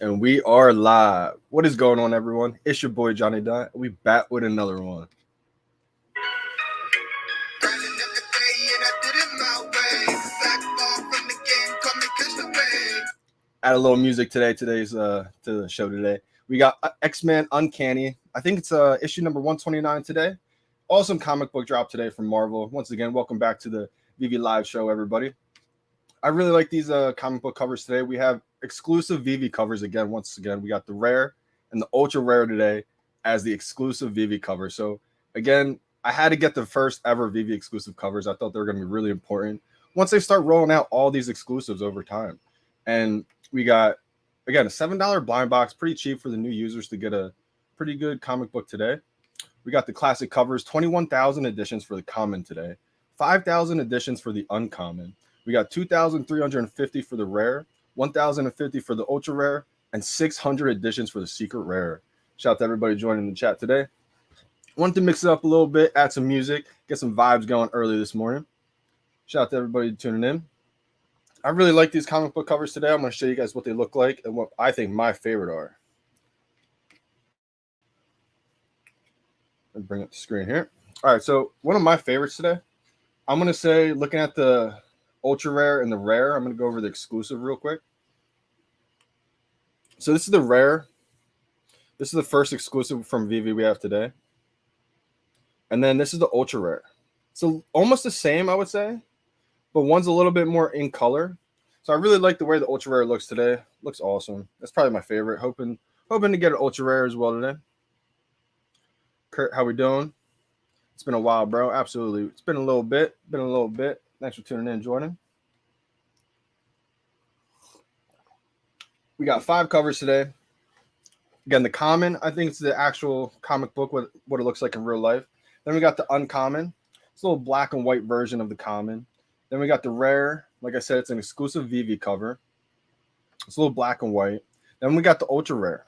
And we are live. What is going on, everyone? It's your boy Johnny Dunn. We back with another one. Add a little music today. To the show today. We got Xmen Uncanny. I think it's issue number 129 today. Awesome comic book drop today from Marvel. Once again, welcome back to the VeVe live show, everybody. I really like these comic book covers today. We have exclusive VeVe covers again. Once again, we got the rare and the ultra rare today as the exclusive VeVe cover. So again, I had to get the first ever VeVe exclusive covers. I thought they were going to be really important once they start rolling out all these exclusives over time. And we got again a $7 blind box, pretty cheap for the new users to get a pretty good comic book today. We got the classic covers, 21,000 editions for the common today, 5,000 editions for the uncommon. We got 2,350 for the rare, 1,050 for the ultra rare, and 600 editions for the secret rare. Shout out to everybody joining the chat today. Wanted to mix it up a little bit, add some music, get some vibes going early this morning. Shout out to everybody tuning in. I really like these comic book covers today. I'm going to show you guys what they look like and what I think my favorite are. Let me bring up the screen here. All right, so one of my favorites today, I'm going to say, looking at the ultra rare and the rare, I'm going to go over the exclusive real quick. So this is the rare. This is the first exclusive from VeVe we have today. And then this is the ultra rare. So almost the same, I would say, but one's a little bit more in color. So I really like the way the ultra rare looks today. Looks awesome. That's probably my favorite. Hoping to get an ultra rare as well today. Kurt, how we doing? It's been a while, bro. Absolutely. It's been a little bit. Thanks for tuning in, Jordan. We got 5 covers today. Again, the common, I think it's the actual comic book, what it looks like in real life. Then we got the uncommon. It's a little black and white version of the common. Then we got the rare. Like I said, it's an exclusive VeVe cover. It's a little black and white. Then we got the ultra rare.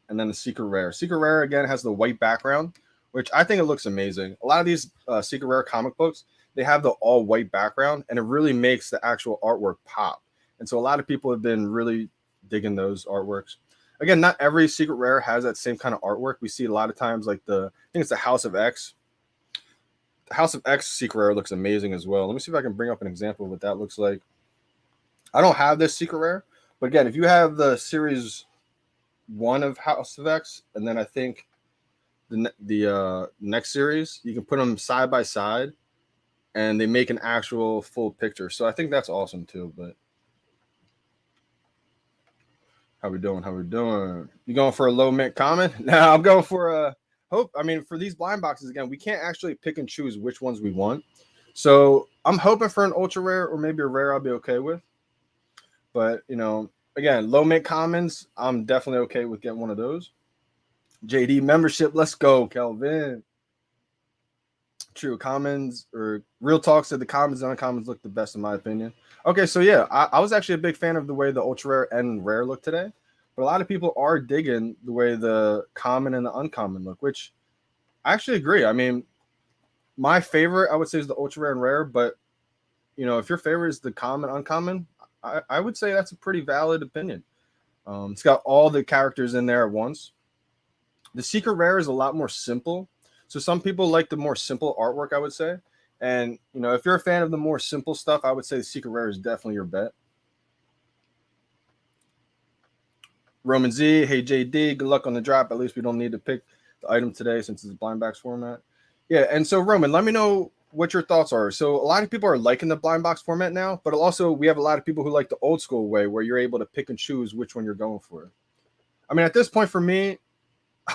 And then the secret rare. Secret rare, again, has the white background, which I think it looks amazing. A lot of these secret rare comic books, they have the all white background, and it really makes the actual artwork pop. And so a lot of people have been really digging those artworks. Again, not every secret rare has that same kind of artwork. We see a lot of times like I think it's the House of X. The House of X secret rare looks amazing as well. Let me see if I can bring up an example of what that looks like. I don't have this secret rare, but again, if you have the series 1 of House of X, and then I think the next series, you can put them side by side, and they make an actual full picture. So I think that's awesome too. But how we doing? You going for a low mint comment? No, I'm going for a hope. I mean, for these blind boxes, again, we can't actually pick and choose which ones we want. So I'm hoping for an ultra rare or maybe a rare I'll be okay with. But, again, low mint commons, I'm definitely okay with getting one of those. JD membership, let's go, Kelvin. True, commons or real talk said the commons and uncommons look the best in my opinion. Okay, so yeah, I was actually a big fan of the way the ultra rare and rare look today, but a lot of people are digging the way the common and the uncommon look, which I actually agree. I mean, my favorite I would say is the ultra rare and rare, but if your favorite is the common, uncommon, I would say that's a pretty valid opinion. It's got all the characters in there at once. The secret rare is a lot more simple. So some people like the more simple artwork, I would say. And, if you're a fan of the more simple stuff, I would say the secret rare is definitely your bet. Roman Z, hey JD, good luck on the drop. At least we don't need to pick the item today since it's a blind box format. Yeah, and so Roman, let me know what your thoughts are. So a lot of people are liking the blind box format now, but also we have a lot of people who like the old school way where you're able to pick and choose which one you're going for. I mean, at this point for me,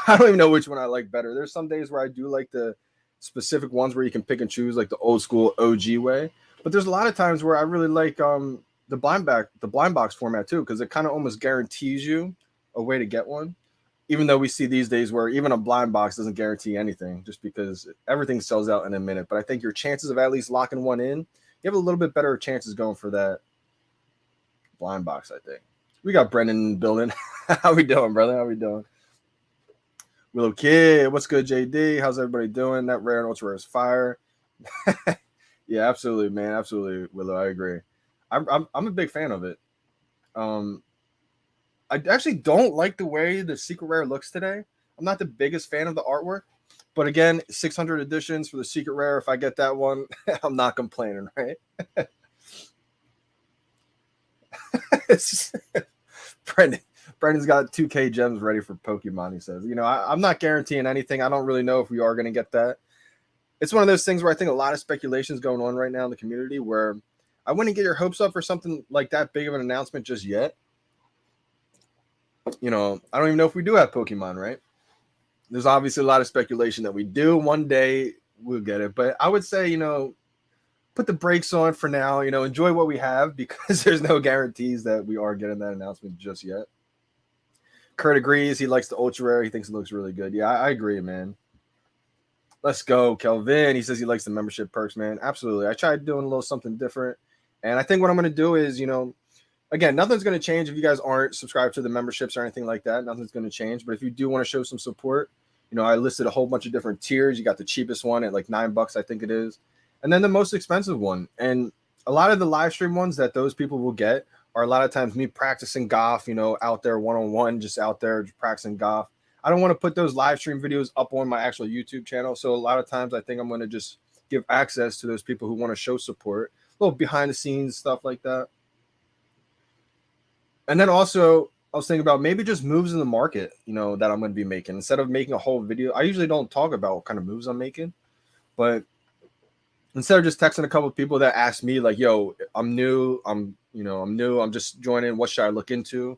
I don't even know which one I like better. There's some days where I do like the specific ones where you can pick and choose, like the old school OG way. But there's a lot of times where I really like the blind box format too, because it kind of almost guarantees you a way to get one. Even though we see these days where even a blind box doesn't guarantee anything, just because everything sells out in a minute. But I think your chances of at least locking one in, you have a little bit better chances going for that blind box, I think. We got Brendan in the building. How we doing, brother? How we doing? Willow Kid, what's good, JD? How's everybody doing? That rare and ultra rare is fire. Yeah, absolutely, man. Absolutely, Willow. I agree. I'm a big fan of it. I actually don't like the way the secret rare looks today. I'm not the biggest fan of the artwork, but again, 600 editions for the secret rare. If I get that one, I'm not complaining, right? Brendan's got 2K gems ready for Pokemon. He says, I'm not guaranteeing anything. I don't really know if we are going to get that. It's one of those things where I think a lot of speculation is going on right now in the community where I wouldn't get your hopes up for something like that big of an announcement just yet. I don't even know if we do have Pokemon, right? There's obviously a lot of speculation that we do. One day we'll get it. But I would say, put the brakes on for now, enjoy what we have because there's no guarantees that we are getting that announcement just yet. Kurt agrees. He likes the ultra rare. He thinks it looks really good. Yeah, I agree, man. Let's go, Kelvin. He says he likes the membership perks, man. Absolutely. I tried doing a little something different. And I think what I'm going to do is, again, nothing's going to change if you guys aren't subscribed to the memberships or anything like that. Nothing's going to change. But if you do want to show some support, I listed a whole bunch of different tiers. You got the cheapest one at like $9, I think it is. And then the most expensive one. And a lot of the live stream ones that those people will get are a lot of times me practicing golf, out there one-on-one, just out there practicing golf. I don't want to put those live stream videos up on my actual YouTube channel. So a lot of times I think I'm going to just give access to those people who want to show support, a little behind the scenes stuff like that. And then also I was thinking about maybe just moves in the market, that I'm going to be making. Instead of making a whole video, I usually don't talk about what kind of moves I'm making, but instead of just texting a couple of people that ask me like, yo, I'm new, I'm just joining, what should I look into?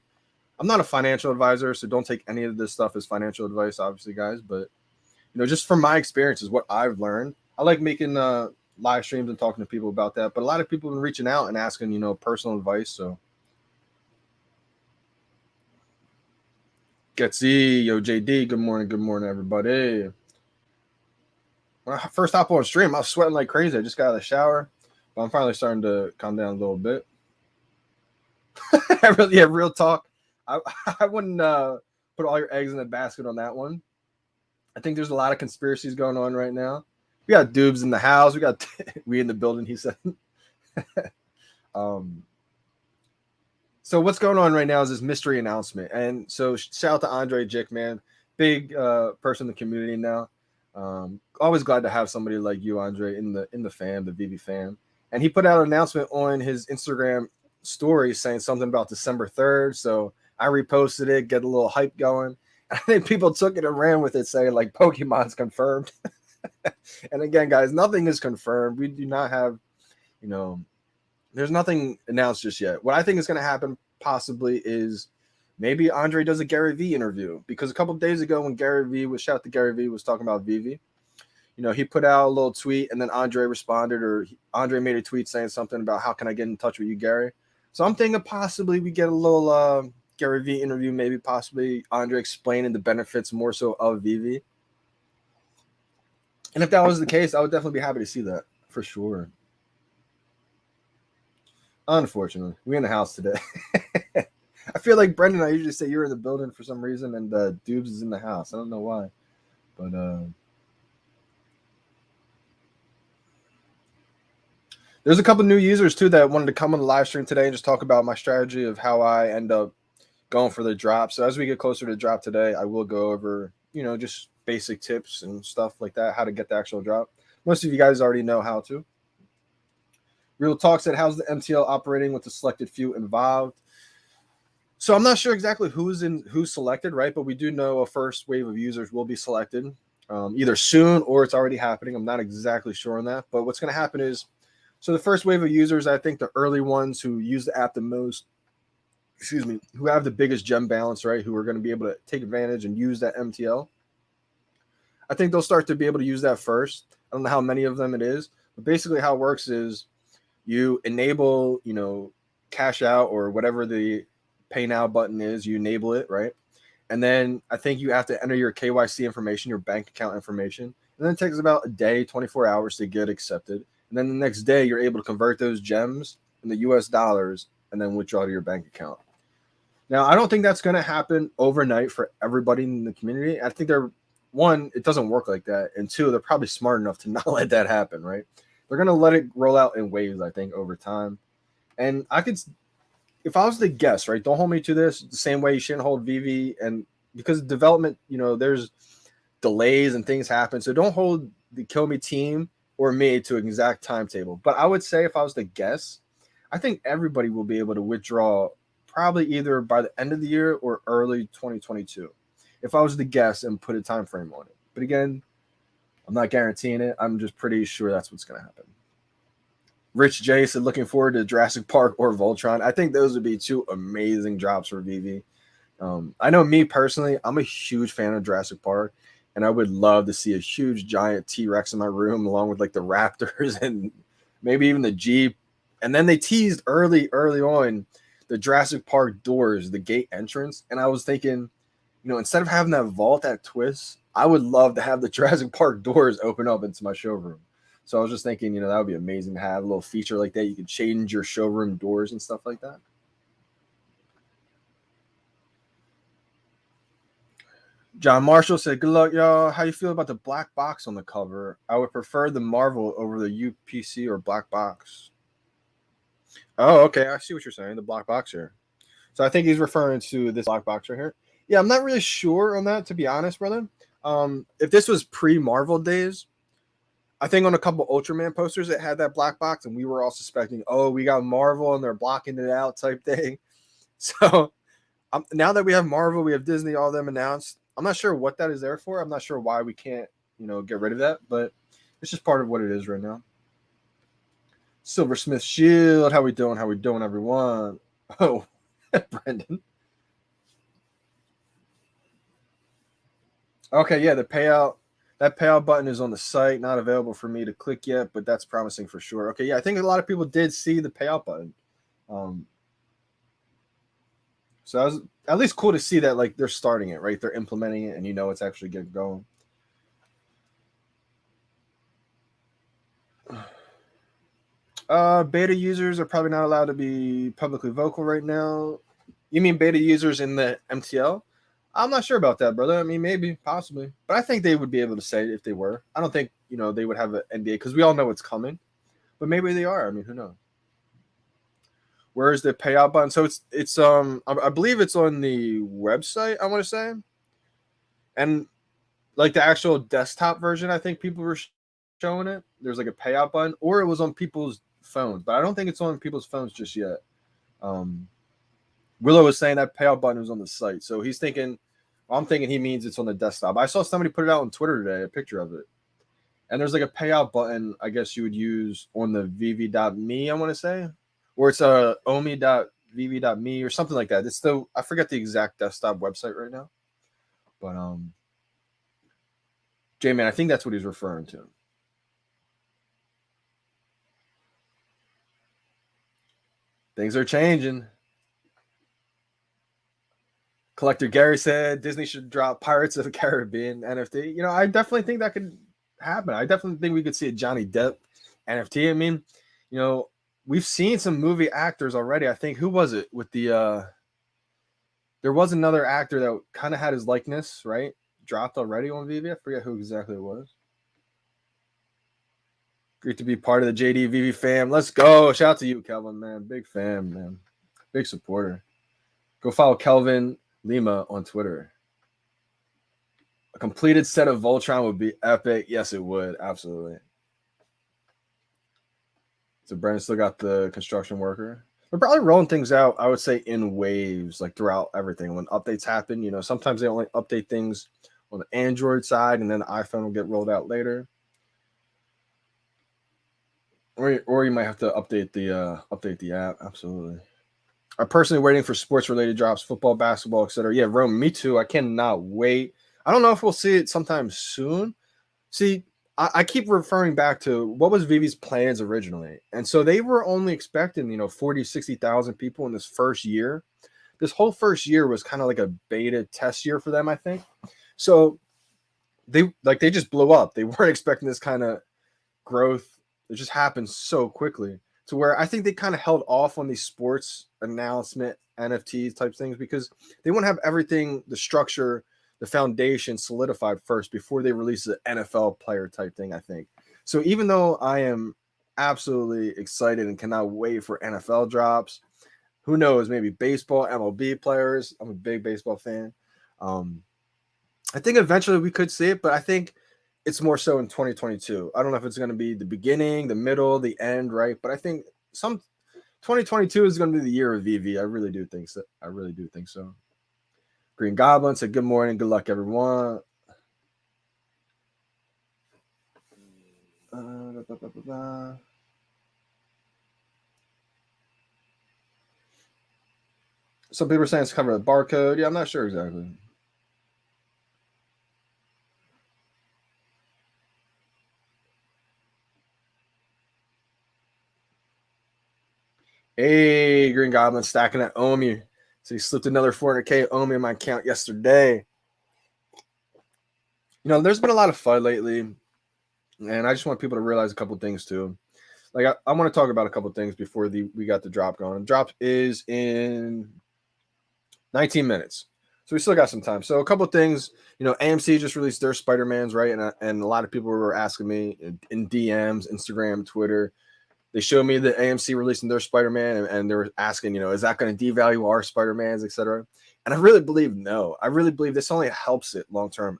I'm not a financial advisor, so don't take any of this stuff as financial advice, obviously, guys. But, just from my experiences, what I've learned, I like making live streams and talking to people about that. But a lot of people have been reaching out and asking, personal advice. So, Getsy, yo, JD, good morning, everybody. When I first hop on stream, I was sweating like crazy. I just got out of the shower, but I'm finally starting to calm down a little bit. Real talk. I wouldn't put all your eggs in a basket on that one. I think there's a lot of conspiracies going on right now. We got Dubes in the house. We got we in the building, he said. So what's going on right now is this mystery announcement. And so shout out to Andre Jick, man. Big person in the community now. Always glad to have somebody like you, Andre, in the fam, the VeVe fam. And he put out an announcement on his Instagram story saying something about December 3rd. So I reposted it, get a little hype going. I think people took it and ran with it, saying like Pokemon's confirmed. And again, guys, nothing is confirmed. We do not have, there's nothing announced just yet. What I think is going to happen possibly is maybe Andre does a Gary V interview, because a couple of days ago when shout out to Gary V, was talking about VeVe, he put out a little tweet and then Andre responded, or Andre made a tweet saying something about how can I get in touch with you, Gary? So I'm thinking possibly we get a little Gary V interview, maybe possibly Andre explaining the benefits more so of VeVe. And if that was the case, I would definitely be happy to see that for sure. Unfortunately, we're in the house today. I feel like Brendan, I usually say you're in the building for some reason, and Dubes is in the house. I don't know why, but there's a couple new users too that wanted to come on the live stream today and just talk about my strategy of how I end up going for the drop. So as we get closer to the drop today, I will go over, just basic tips and stuff like that, how to get the actual drop. Most of you guys already know how to. Real Talk said, how's the MTL operating with the selected few involved? So I'm not sure exactly who's selected, right? But we do know a first wave of users will be selected either soon or it's already happening. I'm not exactly sure on that. But what's going to happen is, so the first wave of users, I think the early ones who use the app the most, who have the biggest gem balance, right, who are going to be able to take advantage and use that MTL, I think they'll start to be able to use that first. I don't know how many of them it is, but basically how it works is you enable, cash out or whatever the pay now button is, you enable it, right? And then I think you have to enter your KYC information, your bank account information. And then it takes about a day, 24 hours to get accepted. And then the next day you're able to convert those gems into US dollars and then withdraw to your bank account. Now, I don't think that's going to happen overnight for everybody in the community. I think one, it doesn't work like that. And two, they're probably smart enough to not let that happen, right? They're going to let it roll out in waves, I think, over time. And I could if I was to guess, right, don't hold me to this the same way you shouldn't hold VeVe, and because development, there's delays and things happen. So don't hold the Kill Me team or me to an exact timetable. But I would say if I was to guess, I think everybody will be able to withdraw probably either by the end of the year or early 2022. If I was to guess and put a time frame on it. But again, I'm not guaranteeing it. I'm just pretty sure that's what's going to happen. Rich J said, looking forward to Jurassic Park or Voltron. I think those would be two amazing drops for VeVe. I know me personally, I'm a huge fan of Jurassic Park, and I would love to see a huge giant T-Rex in my room along with like the Raptors and maybe even the Jeep. And then they teased early on the Jurassic Park doors, the gate entrance. And I was thinking, instead of having that vault, that twist, I would love to have the Jurassic Park doors open up into my showroom. So I was just thinking, that would be amazing to have a little feature like that. You could change your showroom doors and stuff like that. John Marshall said, good luck, y'all. How you feel about the black box on the cover? I would prefer the Marvel over the UPC or black box. Oh, okay. I see what you're saying. The black box here. So I think he's referring to this black box right here. Yeah, I'm not really sure on that, to be honest, brother. If this was pre-Marvel days, I think on a couple Ultraman posters it had that black box, and we were all suspecting, oh, we got Marvel and they're blocking it out type thing. So now that we have Marvel, we have Disney, all of them announced. I'm not sure what that is there for. I'm not sure why we can't, get rid of that, but it's just part of what it is right now. Silversmith Shield, how we doing? How we doing, everyone? Oh, Brendan. Okay, yeah, the payout. That payout button is on the site, not available for me to click yet, but that's promising for sure. Okay, yeah, I think a lot of people did see the payout button. So that was at least cool to see that, like, they're starting it, right? They're implementing it, and it's actually getting going. Beta users are probably not allowed to be publicly vocal right now. You mean beta users in the MTL? I'm not sure about that, brother. I mean, maybe, possibly. But I think they would be able to say it if they were. I don't think, they would have an NDA because we all know it's coming. But maybe they are. I mean, who knows? Where is the payout button? So it's I believe it's on the website, I want to say. And like the actual desktop version, I think people were showing it. There's like a payout button, or it was on people's phones, but I don't think it's on people's phones just yet. Willow was saying that payout button was on the site, so he's thinking. I'm thinking he means it's on the desktop. I saw somebody put it out on Twitter today, a picture of it, and there's like a payout button. I guess you would use on the VeVe.me, I want to say, or it's omi.vv.me or something like that. It's still, I forget the exact desktop website right now, but J-Man, I think that's what he's referring to. Things are changing. Collector Gary said Disney should drop Pirates of the Caribbean NFT. I definitely think that could happen. I definitely think we could see a Johnny Depp NFT. I mean, we've seen some movie actors already. I think, who was it with the there was another actor that kind of had his likeness, right? Dropped already on VeVe. I forget who exactly it was. Great to be part of the JD VeVe fam. Let's go. Shout out to you, Kelvin, man. Big fan, man. Big supporter. Go follow Kelvin Lima on Twitter. A completed set of Voltron would be epic. Yes, it would. Absolutely. So Brandon still got the construction worker. We're probably rolling things out, I would say, in waves, like throughout everything. When updates happen, sometimes they only update things on the Android side, and then the iPhone will get rolled out later. Or you might have to update the app. Absolutely. I'm personally waiting for sports-related drops, football, basketball, etc. Yeah, Rome, me too. I cannot wait. I don't know if we'll see it sometime soon. See, I keep referring back to what was VeVe's plans originally. And so they were only expecting, 40, 60,000 people in this first year. This whole first year was kind of like a beta test year for them, I think. So they just blew up. They weren't expecting this kind of growth. It just happened so quickly to where I think they kind of held off on these sports announcement NFTs type things because they want to have everything, the structure, the foundation solidified first before they release an NFL player type thing, I think. So even though I am absolutely excited and cannot wait for NFL drops, Who knows? Maybe baseball, MLB players. I'm a big baseball fan. I think eventually we could see it, but I think it's more so in 2022. I don't know if it's going to be the beginning, the middle, the end, right? But I think 2022 is going to be the year of VeVe. I really do think so. I really do think so. Green Goblin said, good morning. Good luck, everyone. Some people are saying it's covered with barcode. Yeah, I'm not sure exactly. Hey, Green Goblin stacking that Omi. So he slipped another 400K Omi in my account yesterday. You know, there's been a lot of FUD lately, and I just want people to realize a couple things too. Like I want to talk about a couple things before we got the drop going. The drop is in 19 minutes. So we still got some time. So a couple things, you know, AMC just released their Spider-Mans, right? And a lot of people were asking me in DMs, Instagram, Twitter. They showed me the AMC releasing their Spider-Man, and they were asking, you know, is that going to devalue our Spider-Mans, etc. And I really believe no. I really believe this only helps it long term.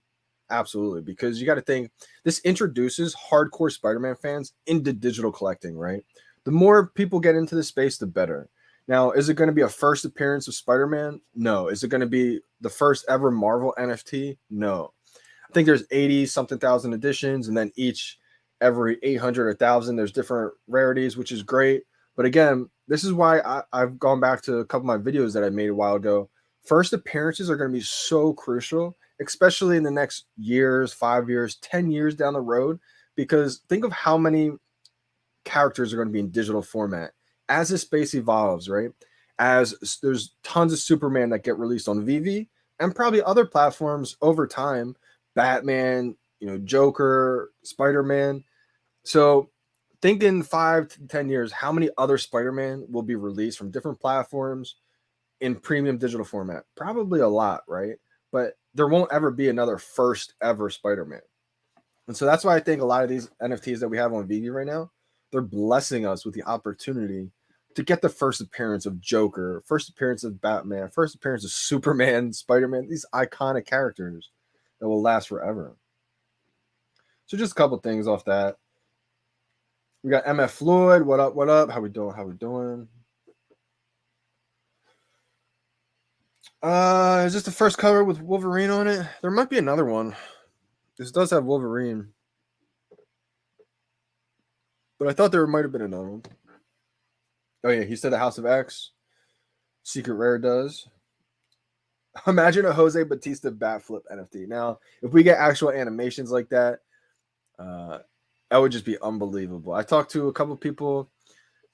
Absolutely, because you got to think this introduces hardcore Spider-Man fans into digital collecting, right? The more people get into the space, the better. Now, is it going to be a first appearance of Spider-Man? No. Is it going to be the first ever Marvel NFT? No. I think there's 80 something thousand editions, and then every 800 or 1,000, there's different rarities, which is great. But again, this is why I've gone back to a couple of my videos that I made a while ago. First appearances are going to be so crucial, especially in the next years, 5 years, 10 years down the road, because think of how many characters are going to be in digital format as the space evolves, right? As there's tons of Superman that get released on VeVe and probably other platforms over time, Batman, you know, Joker, Spider-Man. So think in 5 to 10 years, how many other Spider-Man will be released from different platforms in premium digital format? Probably a lot, right? But there won't ever be another first ever Spider-Man. And so that's why I think a lot of these NFTs that we have on VeVe right now, they're blessing us with the opportunity to get the first appearance of Joker, first appearance of Batman, first appearance of Superman, Spider-Man, these iconic characters that will last forever. So just a couple things off that. We got MF Floyd. What up? What up? How we doing? How we doing? Is this the first cover with Wolverine on it? There might be another one. This does have Wolverine. But I thought there might have been another one. Oh, yeah. He said the House of X. Secret Rare does. Imagine a Jose Batista bat flip NFT. Now, if we get actual animations like that, that would just be unbelievable. I talked to a couple people,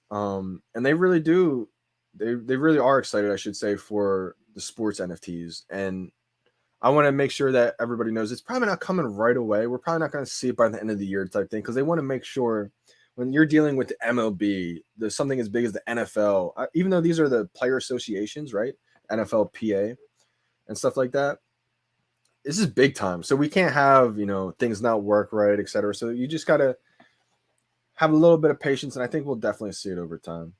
and they really do. They really are excited, I should say, for the sports NFTs. And I want to make sure that everybody knows it's probably not coming right away. We're probably not going to see it by the end of the year type thing, because they want to make sure when you're dealing with the MLB, there's something as big as the NFL, even though these are the player associations, right? NFLPA and stuff like that. This is big time. So we can't have, you know, things not work right, etc. So you just got to have a little bit of patience, and I think we'll definitely see it over time.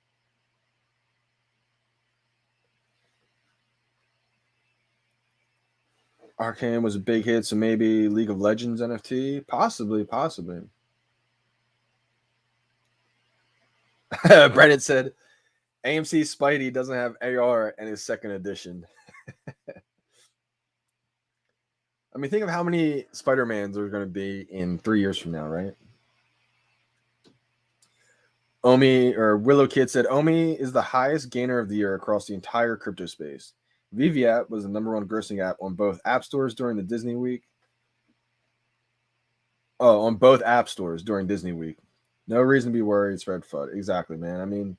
Arcane was a big hit, so maybe League of Legends NFT? Possibly. Brennan said, AMC Spidey doesn't have AR in his second edition. I mean, think of how many Spider-Mans are going to be in 3 years from now, right? Omi or Willow Kid said, Omi is the highest gainer of the year across the entire crypto space. VeVe app was the #1 grossing app on both app stores during the Disney week. Oh, on both app stores during Disney week. No reason to be worried. It's Red FUD. Exactly, man. I mean,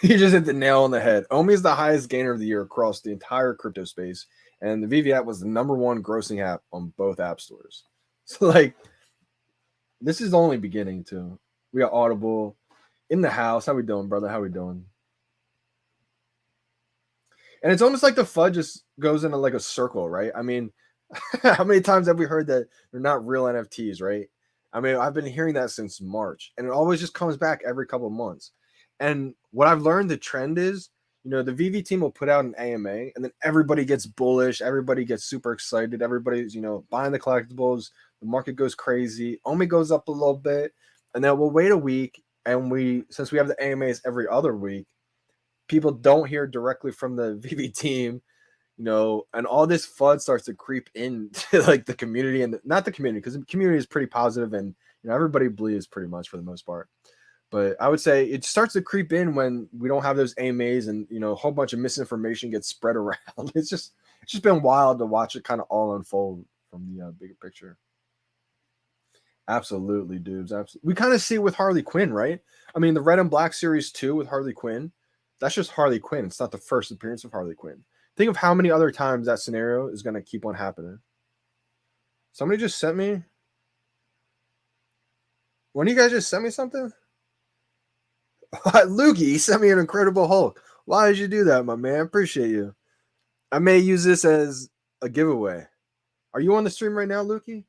you just hit the nail on the head. Omi is the highest gainer of the year across the entire crypto space, and the VeVe app was the #1 grossing app on both app stores. So, like, this is the only beginning, too. We got Audible in the house. How we doing, brother? How we doing? And it's almost like the FUD just goes into like a circle, right? I mean, how many times have we heard that they're not real NFTs, right? I mean, I've been hearing that since March, and it always just comes back every couple of months. And what I've learned, the trend is The VeVe team will put out an AMA, and then everybody gets bullish, everybody gets super excited, everybody's buying the collectibles, the market goes crazy, Omi goes up a little bit, and then we'll wait a week, and since we have the AMAs every other week, people don't hear directly from the VeVe team, and all this FUD starts to creep into like the community, and not the community, because the community is pretty positive, and everybody believes pretty much for the most part. But I would say it starts to creep in when we don't have those AMAs, and a whole bunch of misinformation gets spread around. It's just been wild to watch it kind of all unfold from the bigger picture. Absolutely, dudes. Absolutely. We kind of see it with Harley Quinn, right? I mean, the Red and Black Series 2 with Harley Quinn, that's just Harley Quinn. It's not the first appearance of Harley Quinn. Think of how many other times that scenario is going to keep on happening. Somebody just sent me. One of you guys just sent me something? Lukey sent me an Incredible Hulk. Why did you do that, my man? Appreciate you. I may use this as a giveaway. Are you on the stream right now, Lukey?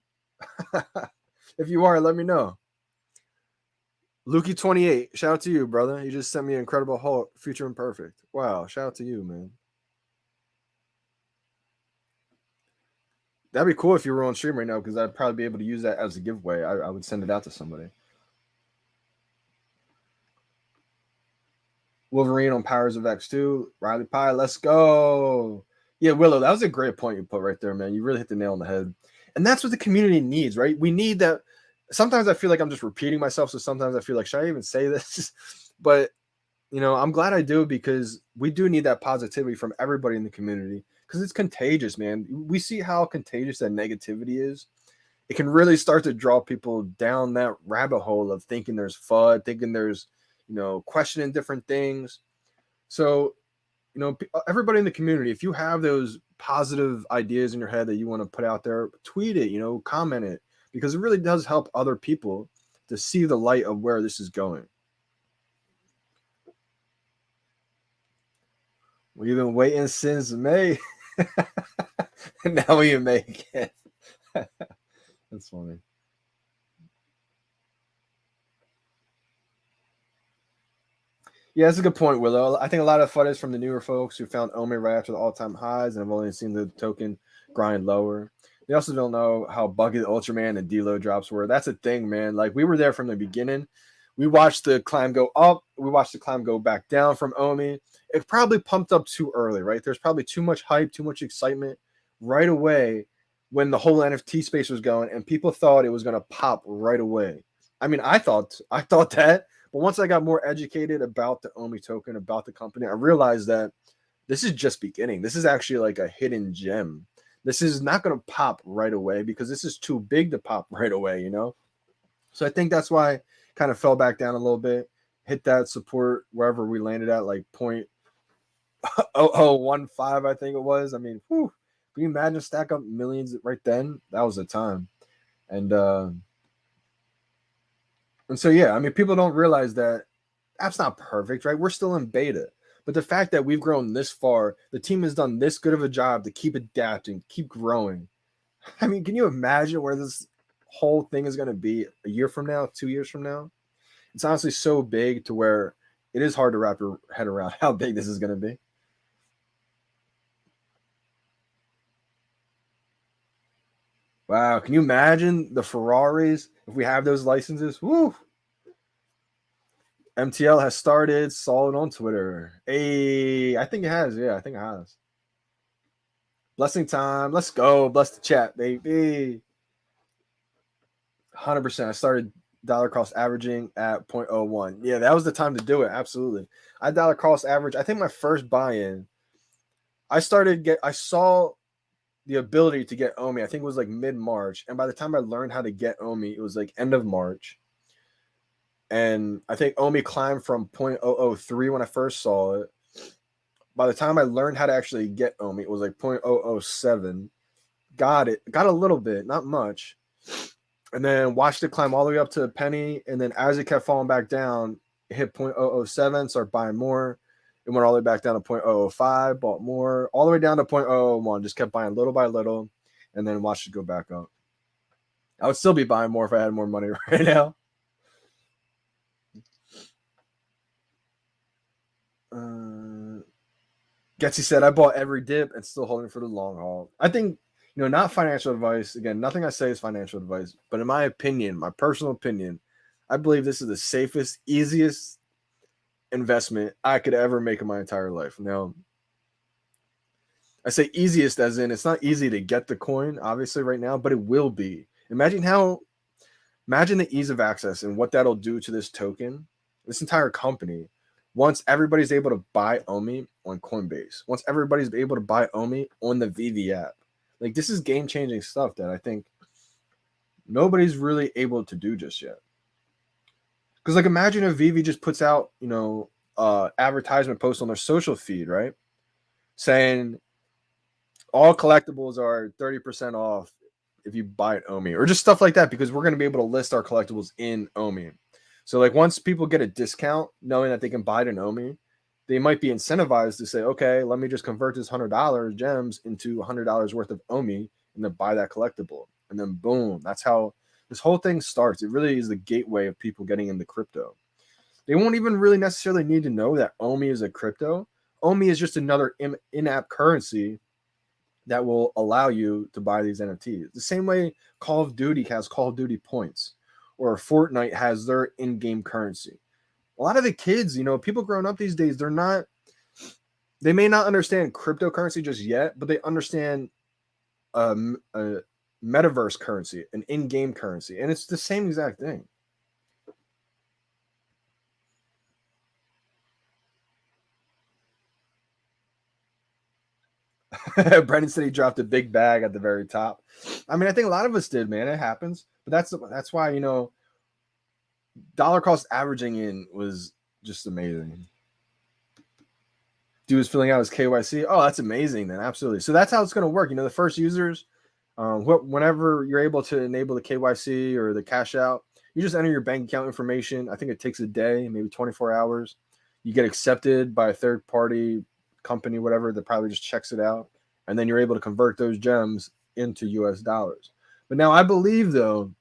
If you are, let me know. Lukey28, shout out to you, brother. You just sent me an Incredible Hulk, Future Imperfect. Wow, shout out to you, man. That'd be cool if you were on stream right now, because I'd probably be able to use that as a giveaway. I would send it out to somebody. Wolverine on Powers of X2. Riley Pie, let's go. Yeah, Willow, that was a great point you put right there, man. You really hit the nail on the head. And that's what the community needs, right? We need that. Sometimes I feel like I'm just repeating myself, so sometimes I feel like, should I even say this? But, I'm glad I do, because we do need that positivity from everybody in the community, because it's contagious, man. We see how contagious that negativity is. It can really start to draw people down that rabbit hole of thinking there's FUD, thinking there's, questioning different things. So, everybody in the community, if you have those positive ideas in your head that you want to put out there, tweet it, comment it, because it really does help other people to see the light of where this is going. We've been waiting since May. And now we can make it. That's funny. Yeah, that's a good point, Willow. I think a lot of FUD is from the newer folks who found Omi right after the all-time highs and have only seen the token grind lower. They also don't know how buggy the Ultraman and D-Lo drops were. That's a thing, man. Like, we were there from the beginning. We watched the climb go up. We watched the climb go back down from Omi. It probably pumped up too early, right? There's probably too much hype, too much excitement right away when the whole NFT space was going, and people thought it was going to pop right away. I mean, I thought that. But once I got more educated about the Omi token, about the company, I realized that this is just beginning. This is actually like a hidden gem. This is not going to pop right away, because this is too big to pop right away, So I think that's why I kind of fell back down a little bit, hit that support wherever we landed at, like 0.0015, I think it was. I mean, whew, can you imagine stack up millions right then? That was the time. And so, yeah, I mean, people don't realize that app's not perfect, right? We're still in beta. But the fact that we've grown this far, the team has done this good of a job to keep adapting, keep growing. I mean, can you imagine where this whole thing is going to be a year from now, 2 years from now? It's honestly so big to where it is hard to wrap your head around how big this is going to be. Wow, can you imagine the Ferraris if we have those licenses? Woo! MTL has started. Solid on Twitter. Hey, I think it has. Yeah, I think it has. Blessing time. Let's go. Bless the chat, baby. 100%. I started dollar cost averaging at 0.01. Yeah, that was the time to do it. Absolutely. I dollar cost average. I think my first buy-in, I saw the ability to get Omi. I think it was like mid-March. And by the time I learned how to get Omi, it was like end of March. And I think Omi climbed from 0.003 when I first saw it. By the time I learned how to actually get Omi, it was like 0.007. Got it. Got a little bit, not much. And then watched it climb all the way up to a penny. And then as it kept falling back down, it hit 0.007, started buying more. It went all the way back down to 0.005, bought more, all the way down to 0.001. Just kept buying little by little, and then watched it go back up. I would still be buying more if I had more money right now. Getsy said, I bought every dip and still holding for the long haul. I think, not financial advice. Again, nothing I say is financial advice. But in my opinion, my personal opinion, I believe this is the safest, easiest investment I could ever make in my entire life. Now, I say easiest as in it's not easy to get the coin, obviously, right now, but it will be. Imagine the ease of access and what that'll do to this token, this entire company, once everybody's able to buy OMI on Coinbase, once everybody's able to buy OMI on the VeVe app. Like, this is game-changing stuff that I think nobody's really able to do just yet. Because, like, imagine if VeVe just puts out, advertisement posts on their social feed, right? Saying all collectibles are 30% off if you buy at OMI, or just stuff like that, because we're going to be able to list our collectibles in OMI. So, like, once people get a discount knowing that they can buy it in OMI, they might be incentivized to say, okay, let me just convert this $100 gems into $100 worth of OMI and then buy that collectible. And then boom, that's how this whole thing starts. It really is the gateway of people getting into crypto. They won't even really necessarily need to know that OMI is a crypto. OMI is just another in-app currency that will allow you to buy these NFTs. The same way Call of Duty has Call of Duty points, or Fortnite has their in-game currency. A lot of the kids, people growing up these days, they may not understand cryptocurrency just yet, but they understand a metaverse currency, an in-game currency, and it's the same exact thing. Brendan said he dropped a big bag at the very top. I mean, I think a lot of us did, man. It happens, but that's why dollar cost averaging in was just amazing. Dude was filling out his KYC. Oh, that's amazing. Then absolutely. So that's how it's going to work. The first users, whenever you're able to enable the KYC or the cash out, you just enter your bank account information. I think it takes a day, maybe 24 hours. You get accepted by a third party company, whatever, that probably just checks it out. And then you're able to convert those gems into US dollars. But now I believe, though,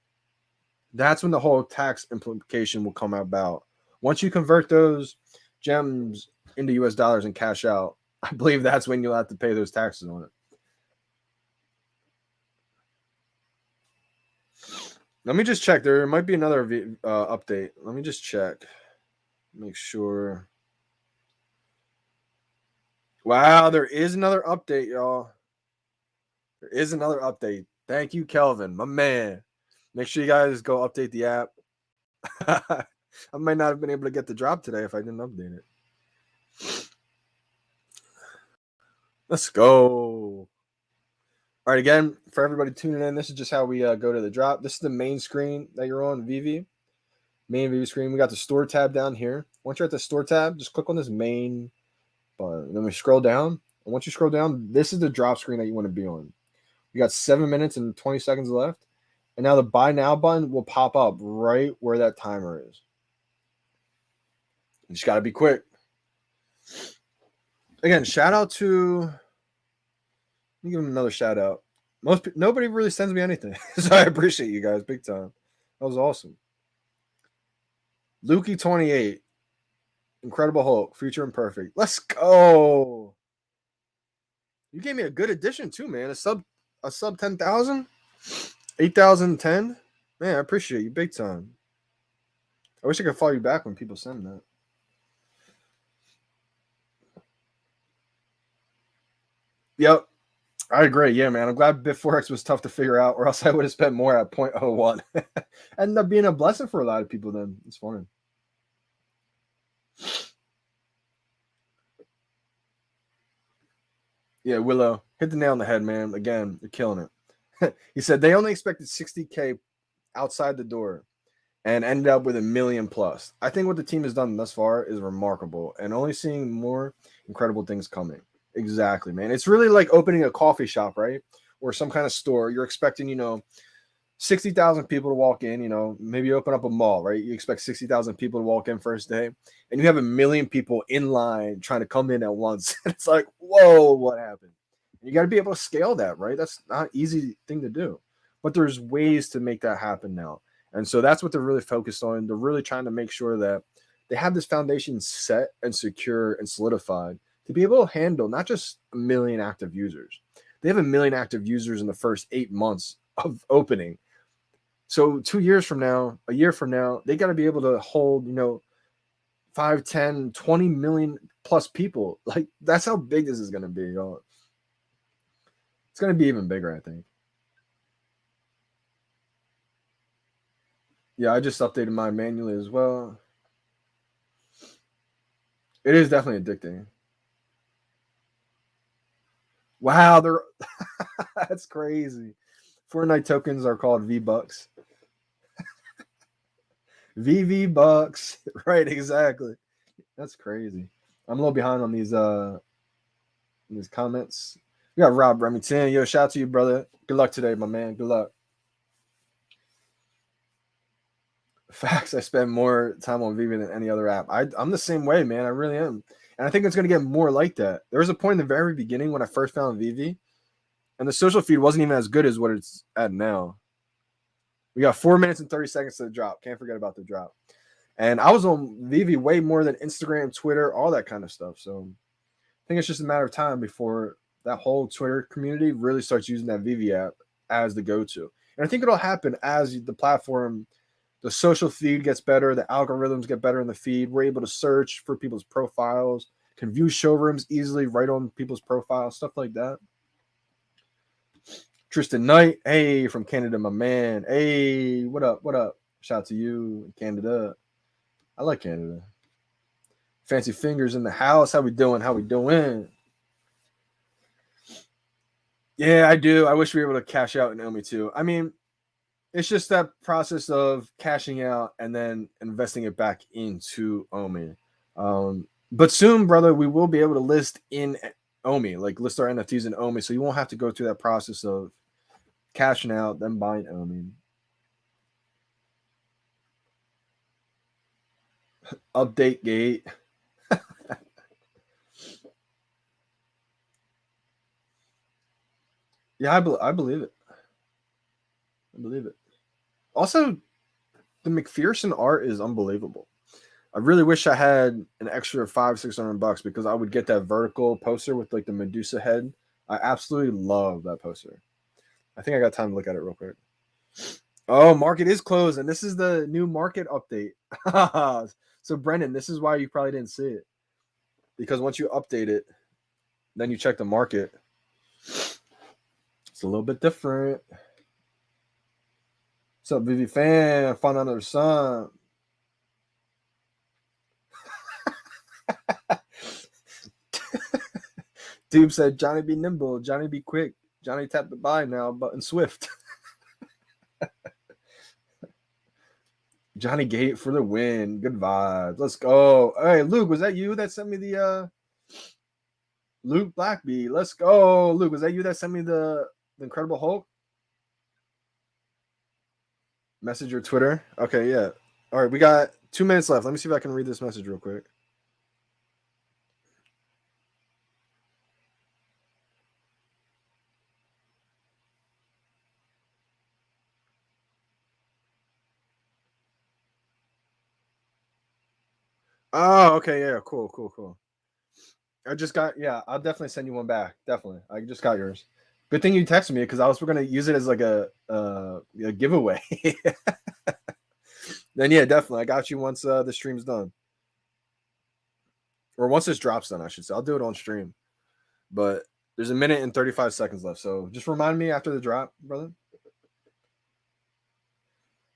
that's when the whole tax implication will come about. Once you convert those gems into US dollars and cash out, I believe that's when you'll have to pay those taxes on it. Let me just check. There might be another update. Let me just check. Make sure. Wow, there is another update, y'all. There is another update. Thank you, Kelvin, my man. Make sure you guys go update the app. I might not have been able to get the drop today if I didn't update it. Let's go. All right, again, for everybody tuning in, this is just how we go to the drop. This is the main screen that you're on, VeVe. Main VeVe screen. We got the store tab down here. Once you're at the store tab, just click on this main button. Then we scroll down. And once you scroll down, this is the drop screen that you want to be on. You got 7 minutes and 20 seconds left. And now the buy now button will pop up right where that timer is. You just got to be quick. Again, shout out to... Let me give him another shout out. Nobody really sends me anything. So I appreciate you guys big time. That was awesome. Lukey28. Incredible Hulk. Future Imperfect. Let's go. You gave me a good addition too, man. A sub 10,000? 8,010? Man, I appreciate you big time. I wish I could follow you back when people send that. Yep. I agree. Yeah, man. I'm glad Bit4X was tough to figure out, or else I would have spent more at 0.01. Ended up being a blessing for a lot of people then. It's funny. Yeah, Willow. Hit the nail on the head, man. Again, you're killing it. He said they only expected 60K outside the door and ended up with 1 million plus. I think what the team has done thus far is remarkable, and only seeing more incredible things coming. Exactly, man. It's really like opening a coffee shop, right? Or some kind of store. You're expecting, 60,000 people to walk in, maybe open up a mall, right? You expect 60,000 people to walk in first day, and you have 1 million people in line trying to come in at once. It's like, whoa, what happened? And you got to be able to scale that, right? That's not an easy thing to do, but there's ways to make that happen now. And so that's what they're really focused on. They're really trying to make sure that they have this foundation set and secure and solidified to be able to handle not just 1 million active users. They have 1 million active users in the first 8 months of opening. So 2 years from now, a year from now, they got to be able to hold, 5, 10, 20 million plus people. Like, that's how big this is going to be, y'all. It's going to be even bigger, I think. Yeah, I just updated mine manually as well. It is definitely addicting. Wow, they're that's crazy. Fortnite tokens are called V-Bucks. VeVe bucks. Right, exactly. That's crazy. I'm a little behind on these comments. We got Rob Remington. Yo, shout out to you, brother. Good luck today, my man. Good luck. Facts. I spend more time on VeVe than any other app. I'm the same way, man. I really am. And I think it's going to get more like that. There was a point in the very beginning when I first found VeVe, and the social feed wasn't even as good as what it's at now. We got 4 minutes and 30 seconds to the drop. Can't forget about the drop. And I was on VeVe way more than Instagram, Twitter, all that kind of stuff. So I think it's just a matter of time before that whole Twitter community really starts using that VeVe app as the go-to. And I think it'll happen as the platform, the social feed gets better, the algorithms get better in the feed. We're able to search for people's profiles, can view showrooms easily right on people's profiles, stuff like that. Tristan Knight, hey, from Canada, my man. Hey, what up? What up? Shout out to you, Canada. I like Canada. Fancy Fingers in the house. How we doing? How we doing? Yeah, I do. I wish we were able to cash out in Omi too. I mean, it's just that process of cashing out and then investing it back into Omi. But soon, brother, we will be able to list in Omi, like list our NFTs in Omi, so you won't have to go through that process of cashing out, then buying Omi. Update gate. Yeah, I believe it. I believe it. Also, the McPherson art is unbelievable. I really wish I had an extra $500-600 because I would get that vertical poster with like the Medusa head. I absolutely love that poster. I think I got time to look at it real quick. Oh, market is closed, and this is the new market update. So, Brendan, this is why you probably didn't see it. Because once you update it, then you check the market. It's a little bit different. What's up, VeVe fan? Fun under the sun. Dude said, Johnny be nimble, Johnny be quick, Johnny tap the buy now button swift. Johnny Gate for the win. Good vibes. Let's go. Hey, Luke, was that you that sent me the Luke Blackbee? Let's go. Luke, was that you that sent me the Incredible Hulk? Message or Twitter? Okay, yeah. All right, we got 2 minutes left. Let me see if I can read this message real quick. Oh, okay, yeah, cool. I just got, yeah, I'll definitely send you one back. Definitely. I just got yours. Good thing you texted me because I was going to use it as like a giveaway. Then, yeah, definitely. I got you once the stream's done. Or once this drops done, I should say. I'll do it on stream. But there's 1 minute and 35 seconds left. So just remind me after the drop, brother.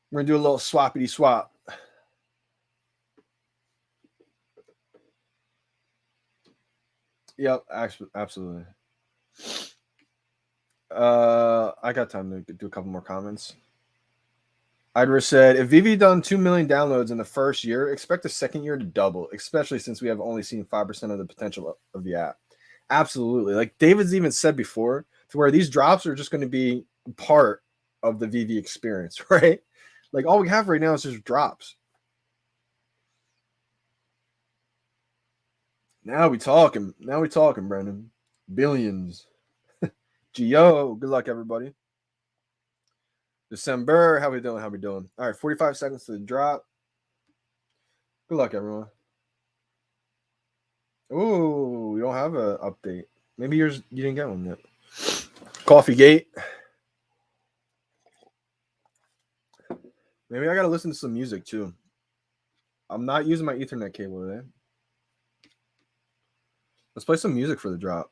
We're going to do a little swappity swap. Yep, absolutely. I got time to do a couple more comments. Idris said, if VeVe done 2 million downloads in the first year, expect the second year to double, especially since we have only seen 5% of the potential of the app. Absolutely. Like David's even said before, to where these drops are just going to be part of the VeVe experience, right? Like all we have right now is just drops. Now we talking, Brandon. Billions. Gio, good luck, everybody. December, how we doing? All right, 45 seconds to the drop. Good luck, everyone. Ooh, we don't have an update. Maybe yours you didn't get one yet. Coffee Gate. Maybe I gotta listen to some music too. I'm not using my Ethernet cable today. Let's play some music for the drop.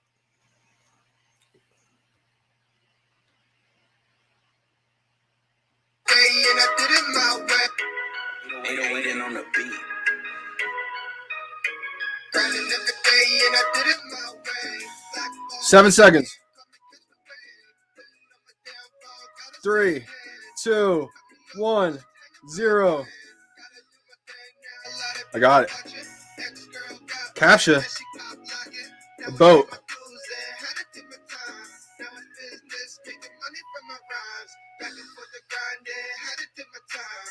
On the beat. 7 seconds. 3, 2, 1, 0. I got it. Capture. A boat.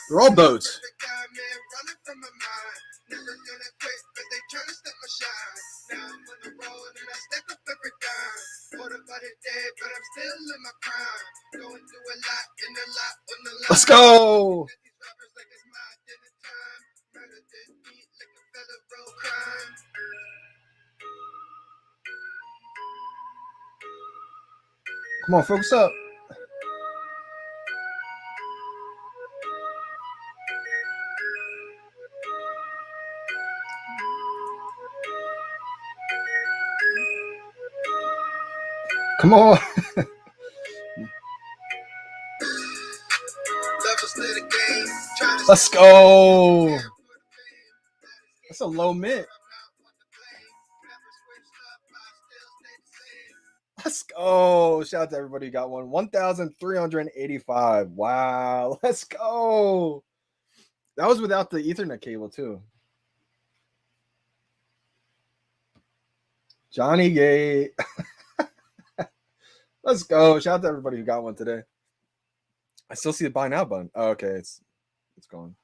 They're all boats. Let's go. Come on, focus up. Come on. Let's go. That's a low mint. Let's go. Shout out to everybody who got one. 1,385. Wow. Let's go. That was without the Ethernet cable, too. Johnny Gate. Let's go. Shout out to everybody who got one today. I still see the buy now button. Oh, okay. It's gone.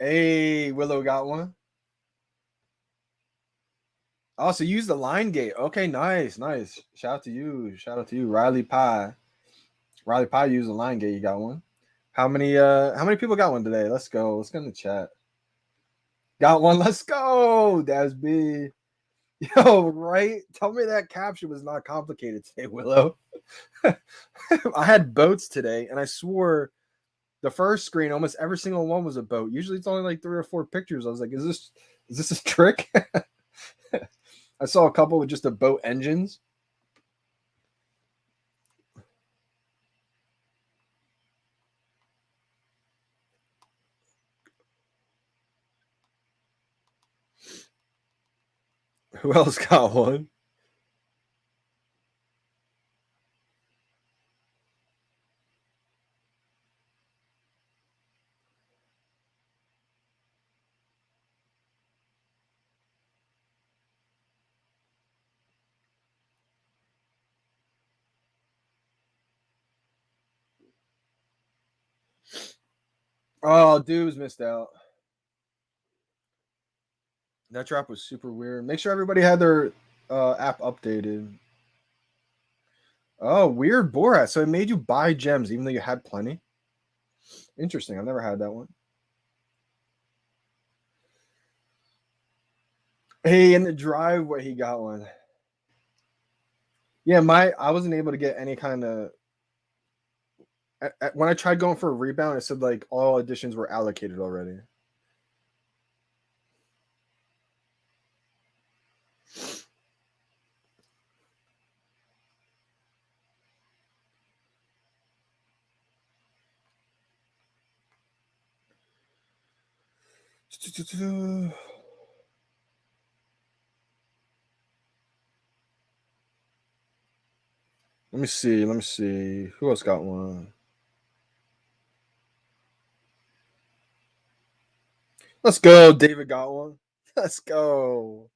Hey, Willow got one. Also, use the line gate. Okay, nice. Shout out to you. Riley Pie. Riley Pie used the line gate. You got one. How many people got one today? Let's go. Let's get in the chat. Got one. Let's go. That's B. Yo, right? Tell me that caption was not complicated today, Willow. I had boats today, and I swore the first screen, almost every single one was a boat. Usually it's only like 3 or 4 pictures. I was like, is this a trick? I saw a couple with just the boat engines. Who else got one? Oh, dudes missed out. That drop was super weird. Make sure everybody had their app updated. Oh, weird Borat. So it made you buy gems even though you had plenty. Interesting. I've never had that one. Hey, in the driveway, he got one. Yeah, I wasn't able to get any kind of. When I tried going for a rebound, it said like all editions were allocated already. Let me see. Who else got one? Let's go. David got one. Let's go.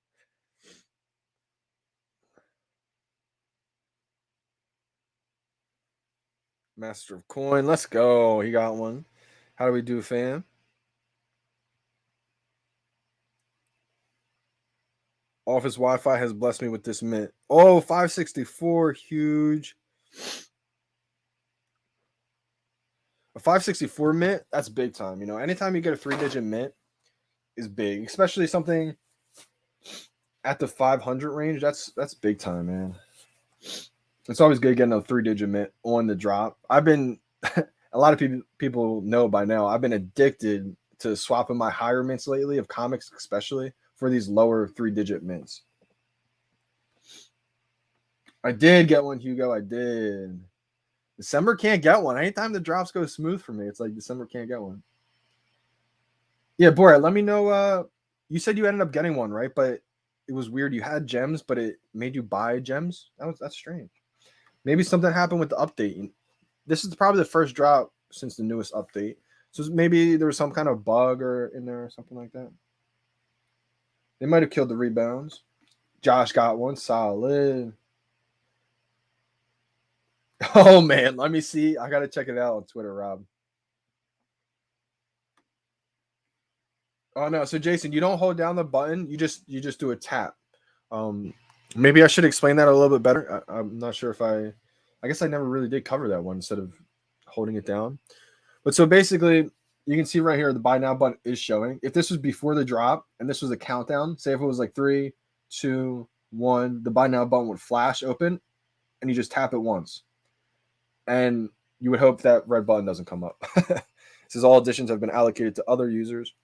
Master of Coin. Let's go. He got one. How do we do, fam? Office Wi-Fi has blessed me with this mint. Oh, 564. Huge. A 564 mint, that's big time. You know, anytime you get a 3-digit mint, is big, especially something at the 500 range. That's big time, man. It's always good getting a 3-digit mint on the drop. I've been a lot of people know by now. I've been addicted to swapping my higher mints lately of comics, especially for these lower 3-digit mints. I did get one, Hugo. I did. December can't get one. Anytime the drops go smooth for me, it's like December can't get one. Yeah, Borat, let me know. You said you ended up getting one, right? But it was weird. You had gems, but it made you buy gems. That's strange. Maybe something happened with the update. This is probably the first drop since the newest update. So maybe there was some kind of bug or in there or something like that. They might have killed the rebounds. Josh got one. Solid. Oh man, let me see. I gotta check it out on Twitter, Rob. Oh no, so Jason, you don't hold down the button. You just do a tap. Maybe I should explain that a little bit better. I'm not sure if I guess I never really did cover that one instead of holding it down. But so basically, you can see right here the buy now button is showing. If this was before the drop and this was a countdown, say if it was like 3, 2, 1, the buy now button would flash open, and you just tap it once, and you would hope that red button doesn't come up. It says all additions have been allocated to other users.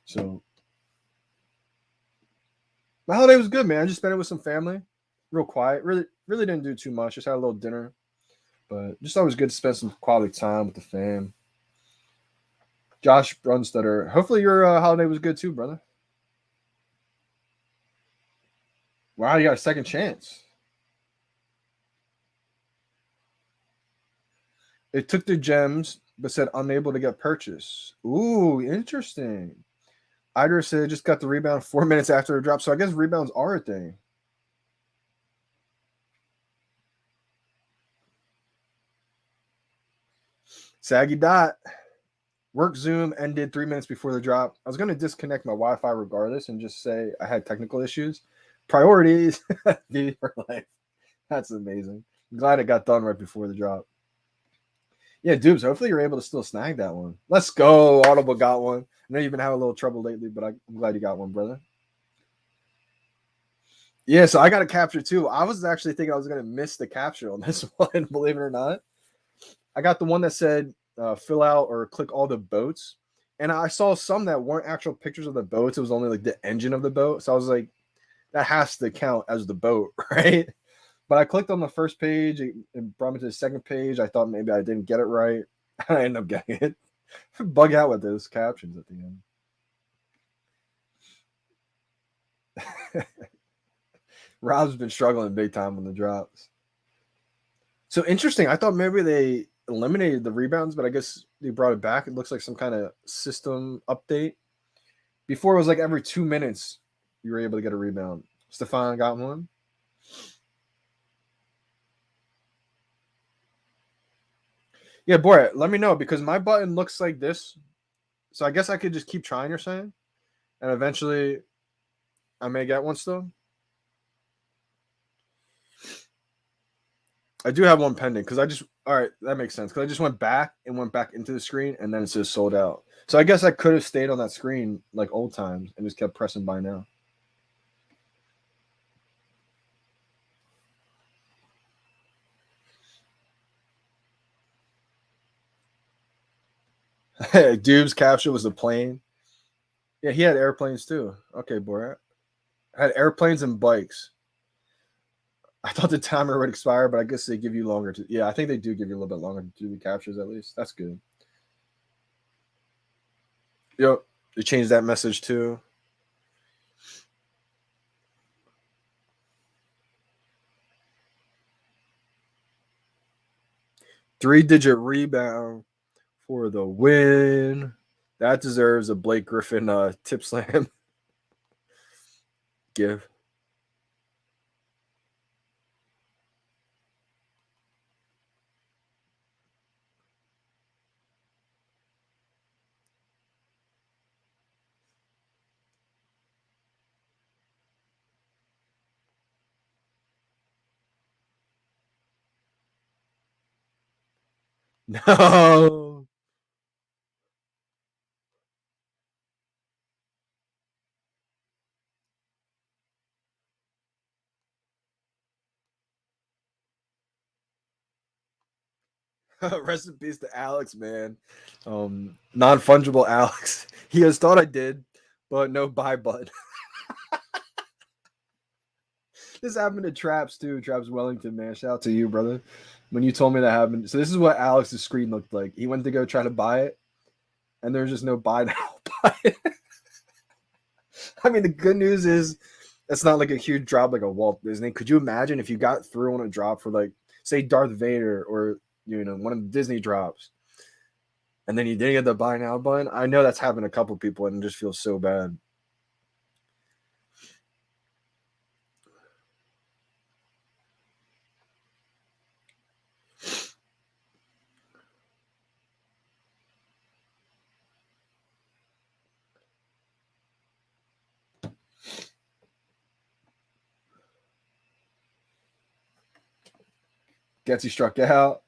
So my holiday was good, man. I just spent it with some family, real quiet. Really didn't do too much. Just had a little dinner, but just always good to spend some quality time with the fam. Josh Brunstetter, hopefully your holiday was good too, brother. Wow, you got a second chance. It took the gems, but said unable to get purchased. Ooh, interesting. Idris said just got the rebound 4 minutes after the drop, so I guess rebounds are a thing. Saggy Dot. Work Zoom ended 3 minutes before the drop. I was going to disconnect my Wi-Fi regardless and just say I had technical issues. Priorities. VeVe for life. That's amazing. I'm glad it got done right before the drop. Yeah, Dubes, hopefully you're able to still snag that one. Let's go. Audible got one. I know you've been having a little trouble lately, but I'm glad you got one, brother. Yeah, so I got a capture too. I was actually thinking I was going to miss the capture on this one, believe it or not. I got the one that said fill out or click all the boats. And I saw some that weren't actual pictures of the boats. It was only like the engine of the boat. So I was like, that has to count as the boat, right? But I clicked on the first page. It brought me to the second page. I thought maybe I didn't get it right. I ended up getting it. Bug out with those captions at the end. Rob's been struggling big time on the drops. So interesting. I thought maybe they eliminated the rebounds, but I guess they brought it back. It looks like some kind of system update. Before it was like every 2 minutes you were able to get a rebound. Stefan got one. Yeah, boy, let me know because my button looks like this. So I guess I could just keep trying, you're saying? And eventually I may get one still. I do have one pending because all right, that makes sense. Because I just went back into the screen and then it says sold out. So I guess I could have stayed on that screen like old times and just kept pressing buy now. Dube's capture was a plane. Yeah, he had airplanes too. Okay, Borat. Had airplanes and bikes. I thought the timer would expire, but I guess they give you longer to. Yeah, I think they do give you a little bit longer to do the captures at least. That's good. Yep, they changed that message too. Three-digit rebound for the win. That deserves a Blake Griffin tip slam. Give. No. Rest in peace to Alex, man. Non-fungible Alex. He has thought I did, but no buy button. This happened to Traps too. Traps Wellington, man. Shout out to you, brother. When you told me that happened. So this is what Alex's screen looked like. He went to go try to buy it, and there's just no buy now. I mean, the good news is it's not like a huge drop like a Walt Disney. Could you imagine if you got through on a drop for like, say, Darth Vader or one of the Disney drops, and then you didn't get the buy now button? I know that's happened to a couple people, and it just feels so bad. Gets you struck out.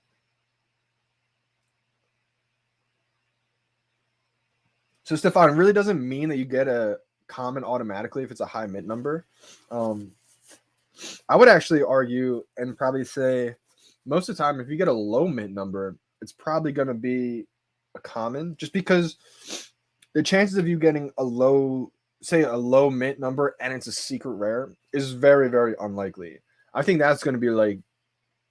So Stefan, it really doesn't mean that you get a common automatically if it's a high mint number. I would actually argue and probably say most of the time if you get a low mint number, it's probably going to be a common, just because the chances of you getting a low mint number and it's a secret rare is very, very unlikely. I think that's going to be like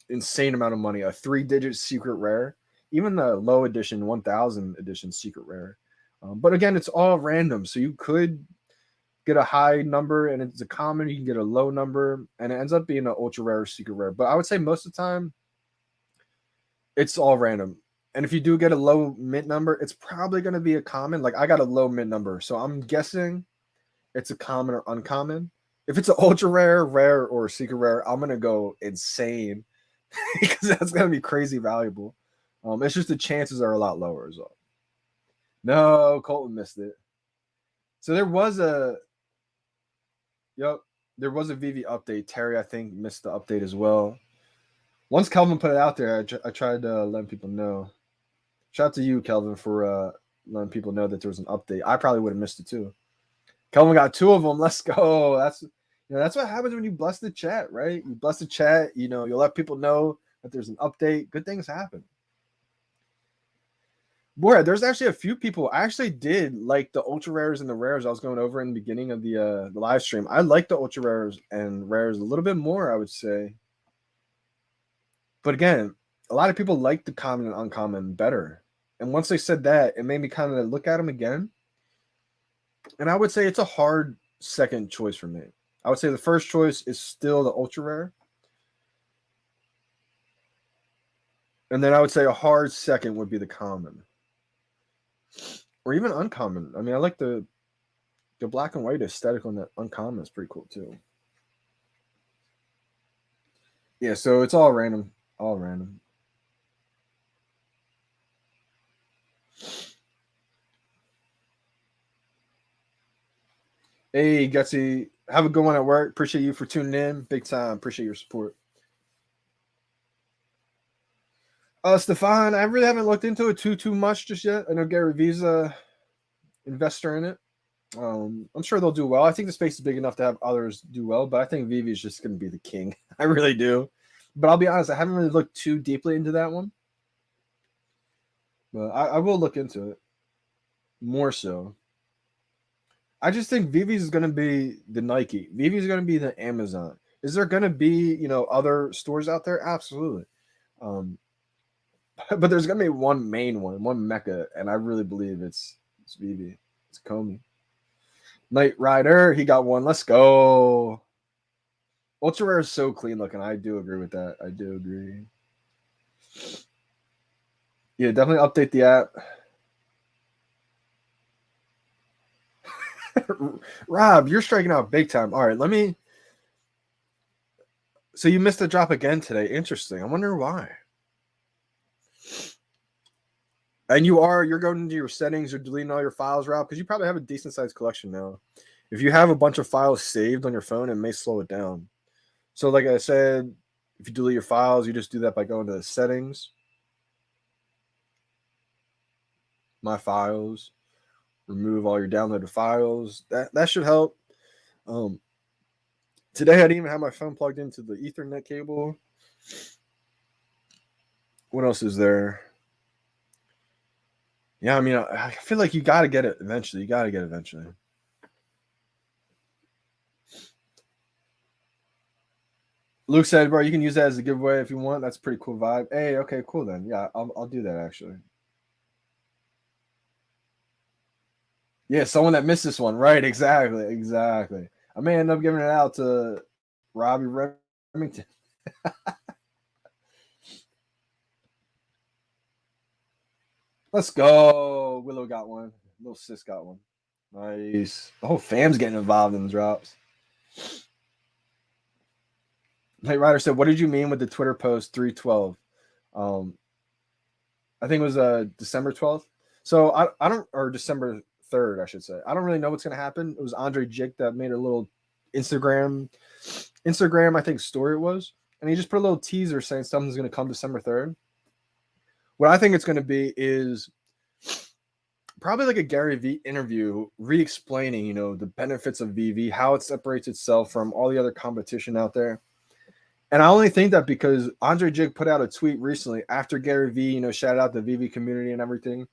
insane amount of money, a 3-digit secret rare, even the low edition 1000 edition secret rare. But again, it's all random. So you could get a high number and it's a common, you can get a low number and it ends up being an ultra rare or secret rare. But I would say most of the time it's all random. And if you do get a low mint number, it's probably going to be a common. Like I got a low mint number, so I'm guessing it's a common or uncommon. If it's an ultra rare, rare, or secret rare, I'm going to go insane because that's going to be crazy valuable. It's just the chances are a lot lower as well. No, Colton missed it. So there was a VeVe update. Terry, I think, missed the update as well. Once Kelvin put it out there, I tried to let people know. Shout out to you, Kelvin, for letting people know that there was an update. I probably would have missed it too. Kelvin got 2 of them. Let's go. That's what happens when you bless the chat, right? You bless the chat. You'll let people know that there's an update. Good things happen. Boy, there's actually a few people. I actually did like the ultra rares and the rares I was going over in the beginning of the live stream. I like the ultra rares and rares a little bit more, I would say. But again, a lot of people like the common and uncommon better. And once they said that, it made me kind of look at them again. And I would say it's a hard second choice for me. I would say the first choice is still the ultra rare. And then I would say a hard second would be the common. Or even uncommon. I mean, I like the black and white aesthetic on that uncommon is pretty cool too. Yeah, so it's all random. All random. Hey, Gutsy. Have a good one at work. Appreciate you for tuning in. Big time. Appreciate your support. Stefan, I really haven't looked into it too much just yet. I know Gary V's a investor in it. I'm sure they'll do well. I think the space is big enough to have others do well, but I think VeVe is just going to be the king. I really do. But I'll be honest, I haven't really looked too deeply into that one. But I will look into it more so. I just think VeVe is going to be the Nike. VeVe is going to be the Amazon. Is there going to be, other stores out there? Absolutely. But there's going to be one main one, one mecca, and I really believe it's VeVe. It's Comey. Knight Rider, he got one. Let's go. Ultra Rare is so clean looking. I do agree with that. I do agree. Yeah, definitely update the app. Rob, you're striking out big time. All right, so you missed the drop again today. Interesting. I wonder why. And you're going into your settings or deleting all your files, Rob, because you probably have a decent sized collection now. If you have a bunch of files saved on your phone, it may slow it down. So like I said, if you delete your files, you just do that by going to the settings, my files, remove all your downloaded files. That should help. Today I didn't even have my phone plugged into the Ethernet cable. What else is there? Yeah, I mean, I feel like you got to get it eventually. You got to get it eventually. Luke said, bro, you can use that as a giveaway if you want. That's a pretty cool vibe. Hey, okay, cool then. Yeah, I'll do that actually. Yeah, someone that missed this one. Right, exactly. I may end up giving it out to Robbie Remington. Let's go. Willow got one. Little sis got one. Nice. The whole fam's getting involved in the drops. Hey, Ryder said, what did you mean with the Twitter post 312? I think it was December 12th. So I don't, or December 3rd, I should say. I don't really know what's going to happen. It was Andre Jick that made a little Instagram, I think, story it was. And he just put a little teaser saying something's going to come December 3rd. What I think it's going to be is probably like a Gary Vee interview re-explaining, you know, the benefits of VeVe, how it separates itself from all the other competition out there. And I only think that because Andre Jig put out a tweet recently after Gary Vee, you know, shout out the VeVe community and everything.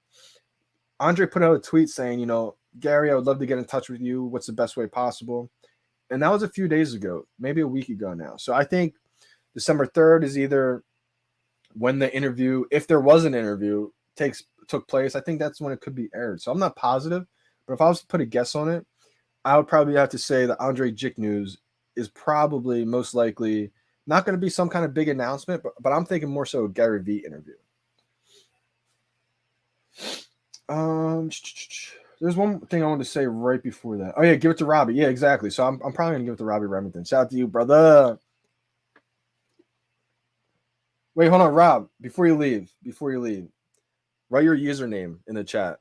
Andre put out a tweet saying, you know, Gary, I would love to get in touch with you. What's the best way possible? And that was a few days ago, maybe a week ago now. So I think December 3rd is either when the interview, if there was an interview, took place. I think that's when it could be aired. So I'm not positive, but if I was to put a guess on it, I would probably have to say that Andre Jick news is probably most likely not going to be some kind of big announcement, but I'm thinking more so a Gary Vee interview. There's one thing I wanted to say right before that. Oh yeah, give it to Robbie. Yeah, exactly. So I'm probably gonna give it to Robbie Remington. Shout out to you, brother. Wait, hold on, Rob. Before you leave, write your username in the chat.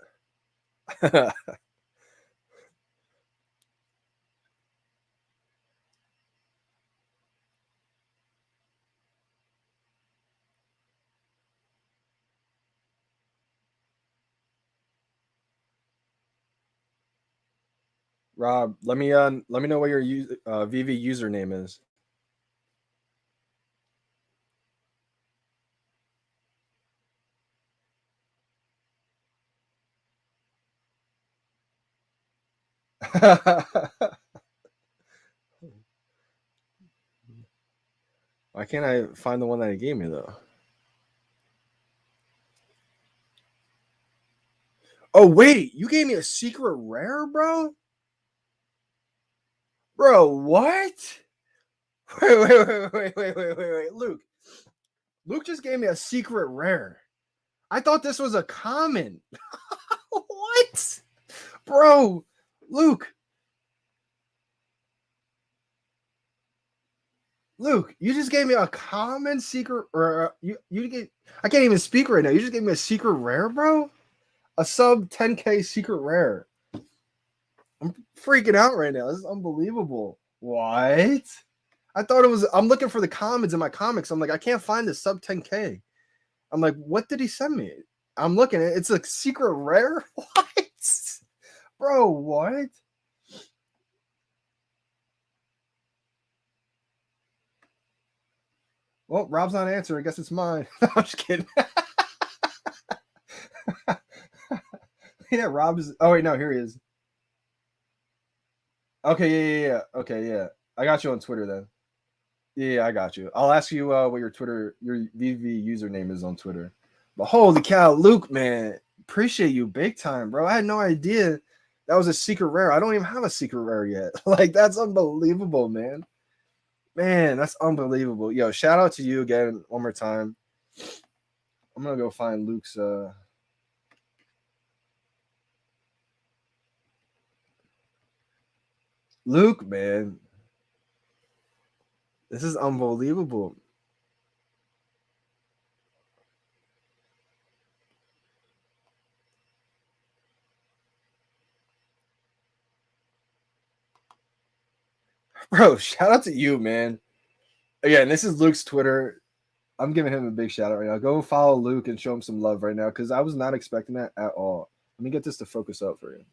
Rob, let me know what your VeVe username is. Why can't I find the one that he gave me though? Oh wait, you gave me a secret rare, bro? Bro, what? Wait, Luke. Luke just gave me a secret rare. I thought this was a common. What? Bro, Luke. Luke, you just gave me a common secret, or you get. I can't even speak right now. You just gave me a secret rare, bro. A sub 10K secret rare. I'm freaking out right now. This is unbelievable. What? I thought it was. I'm looking for the comments in my comics. I'm like, I can't find the sub 10K. I'm like, what did he send me? I'm looking at it. It's a secret rare. What, bro? What? Well, Rob's not answering. I guess it's mine. I'm just kidding. Yeah, Rob is. Oh wait, no, here he is. Okay, yeah. Okay, yeah. I got you on Twitter then. Yeah, I got you. I'll ask you what your VeVe username is on Twitter. But holy cow, Luke, man, appreciate you big time, bro. I had no idea that was a secret rare. I don't even have a secret rare yet. Like that's unbelievable, man. Man, that's unbelievable. Yo, shout out to you again one more time. I'm gonna go find Luke's Luke, man. This is unbelievable. Bro, shout out to you, man. Again, this is Luke's Twitter. I'm giving him a big shout out right now. Go follow Luke and show him some love right now because I was not expecting that at all. Let me get this to focus up for you.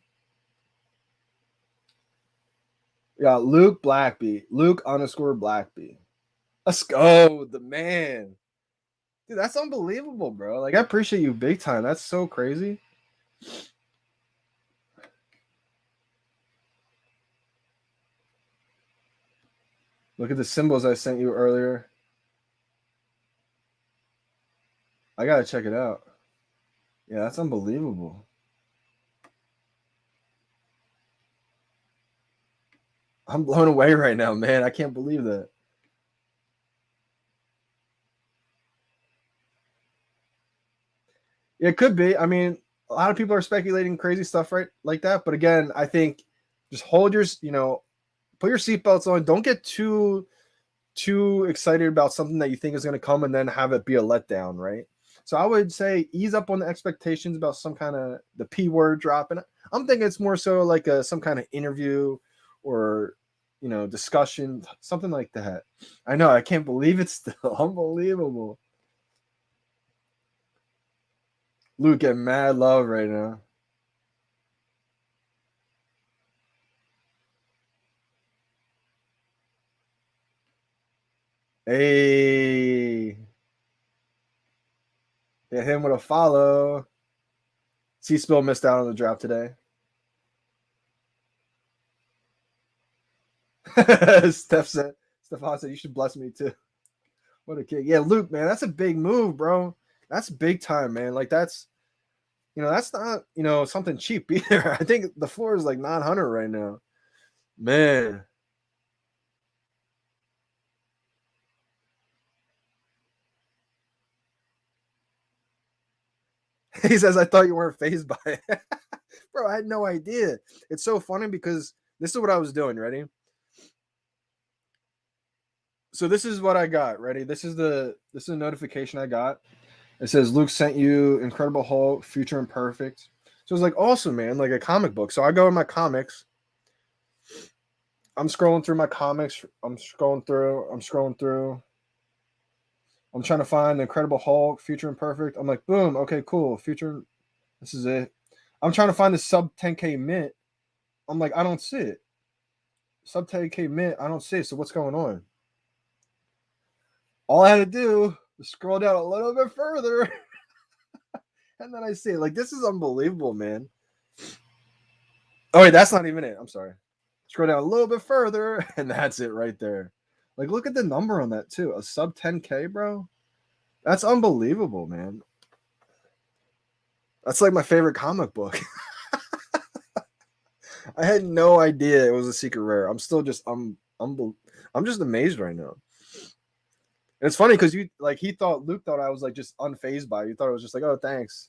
Yeah, Luke Blackby. Luke _Blackby. Let's go, the man. Dude, that's unbelievable, bro. Like, I appreciate you big time. That's so crazy. Look at the symbols I sent you earlier. I gotta check it out. Yeah, that's unbelievable. I'm blown away right now, man. I can't believe that. It could be. I mean, a lot of people are speculating crazy stuff, right? Like that. But again, I think just hold your, put your seatbelts on. Don't get too excited about something that you think is going to come and then have it be a letdown, right? So I would say ease up on the expectations about some kind of the P word drop. And I'm thinking it's more so like some kind of interview or, discussion, something like that. I know. I can't believe it's still unbelievable. Luke getting mad love right now. Hey, hit him with a follow. C-Spill missed out on the drop today. Stefan said, you should bless me too. What a kid. Yeah, Luke, man, that's a big move, bro. That's big time, man. Like, that's not, something cheap either. I think the floor is like 900 right now. Man. He says, I thought you weren't phased by it. Bro, I had no idea. It's so funny because this is what I was doing. Ready? So this is what I got. Ready? This is a notification I got. It says Luke sent you Incredible Hulk, Future Imperfect. So it's like awesome, man, like a comic book. So I go in my comics. I'm scrolling through my comics. I'm scrolling through. I'm trying to find the Incredible Hulk, Future Imperfect. I'm like, boom, okay, cool. Future, this is it. I'm trying to find the sub 10K mint. I'm like, I don't see it. Sub 10K mint, I don't see it. So what's going on? All I had to do was scroll down a little bit further. And then I see it. Like, this is unbelievable, man. Oh, wait, that's not even it. I'm sorry. Scroll down a little bit further, and that's it right there. Like, look at the number on that, too. A sub 10K, bro. That's unbelievable, man. That's like my favorite comic book. I had no idea it was a secret rare. I'm still just I'm just amazed right now. And it's funny because Luke thought I was like just unfazed by it. You thought it was just like, oh, thanks.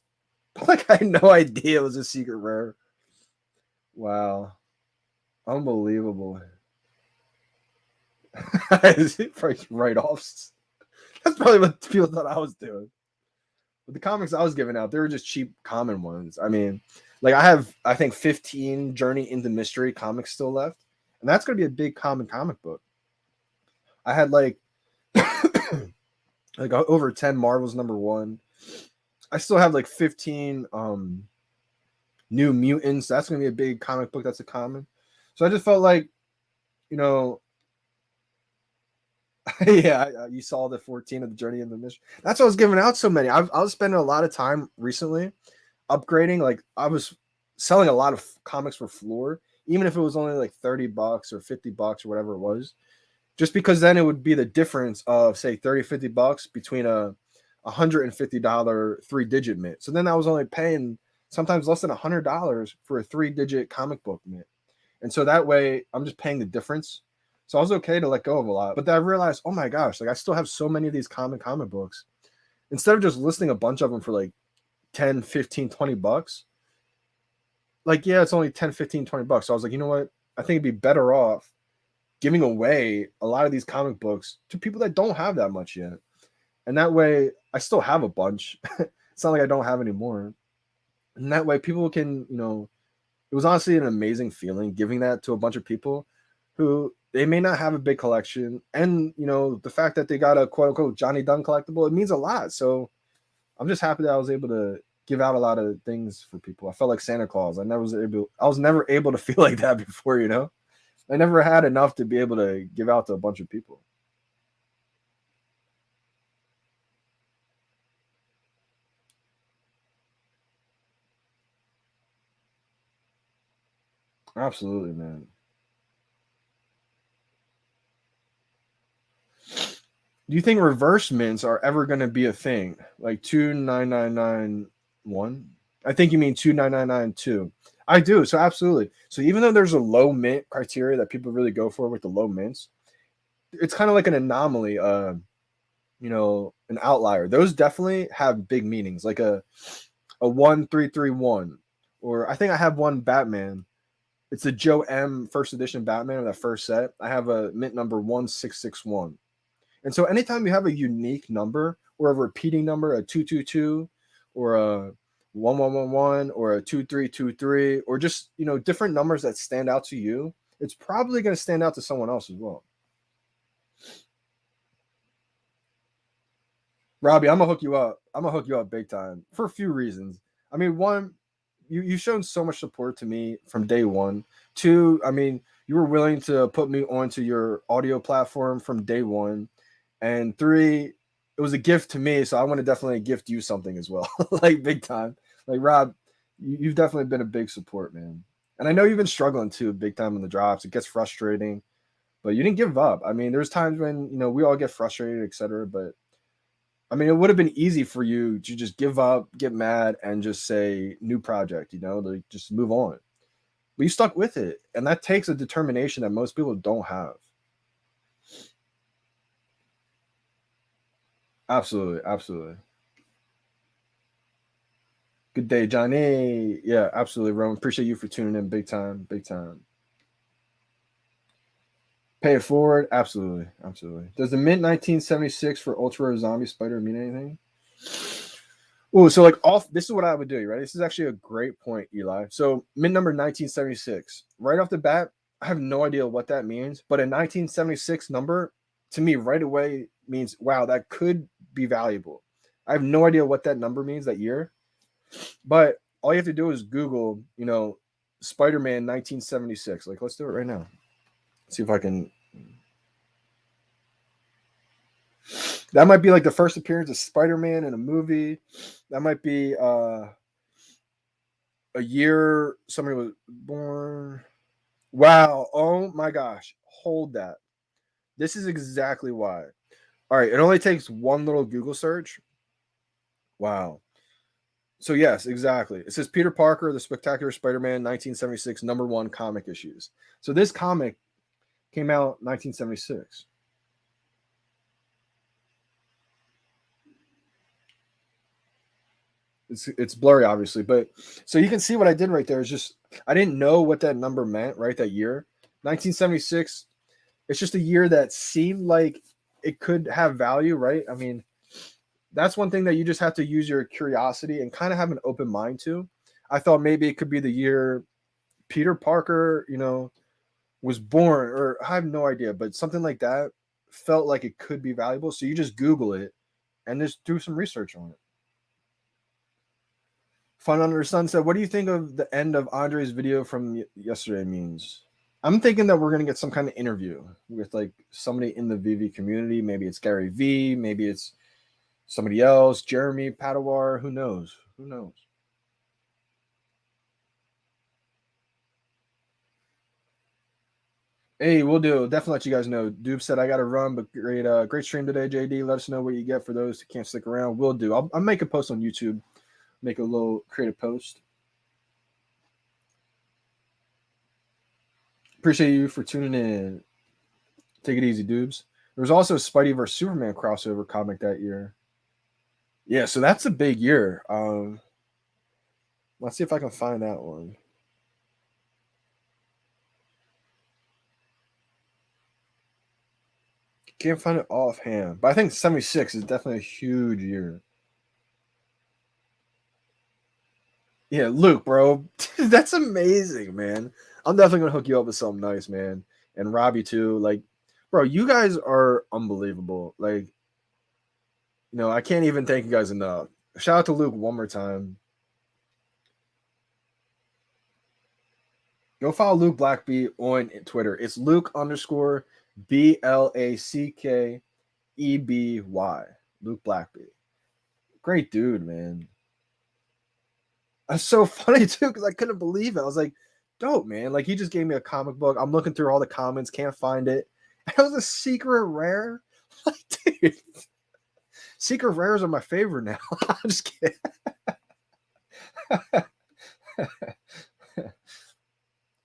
But like I had no idea it was a secret rare. Wow. Unbelievable. Price write-offs. That's probably what people thought I was doing. But the comics I was giving out, they were just cheap common ones. I mean, like I think 15 Journey into Mystery comics still left. And that's gonna be a big common comic book. I had like like over 10 Marvel's #1. I still have like 15 New Mutants. That's gonna be a big comic book that's a common. So I just felt like, yeah, you saw the 14 of the Journey into Mystery. That's why I was giving out so many. I was spending a lot of time recently upgrading. Like I was selling a lot of comics for floor, even if it was only like $30 or $50 or whatever it was, just because then it would be the difference of say $30-$50 between a $150 3-digit mint. So then I was only paying sometimes less than $100 for a 3-digit comic book mint. And so that way I'm just paying the difference. So I was okay to let go of a lot. But then I realized, oh my gosh, like I still have so many of these comic books. Instead of just listing a bunch of them for like 10, 15, $20, like, yeah, it's only 10, 15, $20. So I was like, you know what? I think it'd be better off giving away a lot of these comic books to people that don't have that much yet. And that way I still have a bunch. It's not like I don't have any more. And that way people can, it was honestly an amazing feeling giving that to a bunch of people who they may not have a big collection. And, the fact that they got a quote unquote Johnny Dunn collectible, it means a lot. So I'm just happy that I was able to give out a lot of things for people. I felt like Santa Claus. I was never able to feel like that before, I never had enough to be able to give out to a bunch of people. Absolutely, man. Do you think reverse mints are ever going to be a thing? Like 29991? I think you mean 29992. I do. So absolutely. So even though there's a low mint criteria that people really go for with the low mints, it's kind of like an anomaly, an outlier. Those definitely have big meanings, like a 1331, or I think I have one Batman. It's a Joe M first edition Batman of that first set. I have a mint number 1661. And so anytime you have a unique number or a repeating number, a 222 or a 1111 or a 2323, or just, different numbers that stand out to you, it's probably going to stand out to someone else as well. Robbie, I'm gonna hook you up. I'm gonna hook you up big time for a few reasons. I mean, one, you've shown so much support to me from day one. Two, I mean, you were willing to put me onto your audio platform from day one. And three, it was a gift to me, so I want to definitely gift you something as well, like big time. Like Rob, you've definitely been a big support, man. And I know you've been struggling too, big time in the drops. It gets frustrating, but you didn't give up. I mean, there's times when we all get frustrated, etc. But I mean, it would have been easy for you to just give up, get mad, and just say new project, like just move on. But you stuck with it, and that takes a determination that most people don't have. Absolutely, absolutely. Good day, Johnny. Yeah, absolutely, Roman. Appreciate you for tuning in, big time, big time. Pay it forward, absolutely, absolutely. Does the mint 1976 for Ultra Rare Zombie Spider mean anything? Oh, so like off. This is what I would do. Right. This is actually a great point, Eli. So mint number 1976. Right off the bat, I have no idea what that means, but a 1976 number to me right away means wow, that could be valuable. I have no idea what that number means that year, but all you have to do is Google, Spider-Man 1976. Like, let's do it right now. See if I can. That might be like the first appearance of Spider-Man in a movie. That might be a year somebody was born. Wow. Oh my gosh. Hold that. This is exactly why. All right. It only takes one little Google search. Wow. So, yes, exactly. It says Peter Parker, The Spectacular Spider-Man, 1976, #1 comic issues. So, this comic came out 1976. It's blurry, obviously, but so you can see what I did right there is just I didn't know what that number meant, right? That year, 1976. It's just a year that seemed like it could have value, right? I mean, that's one thing that you just have to use your curiosity and kind of have an open mind to. I thought maybe it could be the year Peter Parker, was born, or I have no idea, but something like that felt like it could be valuable. So you just Google it and just do some research on it. Fun Under the Sun said, "What do you think of the end of Andre's video from yesterday means?" I'm thinking that we're gonna get some kind of interview with like somebody in the VeVe community. Maybe it's Gary V. Maybe it's somebody else, Jeremy Padawar. Who knows? Who knows? Hey, we'll do. Definitely let you guys know. Doob said I got to run, but great stream today, JD. Let us know what you get for those who can't stick around. We'll do. I'll make a post on YouTube. Make a little creative post. Appreciate you for tuning in. Take it easy, dudes. There was also a Spidey vs Superman crossover comic that year. Yeah, so that's a big year. Let's see if I can find that one. Can't find it offhand, but I think 76 is definitely a huge year. Yeah, Luke, bro. That's amazing, man. I'm definitely gonna hook you up with something nice, man. And Robbie too. Like, bro, you guys are unbelievable. Like, I can't even thank you guys enough. Shout out to Luke one more time. Go follow Luke Blackby on Twitter. It's Luke _BLACKEBY. Luke Blackby. Great dude, man. That's so funny too, because I couldn't believe it. I was like, dope, man. Like, he just gave me a comic book. I'm looking through all the comments, can't find it. That was a secret rare. Like, dude, secret rares are my favorite now. I'm just kidding.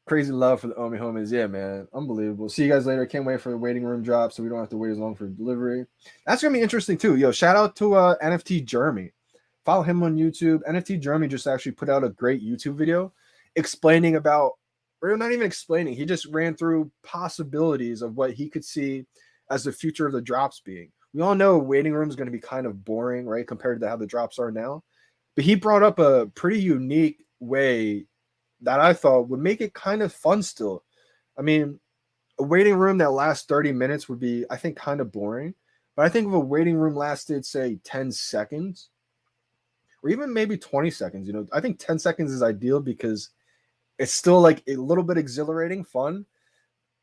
Crazy love for the Omi homies. Yeah, man. Unbelievable. See you guys later. Can't wait for the waiting room drop so we don't have to wait as long for delivery. That's going to be interesting, too. Yo, shout out to NFT Jeremy. Follow him on YouTube. NFT Jeremy just actually put out a great YouTube video explaining about, or not even explaining, he just ran through possibilities of what he could see as the future of the drops being. We all know waiting room is going to be kind of boring, right, compared to how the drops are now. But he brought up a pretty unique way that I thought would make it kind of fun still. I mean, a waiting room that lasts 30 minutes would be, I think, kind of boring. But I think if a waiting room lasted, say, 10 seconds, or even maybe 20 seconds, you know, I think 10 seconds is ideal because it's still like a little bit exhilarating, fun,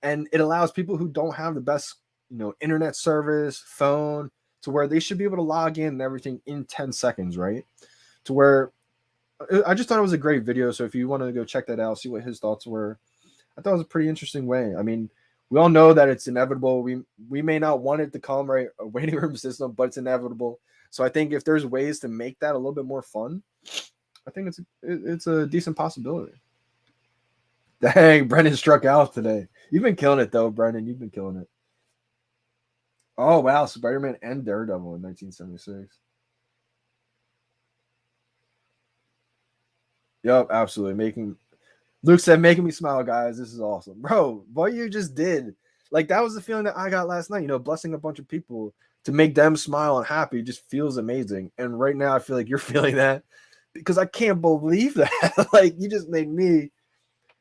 and it allows people who don't have the best, you know, internet service, phone, to where they should be able to log in and everything in 10 seconds, right? To where I just thought it was a great video. So if you want to go check that out, see what his thoughts were, I thought it was a pretty interesting way. I mean, we all know that it's inevitable. We may not want it to come, right? A waiting room system, but it's inevitable. So I think if there's ways to make that a little bit more fun, I think it's a decent possibility. Dang, Brendan struck out today. You've been killing it though, Brendan. You've been killing it. Oh wow, Spider-Man and Daredevil in 1976. Yep, absolutely. Luke said, making me smile, guys. This is awesome. Bro, what you just did. Like, that was the feeling that I got last night, you know, blessing a bunch of people to make them smile and happy just feels amazing. And right now I feel like you're feeling that because I can't believe that. Like, you just made me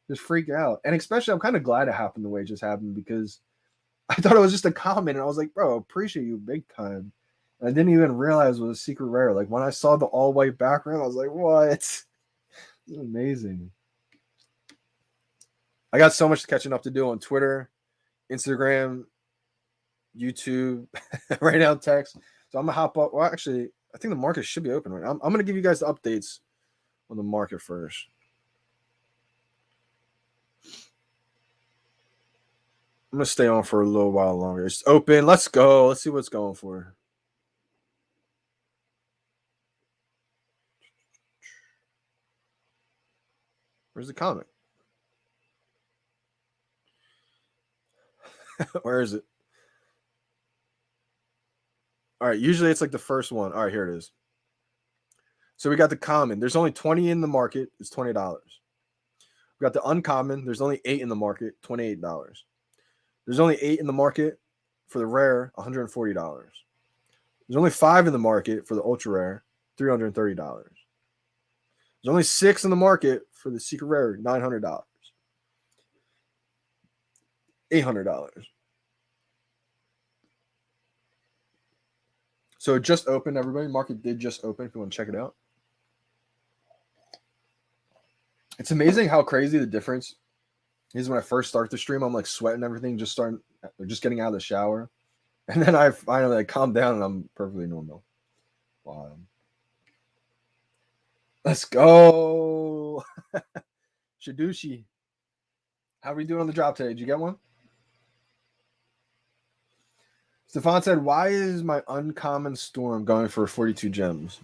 just freak out. And especially I'm kind of glad it happened the way it just happened because I thought it was just a comment and I was like, bro, appreciate you big time. And I didn't even realize it was a secret rare. Like, when I saw the all white background, I was like, what? Amazing. I got so much catching up to do on Twitter, Instagram, YouTube, right now text. So I'm gonna hop up. Well, actually, I think the market should be open right now. I'm gonna give you guys the updates on the market first. I'm gonna stay on for a little while longer. It's open. Let's go. Let's see what's going for. Where's the comic? Where is it? All right, usually it's like the first one. All right, here it is. So we got the common. There's only 20 in the market. It's $20. We got the uncommon. There's only 8 in the market. $28. There's only 8 in the market for the rare. $140. There's only 5 in the market for the ultra rare. $330. There's only 6 in the market for the secret rare. $900. $800. So it just opened, everybody. Market did just open if you want to check it out. It's amazing how crazy the difference is when I first start the stream. I'm like sweating everything, just getting out of the shower. And then I finally calm down and I'm perfectly normal. Wow. Let's go. Shidushi. How are we doing on the drop today? Did you get one? Stefan said, why is my uncommon storm going for 42 gems?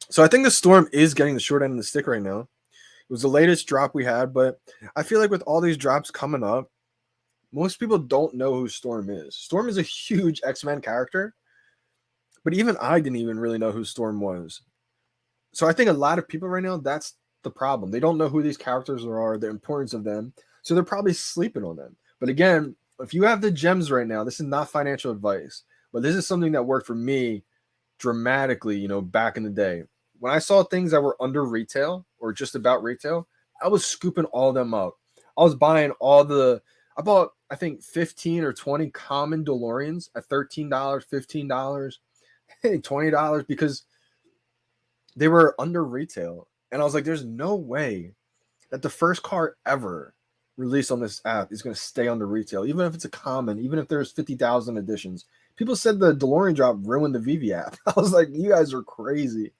So I think the storm is getting the short end of the stick right now. It was the latest drop we had, but I feel like with all these drops coming up, most people don't know who Storm is. Storm is a huge X-Men character, but even I didn't even really know who Storm was. So I think a lot of people right now, that's the problem. They don't know who these characters are, the importance of them, so they're probably sleeping on them. But again, if you have the gems right now, this is not financial advice, but this is something that worked for me dramatically, you know, back in the day. When I saw things that were under retail or just about retail, I was scooping all of them up. I was buying I bought, I think, 15 or 20 common DeLoreans at $13, $15, $20 because they were under retail. And I was like, there's no way that the first car ever released on this app is going to stay under retail, even if it's a common, even if there's 50,000 editions. People said the DeLorean drop ruined the VeVe app. I was like, you guys are crazy.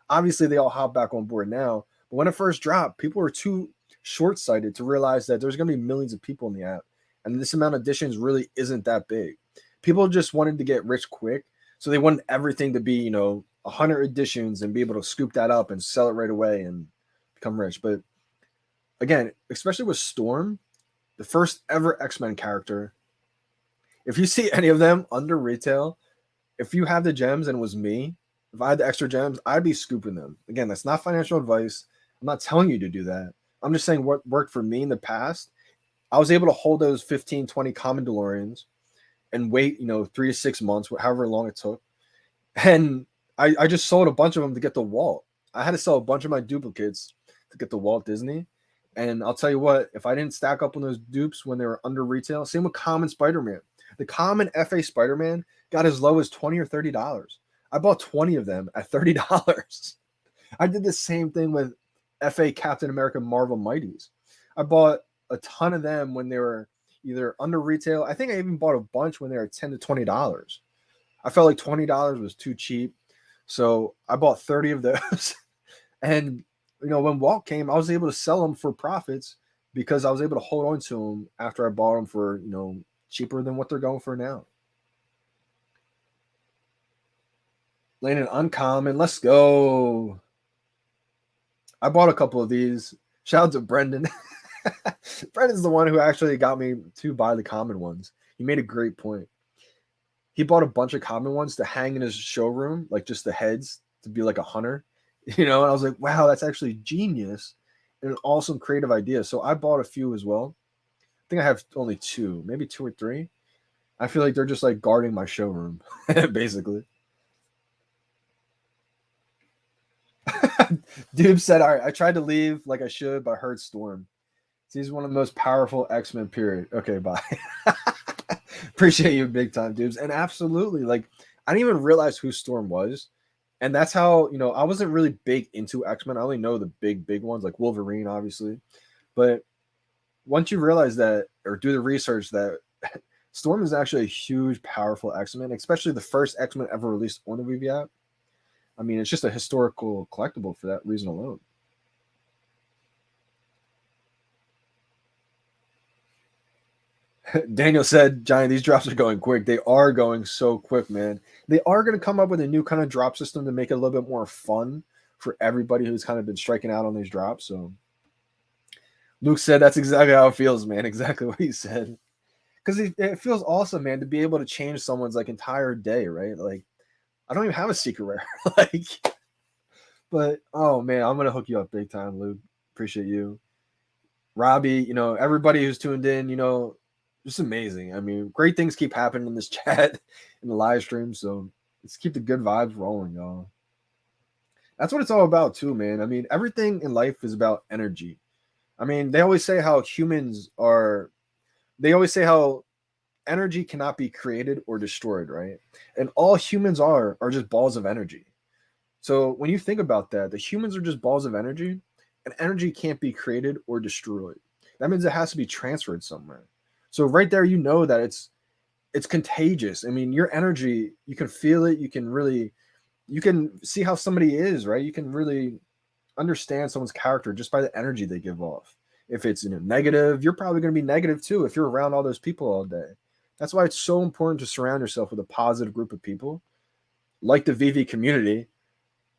Obviously, they all hop back on board now. But when it first dropped, people were too short-sighted to realize that there's going to be millions of people in the app, and this amount of additions really isn't that big. People just wanted to get rich quick, so they wanted everything to be 100 additions and be able to scoop that up and sell it right away and become rich. But again, especially with Storm, the first ever Xmen character, if you see any of them under retail, if you have the gems and it was me, if I had the extra gems, I'd be scooping them. Again, that's not financial advice. I'm not telling you to do that. I'm just saying what worked for me in the past. I was able to hold those 15, 20 common DeLoreans and wait, 3 to 6 months, however long it took. And I just sold a bunch of them to get the Walt. I had to sell a bunch of my duplicates to get the Walt Disney. And I'll tell you what, if I didn't stack up on those dupes when they were under retail, same with common Spider-Man. The common FA Spider-Man got as low as $20 or $30. I bought 20 of them at $30. I did the same thing with FA Captain America Marvel Mighties. I bought a ton of them when they were either under retail. I think I even bought a bunch when they were $10 to $20. I felt like $20 was too cheap. So I bought 30 of those. And, when Walt came, I was able to sell them for profits because I was able to hold on to them after I bought them for, cheaper than what they're going for now. Landon Uncommon, let's go. I bought a couple of these. Shout out to Brendan. Brendan's the one who actually got me to buy the common ones. He made a great point. He bought a bunch of common ones to hang in his showroom, like just the heads to be like a hunter, and I was like, wow, that's actually genius and an awesome creative idea. So I bought a few as well. I think I have only 2, maybe 2 or 3. I feel like they're just like guarding my showroom, basically. Dude said, all right, I tried to leave like I should, but I heard Storm. He's one of the most powerful X-Men, period. Okay, bye. Appreciate you big time, dudes. And absolutely, like, I didn't even realize who Storm was. And that's how, I wasn't really big into X-Men. I only know the big ones, like Wolverine, obviously. But once you realize that, or do the research that Storm is actually a huge, powerful X-Men, especially the first X-Men ever released on the VeVe app. I mean, it's just a historical collectible for that reason alone. Daniel said, Johnny, these drops are going quick. They are going so quick, man. They are going to come up with a new kind of drop system to make it a little bit more fun for everybody who's kind of been striking out on these drops. So Luke said that's exactly how it feels, man. Exactly what he said. Because it feels awesome, man, to be able to change someone's like entire day, right? Like, I don't even have a secret rare. But oh man, I'm gonna hook you up big time, Luke. Appreciate you. Robbie, everybody who's tuned in, just amazing. I mean, great things keep happening in this chat, in the live stream. So let's keep the good vibes rolling, y'all. That's what it's all about, too, man. I mean, everything in life is about energy. I mean, they always say how energy cannot be created or destroyed, right? And all humans are just balls of energy. So when you think about that, the humans are just balls of energy, and energy can't be created or destroyed. That means it has to be transferred somewhere. So right there, that it's contagious. I mean, your energy, you can feel it. You can see how somebody is, right? You can really understand someone's character just by the energy they give off. If it's negative, you're probably going to be negative too if you're around all those people all day. That's why it's so important to surround yourself with a positive group of people like the VeVe community,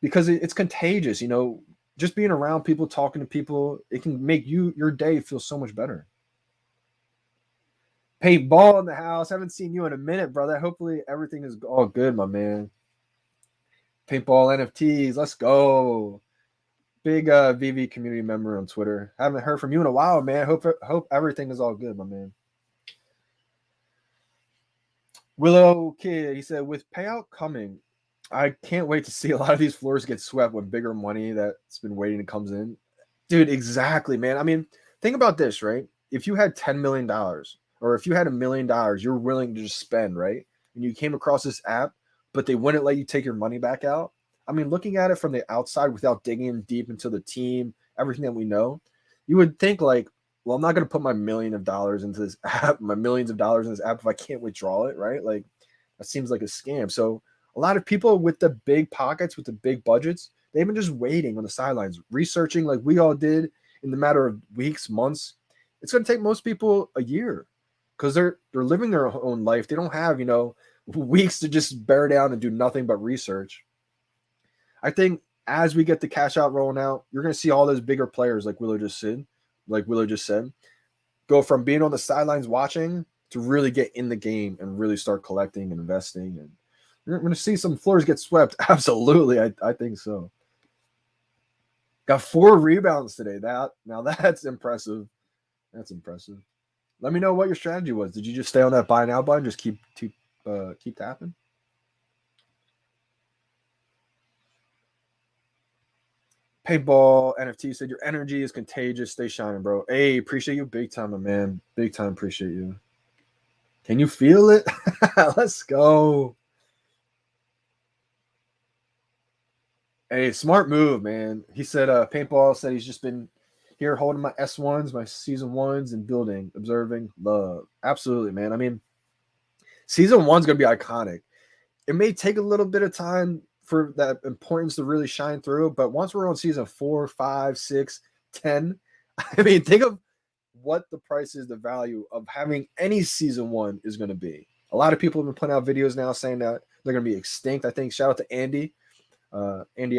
because it's contagious. Just being around people, talking to people, it can make your day feel so much better. Paintball in the house. Haven't seen you in a minute, brother. Hopefully everything is all good, my man. Paintball NFTs. Let's go. Big VeVe community member on Twitter. Haven't heard from you in a while, man. Hope everything is all good, my man. Willow Kid, he said, with payout coming, I can't wait to see a lot of these floors get swept with bigger money that's been waiting to comes in. Dude, exactly, man. I mean, think about this, right? If you had $10 million or if you had $1 million, you're willing to just spend, right? And you came across this app, but they wouldn't let you take your money back out. I mean, looking at it from the outside without digging deep into the team, everything that we know, you would think like, well, I'm not going to put my $1 million into this app, my millions of dollars in this app if I can't withdraw it, right? Like, that seems like a scam. So a lot of people with the big pockets, with the big budgets, they've been just waiting on the sidelines, researching like we all did in the matter of weeks, months. It's going to take most people a year because they're living their own life. They don't have, weeks to just bear down and do nothing but research. I think as we get the cash out rolling out, you're going to see all those bigger players like Willow just said, go from being on the sidelines watching to really get in the game and really start collecting and investing. And you're going to see some floors get swept. Absolutely. I think so. Got 4 rebounds today. That's impressive. That's impressive. Let me know what your strategy was. Did you just stay on that buy now button? Just keep tapping? Paintball NFT said, your energy is contagious. Stay shining, bro. Hey, appreciate you big time, my man. Big time appreciate you. Can you feel it? Let's go. Hey, smart move, man. He said, Paintball said he's just been here holding my S1s, my season 1s, and building, observing, love. Absolutely, man. I mean, season 1's going to be iconic. It may take a little bit of time for that importance to really shine through, but once we're on season 4, 5, 6, 10, I mean, think of what the price is, the value of having any season 1 is going to be. A lot of people have been putting out videos now saying that they're going to be extinct. I think shout out to Andy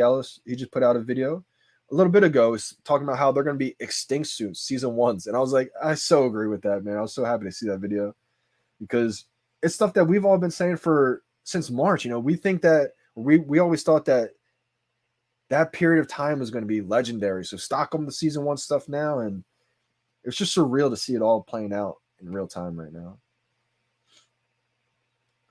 Ellis. He just put out a video a little bit ago talking about how they're going to be extinct soon, season 1s. And I was like, I so agree with that, man. I was so happy to see that video because it's stuff that we've all been saying since March. We think that we always thought that period of time was going to be legendary. So stock on the season 1 stuff now, and it's just surreal to see it all playing out in real time right now.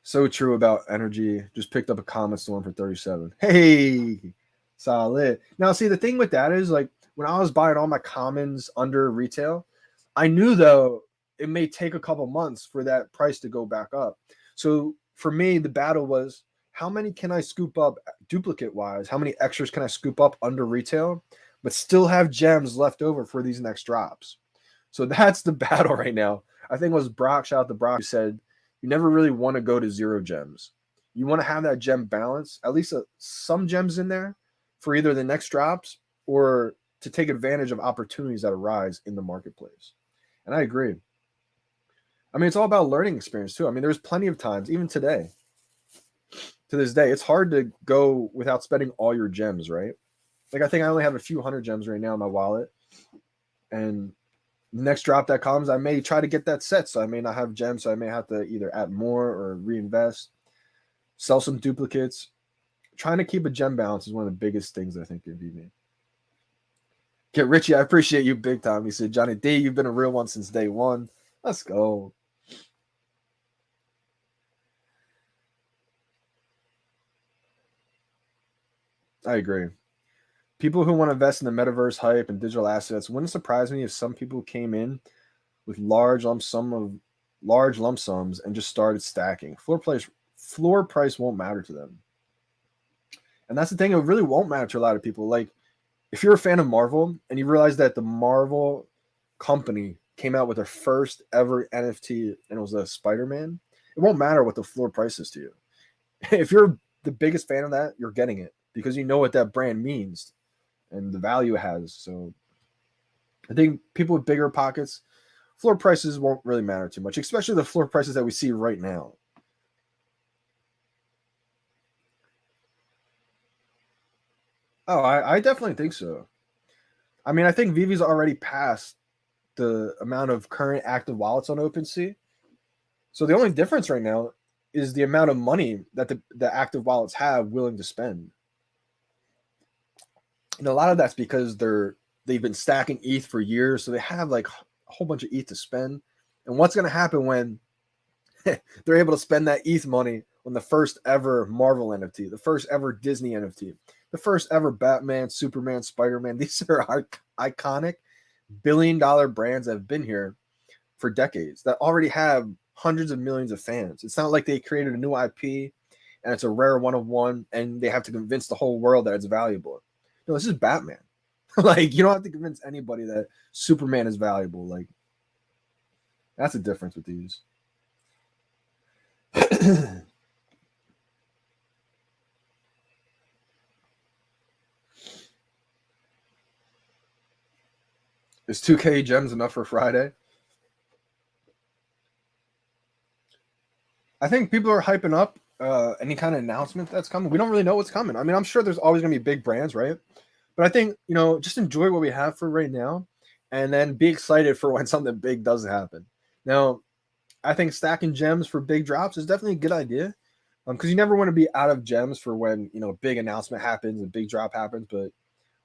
So true about energy. Just picked up a comment storm for 37. Hey, solid. Now, see, the thing with that is, like, when I was buying all my commons under retail, I knew, though, it may take a couple months for that price to go back up. So for me, the battle was, how many can I scoop up duplicate-wise? How many extras can I scoop up under retail, but still have gems left over for these next drops? So that's the battle right now. I think it was Brock, shout out to Brock, who said, you never really want to go to 0 gems. You want to have that gem balance, at least some gems in there for either the next drops or to take advantage of opportunities that arise in the marketplace. And I agree. I mean, it's all about learning experience too. I mean, there's plenty of times, even today, to this day, it's hard to go without spending all your gems, right? Like, I think I only have a few hundred gems right now in my wallet. And next drop that comes, I may try to get that set, so I may not have gems, so I may have to either add more or reinvest, sell some duplicates. Trying to keep a gem balance is one of the biggest things I think in VeVe. Get Richie, I appreciate you big time. He said, Johnny D, you've been a real one since day 1. Let's go. I agree. People who want to invest in the metaverse hype and digital assets, wouldn't surprise me if some people came in with large lump sums and just started stacking. Floor price won't matter to them. And that's the thing, it really won't matter to a lot of people. Like, if you're a fan of Marvel and you realize that the Marvel company came out with their first ever NFT and it was a Spider-Man, it won't matter what the floor price is to you. If you're the biggest fan of that, you're getting it because you know what that brand means and the value it has. So I think people with bigger pockets, floor prices won't really matter too much, especially the floor prices that we see right now. Oh, I definitely think so. I mean, I think VeVe's already passed the amount of current active wallets on OpenSea. So the only difference right now is the amount of money that the active wallets have willing to spend. And a lot of that's because they've been stacking ETH for years, so they have like a whole bunch of ETH to spend. And what's going to happen when they're able to spend that ETH money on the first ever Marvel NFT, the first ever Disney NFT, the first ever Batman, Superman, Spider-Man? These are iconic billion-dollar brands that have been here for decades that already have hundreds of millions of fans. It's not like they created a new IP and it's a rare one of one and they have to convince the whole world that it's valuable. No, this is Batman. Like, you don't have to convince anybody that Superman is valuable. Like, that's the difference with these. Is 2K gems enough for Friday? I think people are hyping up any kind of announcement that's coming. We don't really know what's coming. I mean, I'm sure there's always going to be big brands, right? But I think, just enjoy what we have for right now and then be excited for when something big does happen. Now, I think stacking gems for big drops is definitely a good idea because you never want to be out of gems for when, a big announcement happens and big drop happens. But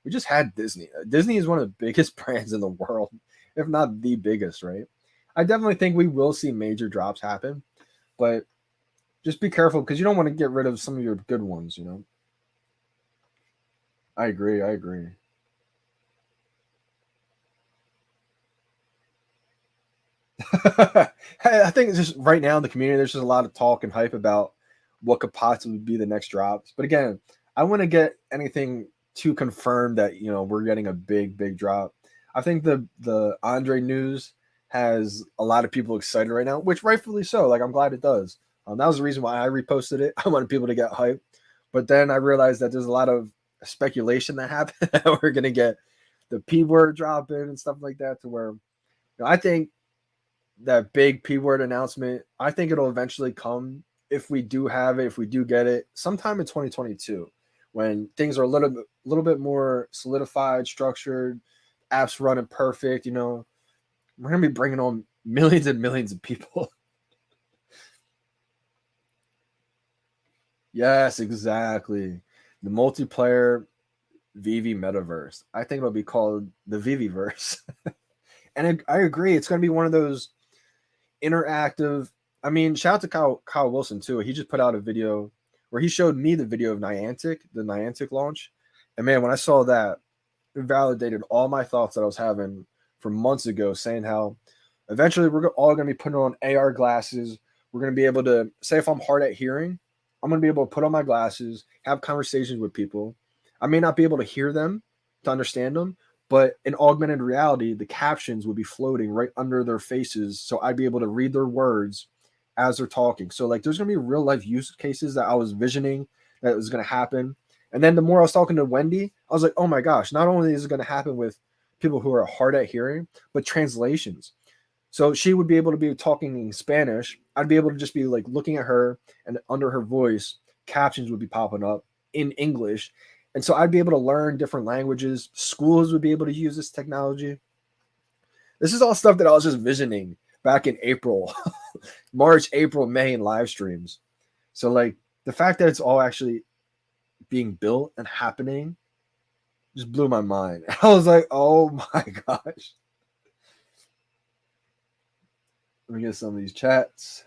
we just had Disney. Disney is one of the biggest brands in the world, if not the biggest, right? I definitely think we will see major drops happen, but just be careful because you don't want to get rid of some of your good ones, I agree. I think it's just right now in the community, there's just a lot of talk and hype about what could possibly be the next drops. But again, I want to get anything to confirm that we're getting a big drop. I think the Andre news has a lot of people excited right now, which rightfully so. Like I'm glad it does. That was the reason why I reposted it. I wanted people to get hyped, but then I realized that there's a lot of speculation that happened that we're gonna get the P word dropping and stuff like that. To where I think that big P word announcement, I think it'll eventually come if we do have it, if we do get it, sometime in 2022, when things are a little bit more solidified, structured, apps running perfect. We're gonna be bringing on millions and millions of people. Yes, exactly. The multiplayer VeVe metaverse. I think it'll be called the VeVe verse. And I agree, it's gonna be one of those interactive. I mean, shout out to Kyle Wilson too. He just put out a video where he showed me the video of Niantic, the Niantic launch. And man, when I saw that, it validated all my thoughts that I was having from months ago, saying how eventually we're all going to be putting on AR glasses. We're going to be able to say if I'm hard at hearing, I'm going to be able to put on my glasses, have conversations with people. I may not be able to hear them to understand them, but in augmented reality, the captions would be floating right under their faces. So I'd be able to read their words as they're talking. So like there's going to be real life use cases that I was visioning that was going to happen. And then the more I was talking to Wendy, I was like, oh my gosh, not only is it going to happen with people who are hard at hearing, but translations. So she would be able to be talking in Spanish. I'd be able to just be like looking at her, and under her voice, captions would be popping up in English. And so I'd be able to learn different languages. Schools would be able to use this technology. This is all stuff that I was just visioning back in April, March, April, May in live streams. So like the fact that it's all actually being built and happening just blew my mind. I was like, oh my gosh. Let me get some of these chats.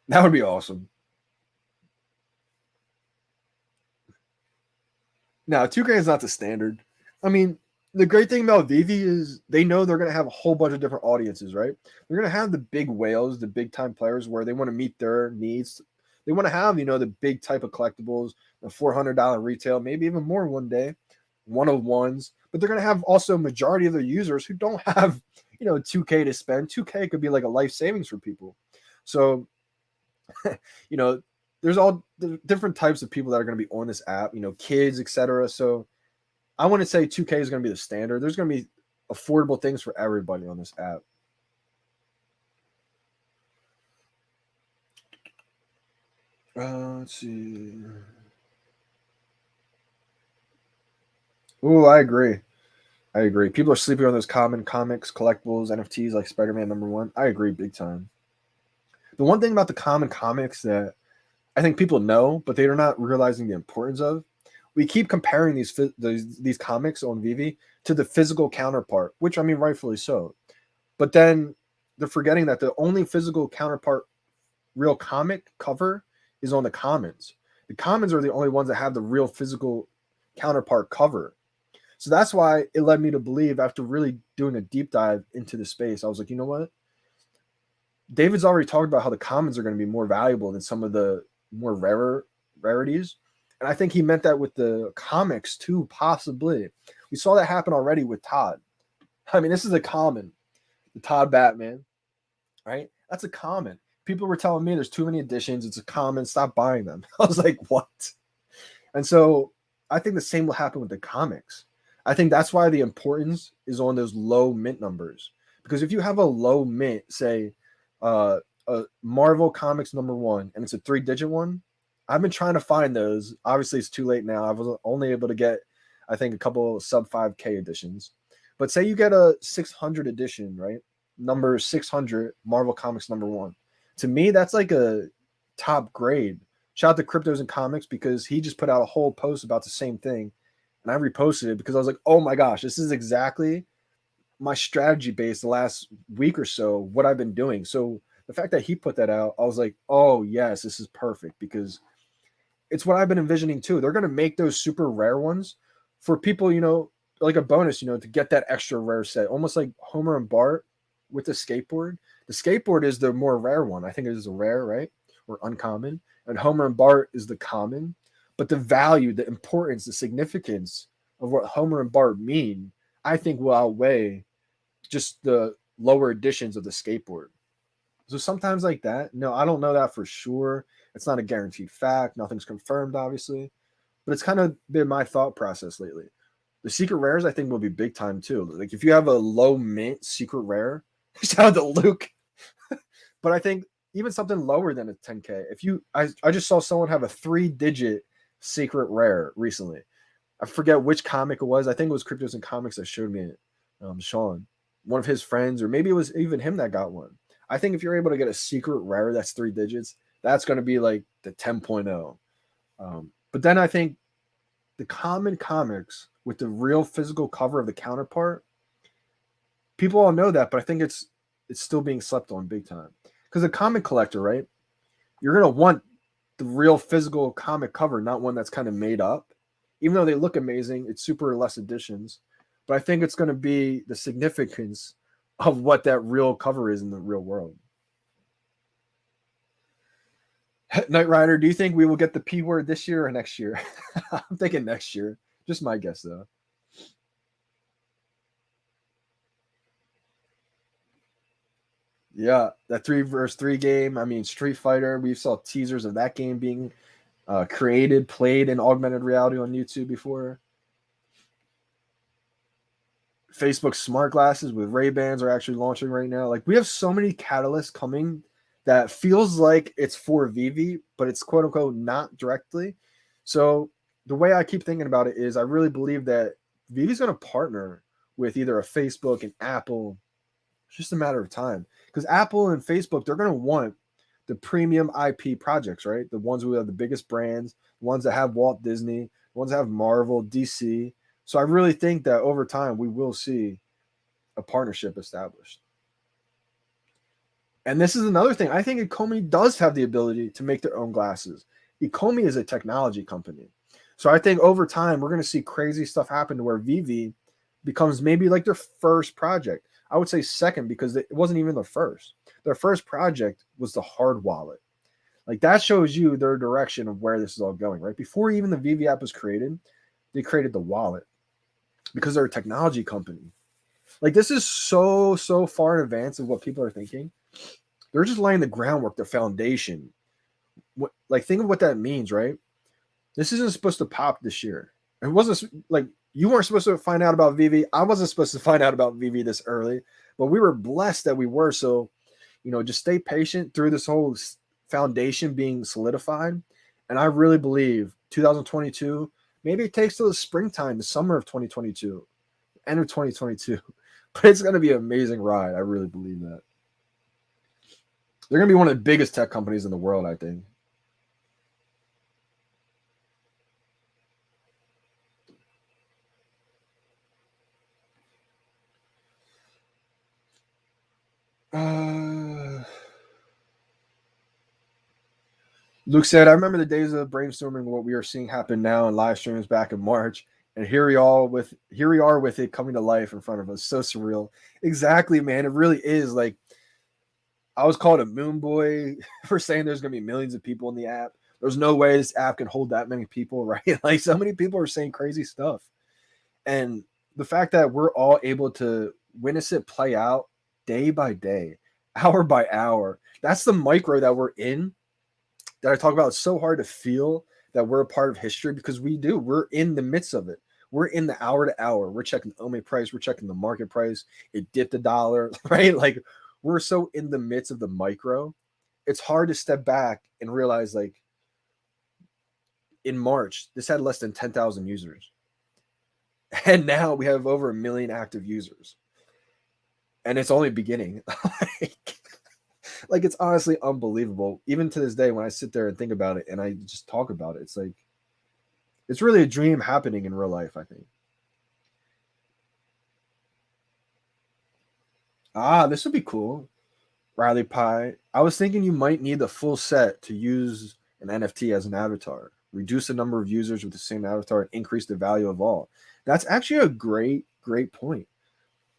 That would be awesome. Now, 2K is not the standard. I mean, the great thing about VeVe is they know they're going to have a whole bunch of different audiences, right? They're going to have the big whales, the big time players where they want to meet their needs. They want to have, the big type of collectibles, the $400 retail, maybe even more one day, one-of-ones. But they're going to have also a majority of their users who don't have, 2K to spend. 2K could be like a life savings for people. So, there's all the different types of people that are going to be on this app, kids, etc. So I wouldn't say 2K is going to be the standard. There's going to be affordable things for everybody on this app. Let's see. Oh, I agree. People are sleeping on those common comics, collectibles, NFTs like Spider-Man #1. I agree big time. The one thing about the common comics that I think people know, but they're not realizing the importance of, we keep comparing these comics on VeVe to the physical counterpart, which I mean, rightfully so. But then they're forgetting that the only physical counterpart real comic cover is on the commons. The commons are the only ones that have the real physical counterpart cover. So that's why it led me to believe, after really doing a deep dive into the space, I was like, you know what? David's already talked about how the commons are going to be more valuable than some of the more rarities. And I think he meant that with the comics too, possibly. We saw that happen already with Todd. I mean, this is a common. The Todd Batman, right? That's a common. people were telling me there's too many editions. It's a common. Stop buying them. I was like, what? And so I think the same will happen with the comics. I think that's why the importance is on those low mint numbers. Because if you have a low mint, say a Marvel Comics #1, and it's a 3-digit one, I've been trying to find those. Obviously, it's too late now. I was only able to get, I think, a couple sub 5K editions. But say you get a 600 edition, right? Number 600, Marvel Comics #1. To me, that's like a top grade. Shout out to Cryptos and Comics because he just put out a whole post about the same thing. And I reposted it because I was like, oh my gosh, this is exactly my strategy base the last week or so, what I've been doing. So the fact that he put that out, I was like, oh yes, this is perfect because it's what I've been envisioning too. They're going to make those super rare ones for people, like a bonus, to get that extra rare set, almost like Homer and Bart with the skateboard. The skateboard is the more rare one. I think it is a rare, right? Or uncommon. And Homer and Bart is the common. But the value, the importance, the significance of what Homer and Bart mean, I think will outweigh just the lower editions of the skateboard. So sometimes like that, no, I don't know that for sure. It's not a guaranteed fact. Nothing's confirmed, obviously. But it's kind of been my thought process lately. The secret rares, I think, will be big time too. Like if you have a low mint secret rare, shout out to Luke. But I think even something lower than a 10K. I just saw someone have a 3-digit secret rare recently. I forget which comic it was. I think it was Cryptos and Comics that showed me it. Sean, one of his friends, or maybe it was even him that got one. I think if you're able to get a secret rare that's 3 digits, that's going to be like the 10.0. But then I think the common comics with the real physical cover of the counterpart, people all know that, but I think it's still being slept on big time. Because a comic collector, right? You're going to want the real physical comic cover, not one that's kind of made up. Even though they look amazing, it's super less editions. But I think it's going to be the significance of what that real cover is in the real world. Knight Rider, do you think we will get the P word this year or next year? I'm thinking next year. Just my guess, though. Yeah, that 3v3 game. I mean, Street Fighter. We saw teasers of that game being created, played in augmented reality on YouTube before. Facebook smart glasses with Ray-Bans are actually launching right now. Like we have so many catalysts coming that feels like it's for VeVe, but it's quote unquote not directly. So the way I keep thinking about it is I really believe that VeVe is going to partner with either a Facebook and Apple. It's just a matter of time because Apple and Facebook, they're going to want the premium IP projects, right? The ones who have the biggest brands, the ones that have Walt Disney, the ones that have Marvel, DC. So I really think that over time we will see a partnership established. And this is another thing. I think Ecomi does have the ability to make their own glasses. Ecomi is a technology company. So I think over time we're going to see crazy stuff happen to where VeVe becomes maybe like their first project. I would say second because it wasn't even the first. Their first project was the hard wallet. Like that shows you their direction of where this is all going, right? Before even the VeVe app was created, they created the wallet because they're a technology company. Like this is so far in advance of what people are thinking. They're just laying the groundwork, the foundation. Like think of what that means, right? This isn't supposed to pop this year. It wasn't like you weren't supposed to find out about VeVe. I wasn't supposed to find out about VeVe this early, but we were blessed that we were. So, just stay patient through this whole foundation being solidified. And I really believe 2022, maybe it takes till the springtime, the summer of 2022, end of 2022, but it's going to be an amazing ride. I really believe that. They're going to be one of the biggest tech companies in the world, I think. Luke said, I remember the days of brainstorming what we are seeing happen now in live streams back in March. And here we are with it coming to life in front of us. So surreal. Exactly, man. It really is. Like, I was called a moon boy for saying there's going to be millions of people in the app. There's no way this app can hold that many people, right? Like, so many people are saying crazy stuff. And the fact that we're all able to witness it play out day by day, hour by hour. That's the micro that we're in that I talk about. It's so hard to feel that we're a part of history because we're in the midst of it. We're in the hour to hour. We're checking the OME price. We're checking the market price. It dipped $1, right? Like we're so in the midst of the micro. It's hard to step back and realize like in March, this had less than 10,000 users. And now we have over 1 million active users. And it's only beginning. Like it's honestly unbelievable. Even to this day, when I sit there and think about it and I just talk about it, it's like, it's really a dream happening in real life, I think. This would be cool. Riley Pie. I was thinking you might need the full set to use an NFT as an avatar. Reduce the number of users with the same avatar and increase the value of all. That's actually a great point.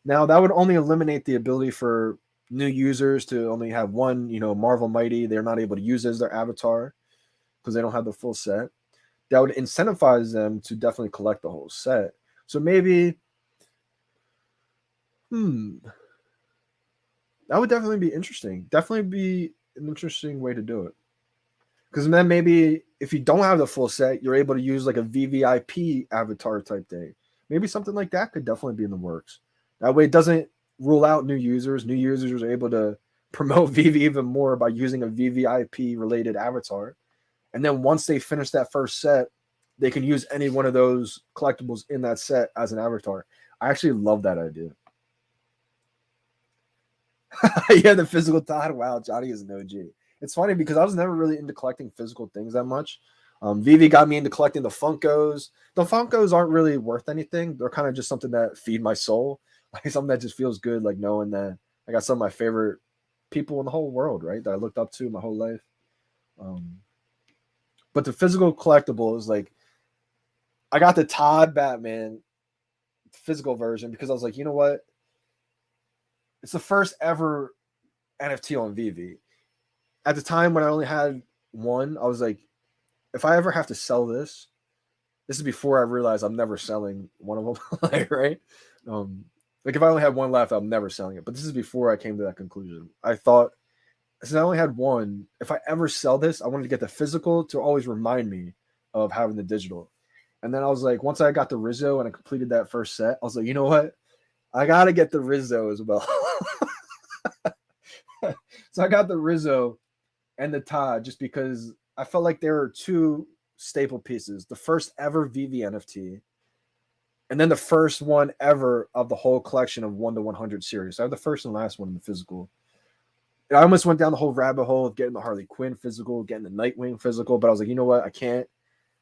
Now, that would only eliminate the ability for new users to only have one, Marvel Mighty. They're not able to use as their avatar because they don't have the full set. That would incentivize them to definitely collect the whole set. So maybe, that would definitely be interesting. Definitely be an interesting way to do it. Because then maybe if you don't have the full set, you're able to use like a VVIP avatar type thing. Maybe something like that could definitely be in the works. That way it doesn't rule out new users. New users are able to promote VeVe even more by using a VVIP related avatar. And then once they finish that first set, they can use any one of those collectibles in that set as an avatar. I actually love that idea. Yeah, the physical Todd. Wow, Johnny is an OG. It's funny because I was never really into collecting physical things that much. VeVe got me into collecting the Funkos. The Funkos aren't really worth anything. They're kind of just something that feed my soul. Like something that just feels good, like knowing that I got some of my favorite people in the whole world, right? That I looked up to my whole life. But the physical collectible is like, I got the Todd Batman physical version because I was like, you know what? It's the first ever NFT on VeVe. At the time when I only had one, I was like, if I ever have to sell this is before I realized I'm never selling one of them, like, right? Like if I only had one left, I'm never selling it. But this is before I came to that conclusion. I thought, since I only had one, if I ever sell this, I wanted to get the physical to always remind me of having the digital. And then I was like, once I got the Rizzo and I completed that first set, I was like, you know what? I got to get the Rizzo as well. So I got the Rizzo and the Todd just because I felt like there were two staple pieces. The first ever VeVe NFT, and then the first one ever of the whole collection of 1 to 100 series. So I have the first and last one in the physical. And I almost went down the whole rabbit hole of getting the Harley Quinn physical, getting the Nightwing physical, but I was like, you know what? I can't.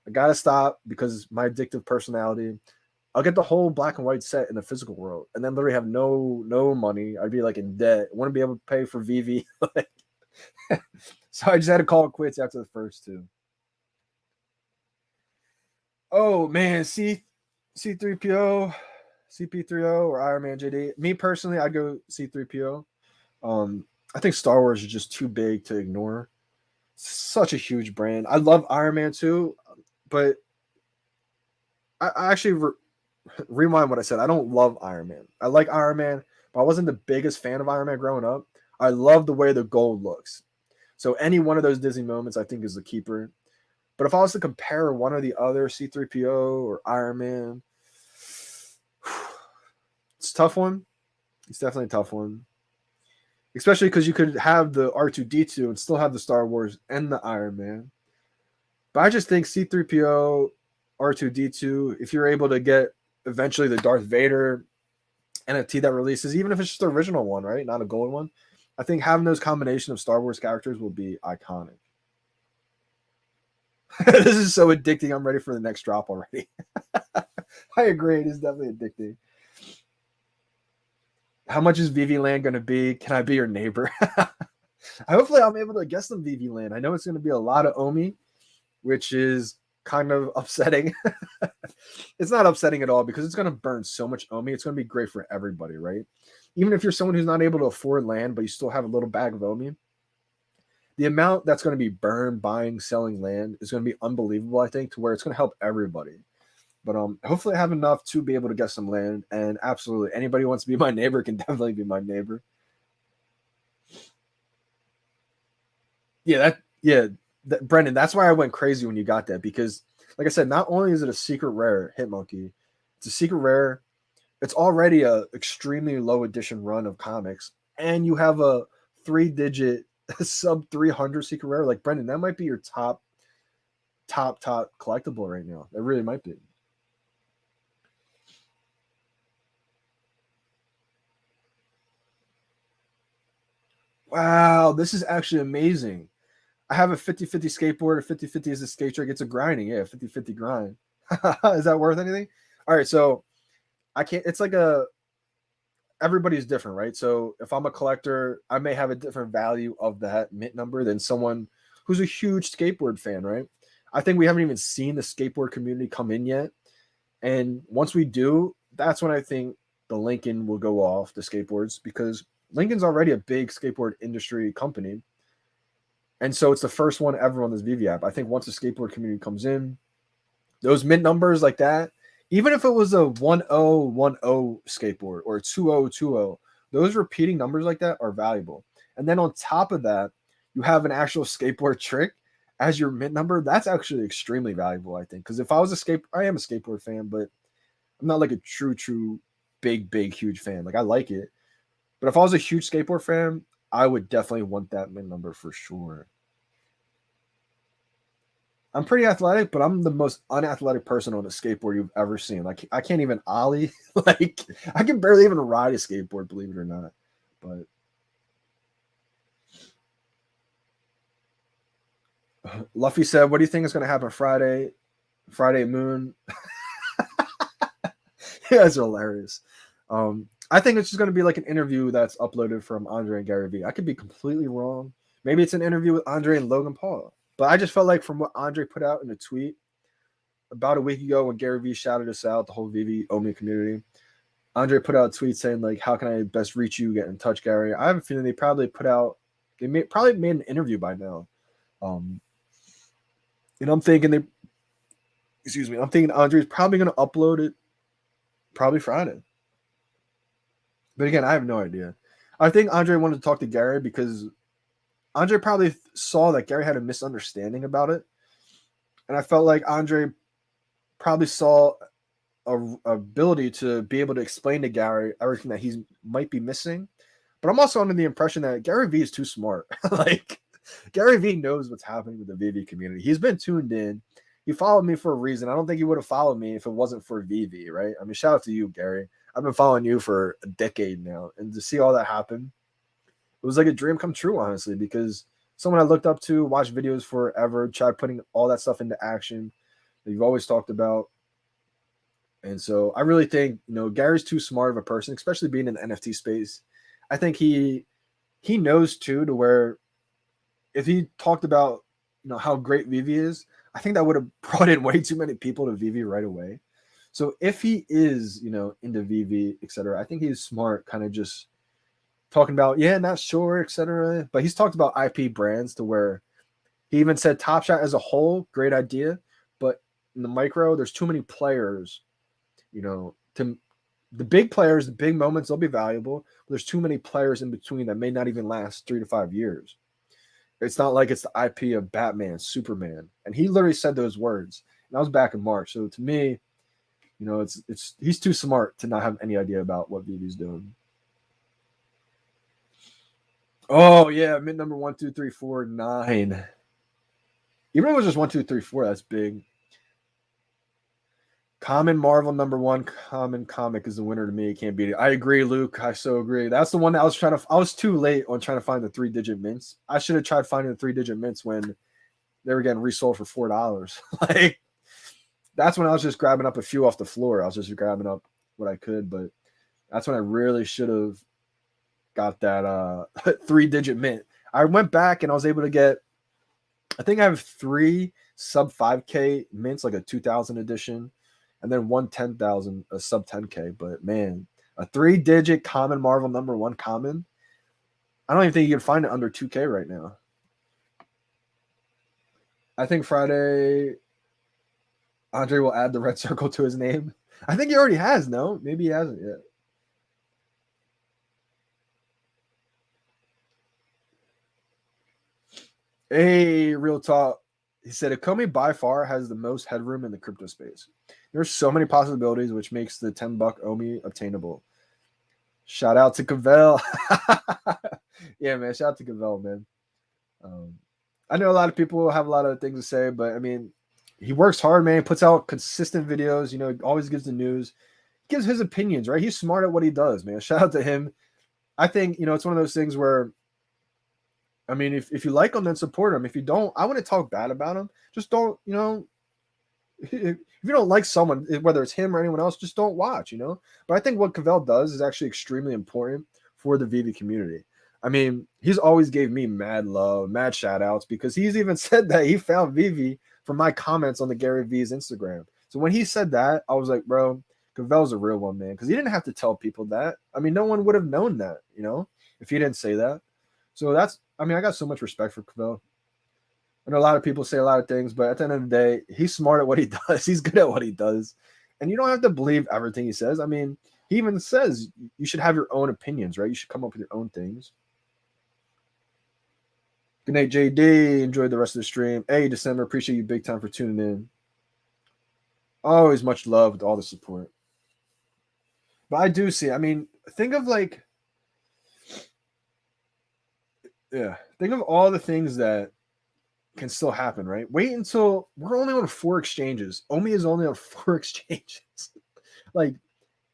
I got to stop because my addictive personality. I'll get the whole black and white set in the physical world and then literally have no money. I'd be like in debt. Wouldn't be able to pay for VeVe. So I just had to call it quits after the first two. Oh man, C3PO, CP3O, or Iron Man JD. Me personally, I'd go C3PO. I think Star Wars is just too big to ignore. Such a huge brand. I love Iron Man too, but I actually rewind what I said. I don't love Iron Man. I like Iron Man, but I wasn't the biggest fan of Iron Man growing up. I love the way the gold looks. So any one of those Disney moments, I think, is the keeper. But if I was to compare one or the other, C3PO or Iron Man, it's a tough one. It's definitely a tough one. Especially because you could have the R2-D2 and still have the Star Wars and the Iron Man. But I just think C3PO, R2-D2, if you're able to get eventually the Darth Vader NFT that releases, even if it's just the original one, right? Not a gold one. I think having those combination of Star Wars characters will be iconic. This is so addicting. I'm ready for the next drop already. I agree. It is definitely addicting. How much is VeVe Land going to be? Can I be your neighbor? Hopefully, I'm able to guess some VeVe Land. I know it's going to be a lot of OMI, which is kind of upsetting. It's not upsetting at all because it's going to burn so much OMI. It's going to be great for everybody, right? Even if you're someone who's not able to afford land, but you still have a little bag of OMI, the amount that's going to be burned buying, selling land is going to be unbelievable, I think, to where it's going to help everybody. But hopefully I have enough to be able to get some land. And absolutely, anybody who wants to be my neighbor can definitely be my neighbor. Brendan, that's why I went crazy when you got that, because like I said, not only is it a secret rare Hitmonkey, it's a secret rare. It's already a extremely low edition run of comics, and you have a 3-digit sub 300 secret rare. Like, Brendan, that might be your top collectible right now. It really might be. Wow, this is actually amazing. I have a 50-50 skateboard. A 50-50 is a skate trick. It's a grinding. Yeah, 50-50 grind. Is that worth anything? All right, so I can't. It's like everybody's different, right? So if I'm a collector, I may have a different value of that mint number than someone who's a huge skateboard fan, right? I think we haven't even seen the skateboard community come in yet. And once we do, that's when I think the Lincoln will go off the skateboards, because Lincoln's already a big skateboard industry company. And so it's the first one ever on this VeVe app. I think once the skateboard community comes in, those mint numbers like that, even if it was a 1010 skateboard or a 2020, those repeating numbers like that are valuable. And then on top of that, you have an actual skateboard trick as your mint number. That's actually extremely valuable, I think. Because if I was I am a skateboard fan, but I'm not like a true big huge fan. Like, I like it, but if I was a huge skateboard fan, I would definitely want that mint number for sure. I'm pretty athletic, but I'm the most unathletic person on a skateboard you've ever seen. Like, I can't even ollie. Like, I can barely even ride a skateboard, believe it or not. But Luffy said, "What do you think is going to happen Friday? Friday Moon." Yeah, it's hilarious. I think it's just going to be like an interview that's uploaded from Andre and Gary Vee. I could be completely wrong. Maybe it's an interview with Andre and Logan Paul. But I just felt like from what Andre put out in a tweet about a week ago when Gary Vee shouted us out, the whole VeVe Omi community, Andre put out a tweet saying, like, how can I best reach you, get in touch, Gary? I have a feeling they probably probably made an interview by now. And I'm thinking I'm thinking Andre's probably going to upload it probably Friday. But again, I have no idea. I think Andre wanted to talk to Gary because Andre probably saw that Gary had a misunderstanding about it. And I felt like Andre probably saw a ability to be able to explain to Gary everything that he might be missing. But I'm also under the impression that Gary Vee is too smart. Like, Gary Vee knows what's happening with the VeVe community. He's been tuned in. He followed me for a reason. I don't think he would have followed me if it wasn't for VeVe, right? I mean, shout out to you, Gary. I've been following you for a decade now. And to see all that happen, it was like a dream come true, honestly, because someone I looked up to, watched videos forever, tried putting all that stuff into action that you've always talked about. And so I really think, Gary's too smart of a person, especially being in the NFT space. I think he knows too, to where if he talked about, how great VeVe is, I think that would have brought in way too many people to VeVe right away. So if he is, into VeVe, etc., I think he's smart, kind of just talking about, not sure, etc. But he's talked about IP brands to where he even said Top Shot as a whole, great idea, but in the micro, there's too many players. To the big players, the big moments, they'll be valuable. But there's too many players in between that may not even last 3 to 5 years. It's not like it's the IP of Batman, Superman, and he literally said those words. And that was back in March. So to me, it's he's too smart to not have any idea about what VeVe's doing. Oh yeah, mint number 1, 2, 3, 4, 9. Even if it was just 1, 2, 3, 4, that's big. Common Marvel number 1 common comic is the winner to me. Can't beat it. I agree, Luke. I so agree. That's the one that I was too late on trying to find the 3-digit mints. I should have tried finding the 3-digit mints when they were getting resold for $4. Like, that's when I was just grabbing up a few off the floor. I was just grabbing up what I could, but that's when I really should have got that 3-digit mint. I went back and I was able to get, I think I have 3 sub 5K mints, like a 2000 edition, and then 10,000, a sub 10K. But man, a 3-digit common Marvel number 1 common, I don't even think you can find it under 2K right now. I think Friday, Andre will add the red circle to his name. I think he already has, no? Maybe he hasn't yet. Hey, real talk. He said Akomi by far has the most headroom in the crypto space. There's so many possibilities, which makes the $10 Omi obtainable. Shout out to Cavell. Yeah, man. Shout out to Cavell, man. Um, I know a lot of people have a lot of things to say, but I mean, he works hard, man. He puts out consistent videos. You know, always gives the news, gives his opinions, right? He's smart at what he does, man. Shout out to him. I think, you know, it's one of those things where, I mean, if you like him, then support him. If you don't, I wouldn't talk bad about him. Just don't, you know, if you don't like someone, whether it's him or anyone else, just don't watch, you know. But I think what Cavell does is actually extremely important for the VeVe community. I mean, he's always gave me mad love, mad shout outs, because he's even said that he found VeVe from my comments on the Gary V's Instagram. So when he said that, I was like, bro, Cavell's a real one, man, because he didn't have to tell people that. I mean, no one would have known that, you know, if he didn't say that. So that's, I mean, I got so much respect for Cavell. I know a lot of people say a lot of things, but at the end of the day, he's smart at what he does. He's good at what he does. And you don't have to believe everything he says. I mean, he even says you should have your own opinions, right? You should come up with your own things. Good night, JD. Enjoyed the rest of the stream. Hey, December. Appreciate you big time for tuning in. Always much love with all the support. But I do see, I mean, think of like, think of all the things that can still happen, right? Wait until we're only on 4 exchanges. Omi is only on 4 exchanges. Like,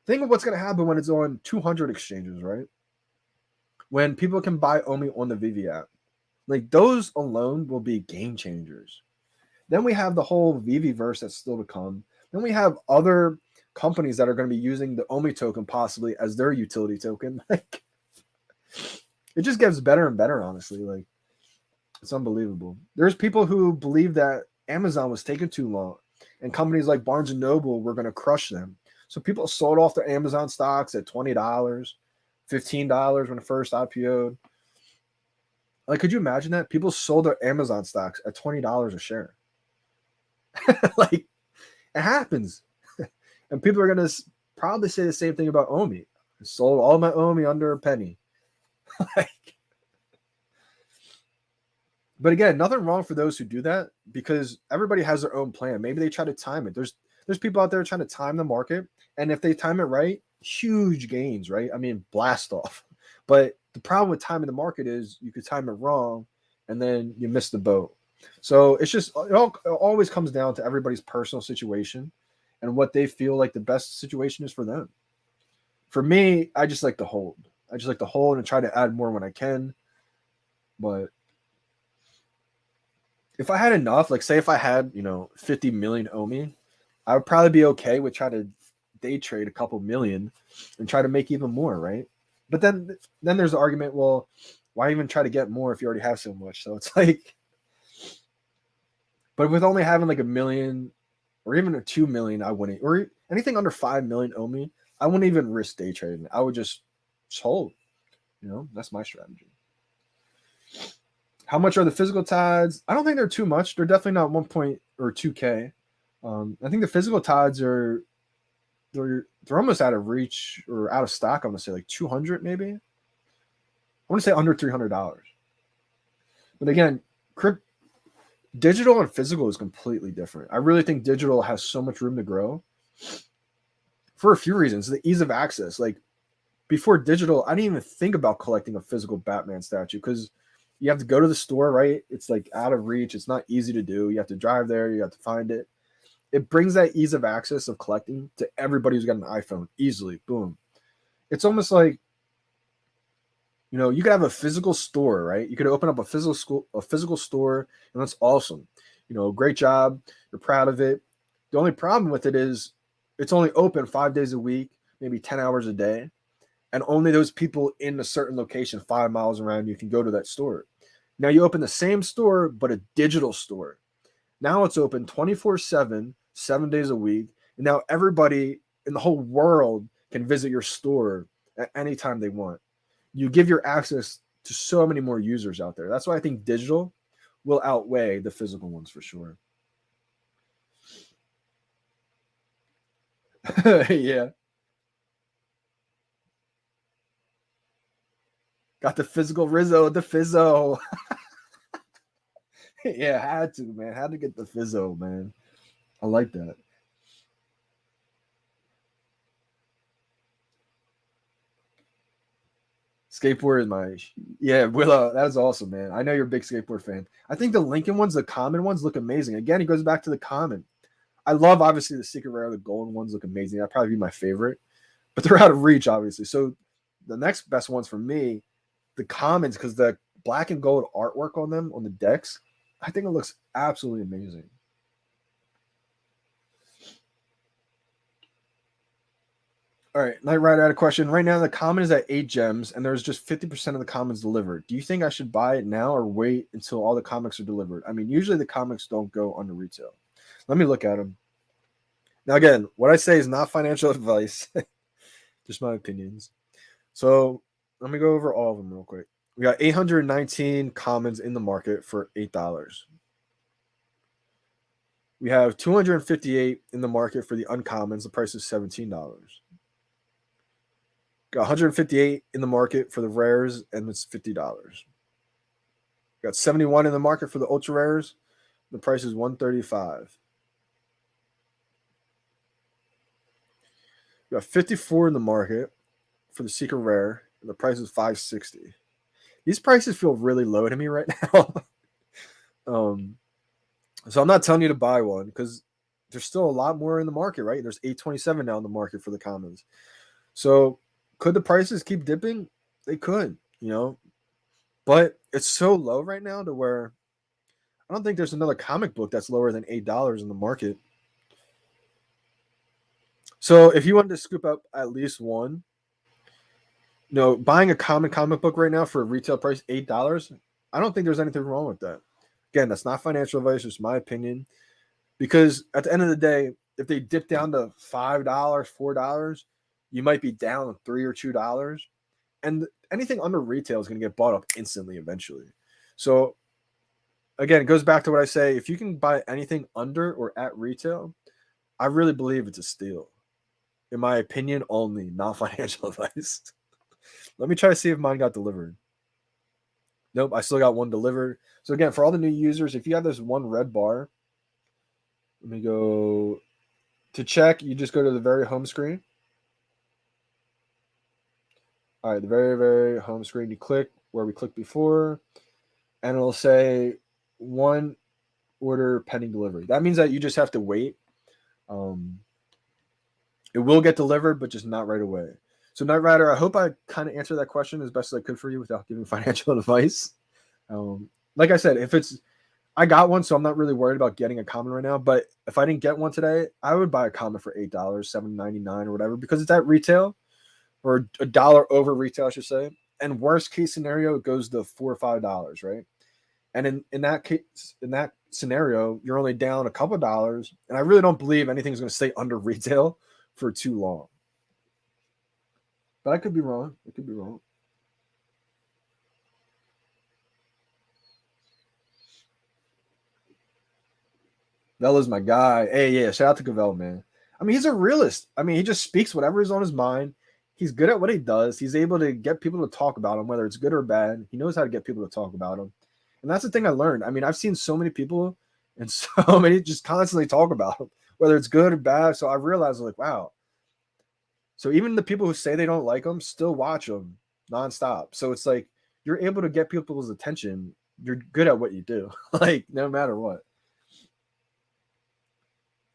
think of what's going to happen when it's on 200 exchanges, right? When people can buy Omi on the VeVe app. Like, those alone will be game changers. Then we have the whole VeVe verse that's still to come. Then we have other companies that are going to be using the Omi token possibly as their utility token. Like, it just gets better and better, honestly. Like, it's unbelievable. There's people who believe that Amazon was taking too long and companies like Barnes and Noble were going to crush them. So people sold off their Amazon stocks at $20, $15 when it first IPO'd. Like, could you imagine that? People sold their Amazon stocks at $20 a share. Like, it happens. And people are going to probably say the same thing about Omi. I sold all my Omi under a penny. Like, but again, nothing wrong for those who do that because everybody has their own plan. Maybe they try to time it. There's people out there trying to time the market, and if they time it right, huge gains, right? I mean, blast off. But the problem with timing the market is you could time it wrong, and then you miss the boat. So it's just it always comes down to everybody's personal situation and what they feel like the best situation is for them. For me, I just like to hold. I just like to hold and try to add more when I can. But if I had enough, like say if I had, 50 million Omi, I would probably be okay with trying to day trade a couple million and try to make even more, right? But then there's the argument, well, why even try to get more if you already have so much? So it's like, but with only having like a million or even a 2 million, I wouldn't, or anything under 5 million Omi, I wouldn't even risk day trading. I would just hold, that's my strategy. How much are the physical tides? I don't think they're too much. They're definitely not 1 point or 2K. I think the physical tides they're almost out of reach or out of stock. I'm gonna say like 200 maybe. I want to say under $300. But again, digital and physical is completely different. I really think digital has so much room to grow for a few reasons. The ease of access. Like before digital, I didn't even think about collecting a physical Batman statue because you have to go to the store, right? It's like out of reach. It's not easy to do. You have to drive there. You have to find it. It brings that ease of access of collecting to everybody who's got an iPhone easily. Boom. It's almost like, you could have a physical store, right? You could open up a physical store, and that's awesome. Great job. You're proud of it. The only problem with it is it's only open 5 days a week, maybe 10 hours a day. And only those people in a certain location 5 miles around you can go to that store. Now you open the same store, but a digital store. Now it's open 24/7, 7 days a week. And now everybody in the whole world can visit your store at any time they want. You give your access to so many more users out there. That's why I think digital will outweigh the physical ones for sure. Yeah. Got the physical Rizzo, the Fizzo. Yeah, had to, man. Had to get the fizzo, man. I like that. Skateboard is my yeah, Willow. That was awesome, man. I know you're a big skateboard fan. I think the Lincoln ones, the common ones, look amazing. Again, it goes back to the common. I love obviously the secret rare, the golden ones look amazing. That'd probably be my favorite, but they're out of reach, obviously. So the next best ones for me, the commons, because the black and gold artwork on them on the decks, I think it looks absolutely amazing. All right, Knight Rider had a question. Right now, the common is at 8 gems, and there's just 50% of the commons delivered. Do you think I should buy it now or wait until all the comics are delivered? I mean, usually the comics don't go under retail. Let me look at them. Now, again, what I say is not financial advice, just my opinions. So let me go over all of them real quick. We got 819 commons in the market for $8. We have 258 in the market for the uncommons. The price is $17. Got 158 in the market for the rares, and it's $50. Got 71 in the market for the ultra rares. The price is $135. We got 54 in the market for the secret rare, and the price is $560. These prices feel really low to me right now. So I'm not telling you to buy one because there's still a lot more in the market, right? There's 827 now in the market for the commons. So could the prices keep dipping? They could, but it's so low right now to where I don't think there's another comic book that's lower than $8 in the market. So if you wanted to scoop up at least one, buying a comic book right now for a retail price $8, I don't think there's anything wrong with that. Again, that's not financial advice, it's my opinion. Because at the end of the day, if they dip down to $5, $4, you might be down $3 or $2. And anything under retail is going to get bought up instantly eventually. So again, it goes back to what I say. If you can buy anything under or at retail, I really believe it's a steal. In my opinion only, not financial advice. Let me try to see if mine got delivered. Nope, I still got one delivered. So again, for all the new users, if you have this one red bar, let me go to check. You just go to the very home screen. All right, the very, very home screen. You click where we clicked before, and it'll say one order pending delivery. That means that you just have to wait. It will get delivered, but just not right away. So, Knight Rider, I hope I kind of answered that question as best as I could for you without giving financial advice. Like I said, I got one, so I'm not really worried about getting a common right now. But if I didn't get one today, I would buy a common for $8, $7.99 or whatever, because it's at retail, or $1 over retail, I should say. And worst case scenario, it goes to $4 or $5, right? And in that case, in that scenario, you're only down a couple of dollars. And I really don't believe anything's going to stay under retail for too long. But I could be wrong. I could be wrong. Vela's my guy. Hey, yeah, shout out to Cavell, man. I mean, he's a realist. I mean, he just speaks whatever is on his mind. He's good at what he does. He's able to get people to talk about him, whether it's good or bad. He knows how to get people to talk about him. And that's the thing I learned. I mean, I've seen so many people and so many just constantly talk about him, whether it's good or bad. So I realized, like, wow. So even the people who say they don't like him still watch him nonstop. So it's like you're able to get people's attention. You're good at what you do, like no matter what.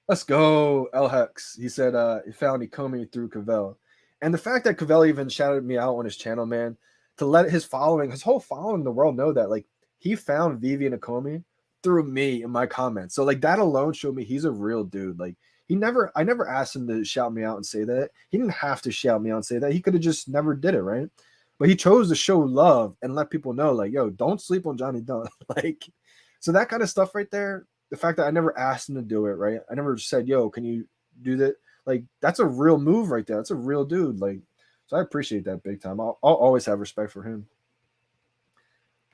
Let's go, El Hex. He said he found Ikomi through Cavell. And the fact that Cavell even shouted me out on his channel, man, to let his whole following the world know that, like, he found VeVe and Ikomi through me in my comments. So, like, that alone showed me he's a real dude. Like, I never asked him to shout me out and say that. He didn't have to shout me out and say that. He could have just never did it, right? But he chose to show love and let people know, like, yo, don't sleep on Johnny Dunn. Like, so that kind of stuff right there, the fact that I never asked him to do it, right? I never said, yo, can you do that? Like, that's a real move right there. That's a real dude. Like, so I appreciate that big time. I'll always have respect for him.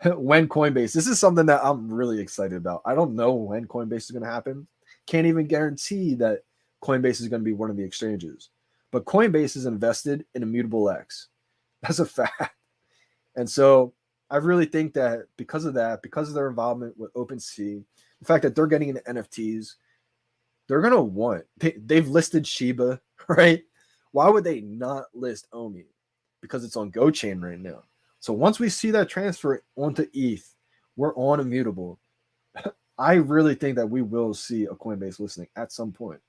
When Coinbase, this is something that I'm really excited about. I don't know when Coinbase is going to happen. Can't even guarantee that Coinbase is going to be one of the exchanges. But Coinbase is invested in Immutable X. That's a fact. And so I really think that because of their involvement with OpenSea, the fact that they're getting into NFTs, they're gonna want. They've listed Shiba, right? Why would they not list Omi? Because it's on GoChain right now. So once we see that transfer onto ETH, we're on Immutable. I really think that we will see a Coinbase listing at some point.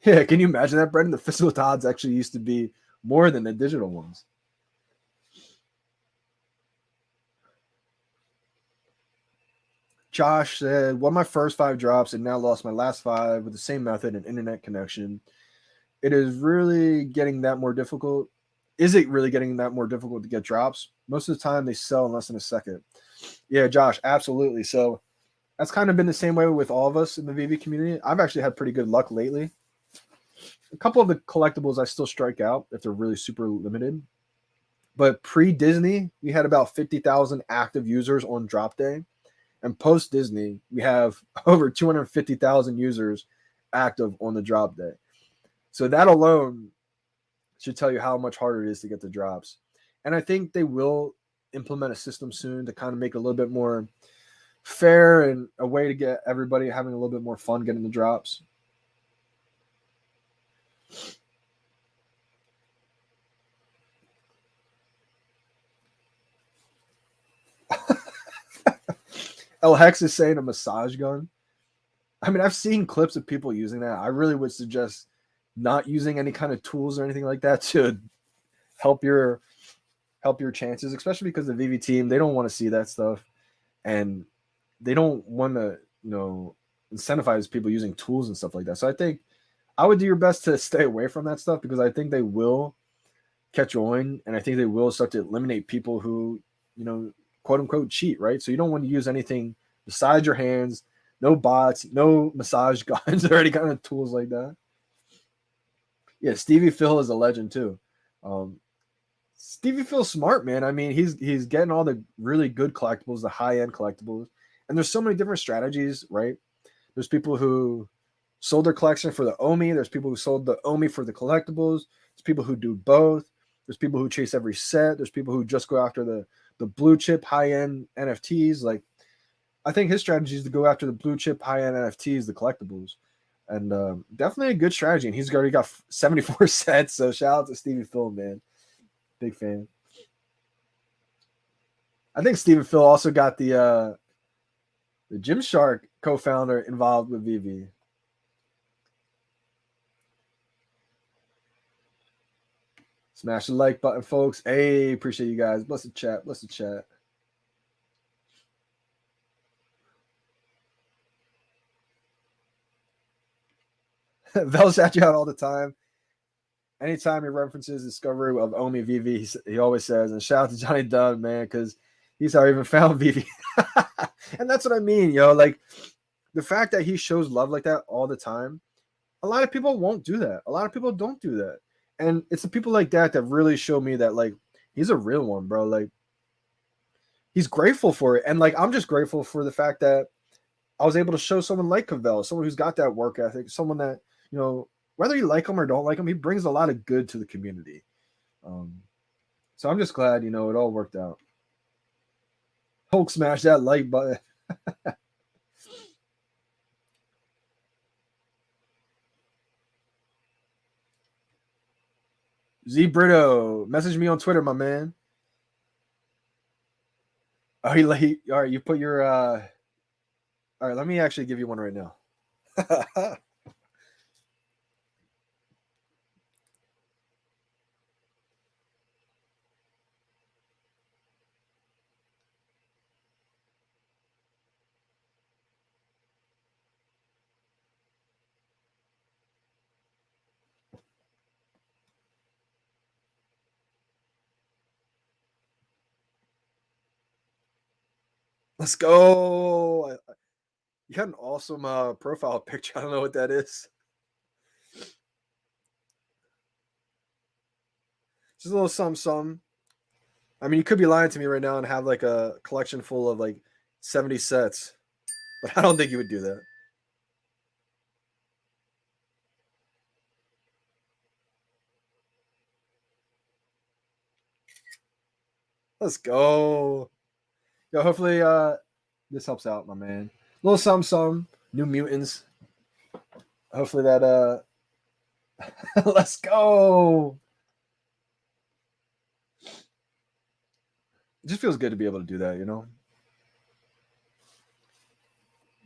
Yeah, can you imagine that, Brendan? The physical odds actually used to be more than the digital ones. Josh said, won my first 5 drops and now lost my last 5 with the same method and internet connection. It is really getting that more difficult. Is it really getting that more difficult to get drops? Most of the time they sell in less than a second. Yeah, Josh, absolutely. So that's kind of been the same way with all of us in the VeVe community. I've actually had pretty good luck lately. A couple of the collectibles I still strike out if they're really super limited. But pre-Disney, we had about 50,000 active users on drop day. And post-Disney, we have over 250,000 users active on the drop day. So that alone should tell you how much harder it is to get the drops. And I think they will implement a system soon to kind of make it a little bit more fair and a way to get everybody having a little bit more fun getting the drops. El Hex is saying a massage gun. I mean, I've seen clips of people using that. I really would suggest not using any kind of tools or anything like that to help your chances, especially because the VeVe team, they don't want to see that stuff, and they don't want to, incentivize people using tools and stuff like that. So I think I would do your best to stay away from that stuff, because I think they will catch on, and I think they will start to eliminate people who, quote unquote, cheat, right? So you don't want to use anything besides your hands, no bots, no massage guns, or any kind of tools like that. Yeah, Stevie Phil is a legend too. Stevie Phil's smart, man. I mean, he's getting all the really good collectibles, the high-end collectibles. And there's so many different strategies, right? There's people who sold their collection for the Omi. There's people who sold the Omi for the collectibles. There's people who do both. There's people who chase every set. There's people who just go after the blue chip high-end NFTs. Like, I think his strategy is to go after the blue chip high-end NFTs, the collectibles. And definitely a good strategy. And he's already got 74 sets. So shout out to Stevie Phil, man. Big fan. I think Stephen Phil also got the Gymshark co-founder involved with VeVe. Smash the like button, folks. Hey, appreciate you guys. Bless the chat. Bless the chat. Vel shout you out all the time. Anytime he references discovery of Omi VeVe, he always says, and shout out to Johnny Dunn, man, because he's how he even found VeVe. And that's what I mean, like the fact that he shows love like that all the time, a lot of people won't do that. A lot of people don't do that. And it's the people like that that really show me that, like, he's a real one, bro. Like, he's grateful for it. And, like, I'm just grateful for the fact that I was able to show someone like Cavell, someone who's got that work ethic, someone that, whether you like him or don't like him, he brings a lot of good to the community. So I'm just glad, it all worked out. Hulk smash that like button. Z Brito, message me on Twitter, my man. Oh, all right, you put your all right, let me actually give you one right now. Let's go. You got an awesome profile picture. I don't know what that is. Just a little something. I mean, you could be lying to me right now and have like a collection full of like 70 sets, but I don't think you would do that. Let's go. Yo, hopefully this helps out, my man. Little some New Mutants. Hopefully that let's go. It just feels good to be able to do that, you know?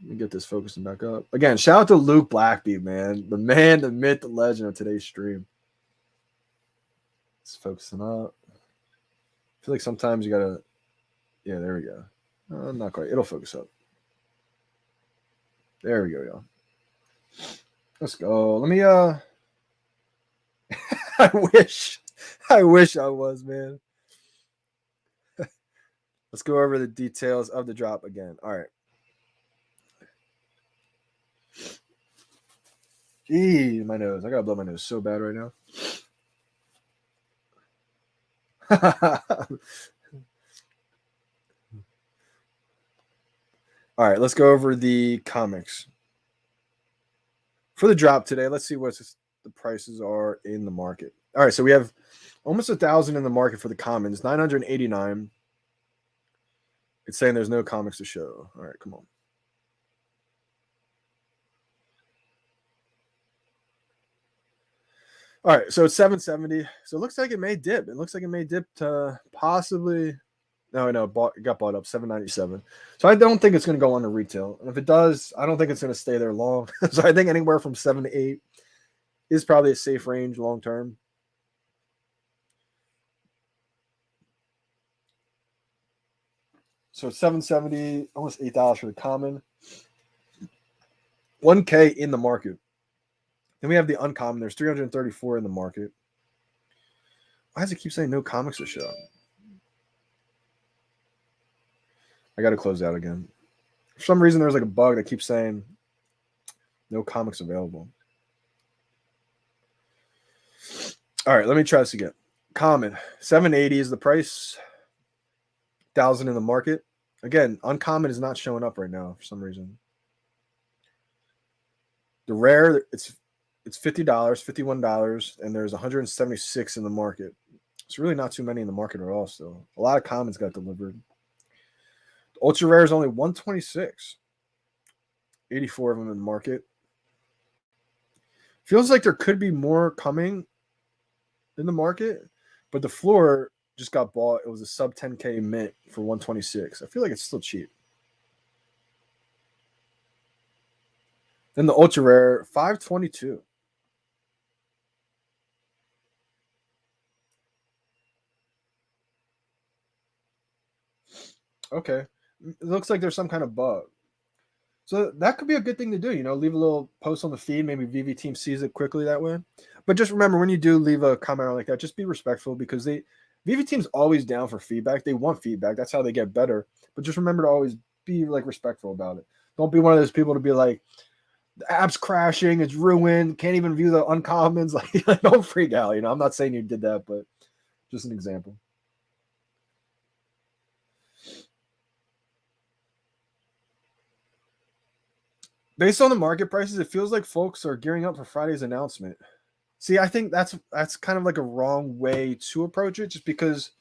Let me get this focusing back up. Again, shout out to Luke Blackbeard, man. The man, the myth, the legend of today's stream. It's focusing up. I feel like sometimes you gotta. Yeah, there we go. Not quite. It'll focus up. There we go, y'all. Let's go. Let me I wish I was, man. Let's go over the details of the drop again. All right. Gee, my nose. I gotta blow my nose so bad right now. All right, let's go over the comics. For the drop today, let's see what the prices are in the market. All right, so we have almost 1,000 in the market for the commons, 989. It's saying there's no comics to show. All right, come on. All right, so it's 770. So it looks like it may dip. It looks like it may dip to possibly. No, it got bought up 797. So I don't think it's going to go on to retail. And if it does, I don't think it's going to stay there long. So I think anywhere from 7 to 8 is probably a safe range long term. So it's 770, almost $8 for the common. 1K in the market. Then we have the uncommon. There's 334 in the market. Why does it keep saying no comics to show? I got to close out again. For some reason, there's like a bug that keeps saying no comics available. All right, let me try this again. Common, 780 is the price. 1,000 in the market. Again, uncommon is not showing up right now for some reason. The rare, it's $50, $51, and there's 176 in the market. It's really not too many in the market at all still. A lot of commons got delivered. The ultra rare is only 126. 84 of them in the market. Feels like there could be more coming in the market, but the floor just got bought. It was a sub 10K mint for 126. I feel like it's still cheap. Then the ultra rare, 522. Okay. It looks like there's some kind of bug. So that could be a good thing to do, you know, leave a little post on the feed. Maybe VeVe team sees it quickly that way. But just remember, when you do leave a comment like that, just be respectful, because VeVe team's always down for feedback. They want feedback. That's how they get better. But just remember to always be like respectful about it. Don't be one of those people to be like, the app's crashing, it's ruined, can't even view the uncommons. Like, don't freak out. You know, I'm not saying you did that, but just an example. Based on the market prices, it feels like folks are gearing up for Friday's announcement. See, I think that's kind of like a wrong way to approach it, just because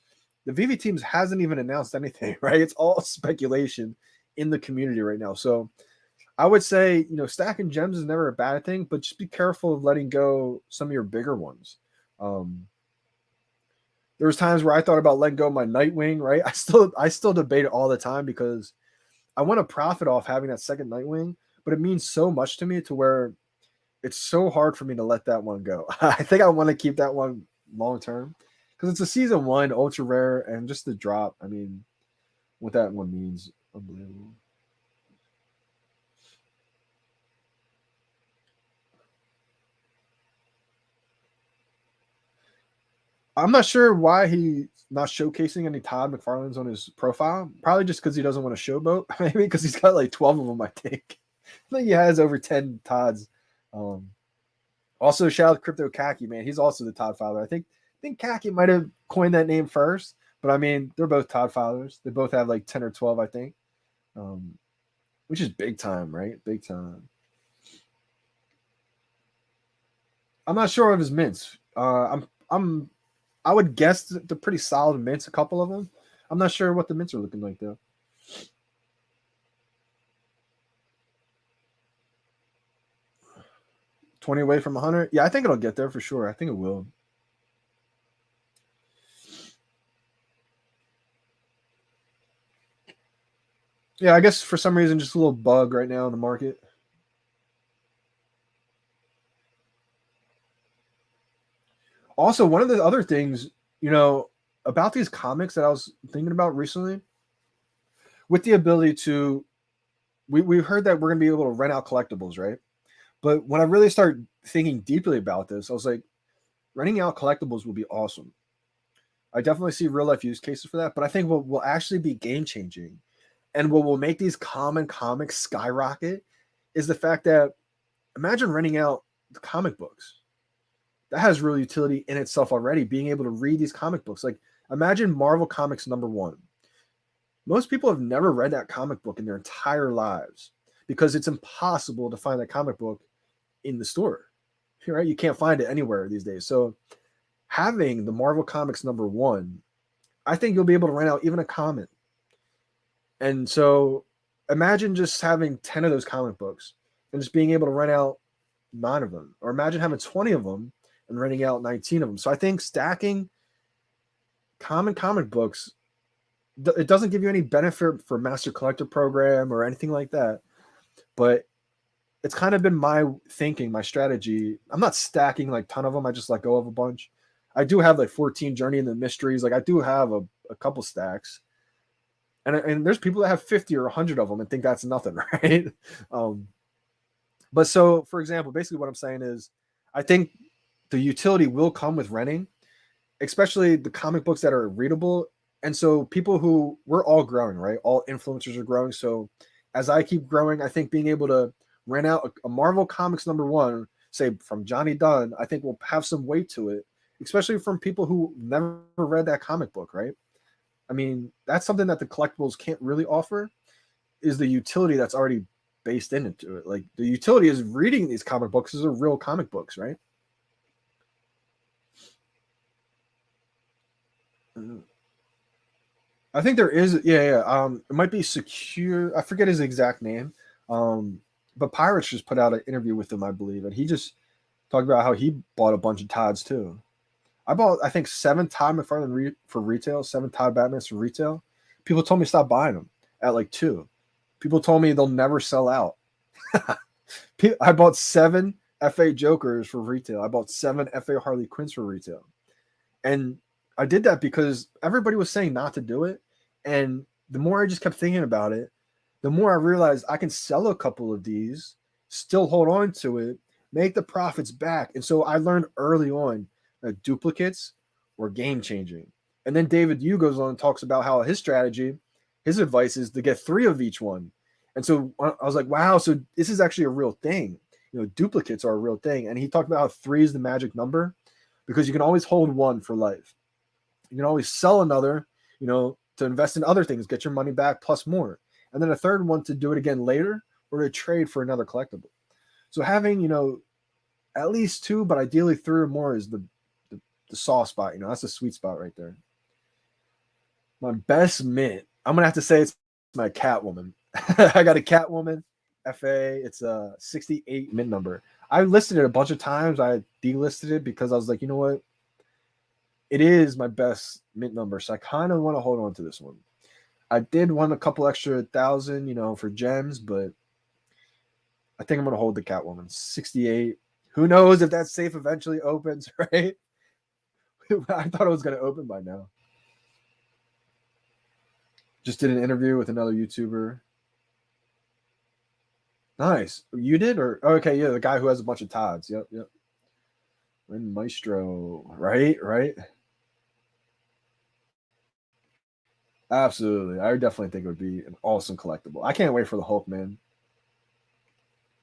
the VeVe teams hasn't even announced anything, right? It's all speculation in the community right now. So I would say, you know, stacking gems is never a bad thing, but just be careful of letting go some of your bigger ones. There was times where I thought about letting go of my Nightwing, right? I still debate it all the time, because I want to profit off having that second Nightwing, but it means so much to me to where it's so hard for me to let that one go. I think I want to keep that one long term, because it's a season 1 ultra rare, and just the drop. I mean, what that one means, unbelievable. I'm not sure why he's not showcasing any Todd McFarlane's on his profile. Probably just because he doesn't want to showboat. Maybe because he's got like 12 of them, I think. I think he has over 10 Todds. Also, shout out to Crypto Khaki, man. He's also the Todd father. I think Khaki might have coined that name first, but I mean, they're both Todd fathers. They both have like 10 or 12, I think, which is big time, right? Big time. I'm not sure of his mints. I would guess they're pretty solid mints, a couple of them. I'm not sure what the mints are looking like though. $20 away from 100. Yeah, I think it'll get there for sure. I think it will. Yeah, I guess for some reason, just a little bug right now in the market. Also, one of the other things, about these comics that I was thinking about recently, with the ability to, we heard that we're going to be able to rent out collectibles, right? But when I really start thinking deeply about this, I was like, renting out collectibles will be awesome. I definitely see real life use cases for that, but I think what will actually be game changing and what will make these common comics skyrocket is the fact that imagine renting out the comic books. That has real utility in itself already, being able to read these comic books. Like, imagine Marvel Comics #1. Most people have never read that comic book in their entire lives because it's impossible to find that comic book in the store, right? You can't find it anywhere these days. So having the Marvel Comics #1, I think you'll be able to rent out even a comic. And so imagine just having 10 of those comic books and just being able to rent out 9 of them. Or imagine having 20 of them and renting out 19 of them. So I think stacking common comic books, it doesn't give you any benefit for Master Collector Program or anything like that. But it's kind of been my thinking, my strategy. I'm not stacking like a ton of them. I just let go of a bunch. I do have like 14 Journey in the Mysteries. Like I do have a couple stacks. And there's people that have 50 or 100 of them and think that's nothing, right? But so, for example, basically what I'm saying is I think the utility will come with renting, especially the comic books that are readable. And so people who, we're all growing, right? All influencers are growing. So as I keep growing, I think being able to rent out a Marvel Comics #1, say from Johnny Dunn, I think will have some weight to it, especially from people who never read that comic book, right? I mean, that's something that the collectibles can't really offer, is the utility that's already based into it. Like the utility is reading these comic books. These are real comic books, right? I think there is, yeah. It might be Secure. I forget his exact name. But Pirates just put out an interview with him, I believe, and he just talked about how he bought a bunch of Todds too. I bought, I think, 7 Todd McFarlane for retail, 7 Todd Batmans for retail. People told me stop buying them at like 2. People told me they'll never sell out. I bought 7 FA Jokers for retail. I bought 7 FA Harley Quinns for retail. And I did that because everybody was saying not to do it. And the more I just kept thinking about it, the more I realized I can sell a couple of these, still hold on to it, make the profits back. And so I learned early on that duplicates were game changing. And then David Yu goes on and talks about how his strategy, his advice is to get 3 of each one. And so I was like, wow, so this is actually a real thing. Duplicates are a real thing. And he talked about how 3 is the magic number because you can always hold 1 for life. You can always sell another, to invest in other things, get your money back plus more. And then a third one to do it again later or to trade for another collectible. So having, at least 2, but ideally 3 or more is the soft spot. That's the sweet spot right there. My best mint, I'm going to have to say it's my Catwoman. I got a Catwoman FA. It's a 68 mint number. I listed it a bunch of times. I delisted it because I was like, you know what? It is my best mint number. So I kind of want to hold on to this one. I did want a couple extra 1,000, for gems, but I think I'm going to hold the Catwoman. 68. Who knows if that safe eventually opens, right? I thought it was going to open by now. Just did an interview with another YouTuber. Nice. You did? Or okay, yeah, the guy who has a bunch of Todds. Yep. Ren Maestro. Right. Absolutely. I definitely think it would be an awesome collectible. I can't wait for the Hulk, man.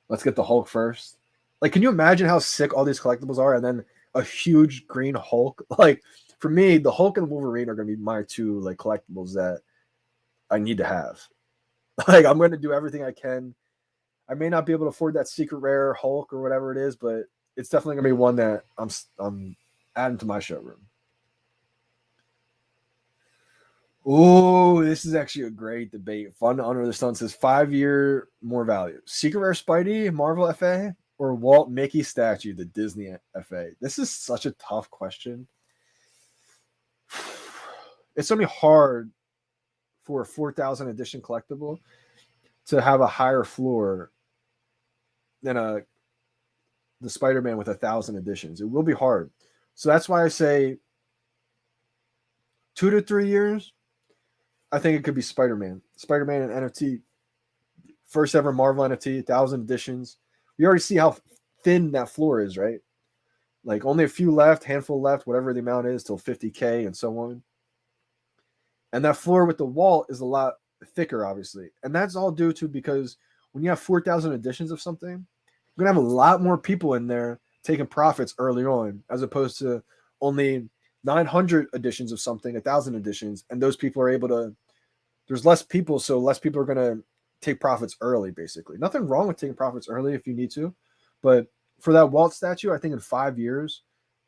Let's get the Hulk first. Like, can you imagine how sick all these collectibles are? And then a huge green Hulk. Like, for me, the Hulk and Wolverine are going to be my 2 like collectibles that I need to have. Like, I'm going to do everything I can. I may not be able to afford that secret rare Hulk or whatever it is, but it's definitely going to be one that I'm adding to my showroom. Oh, this is actually a great debate. Fun Under the Sun says 5-year more value. Secret Rare Spidey, Marvel FA, or Walt Mickey statue, the Disney FA? This is such a tough question. It's going to be hard for a 4,000 edition collectible to have a higher floor than the Spider-Man with 1,000 editions. It will be hard. So that's why I say 2 to 3 years. I think it could be Spider-Man. Spider-Man and NFT. First ever Marvel NFT, 1,000 editions. We already see how thin that floor is, right? Like only a few left, handful left, whatever the amount is, till 50K and so on. And that floor with the Walt is a lot thicker, obviously. And that's all due to because when you have 4,000 editions of something, you're going to have a lot more people in there taking profits early on, as opposed to only 900 editions of something, 1,000 editions, and those people are able to, there's less people, so less people are going to take profits early, basically. Nothing wrong with taking profits early if you need to, but for that Walt statue, I think in 5 years,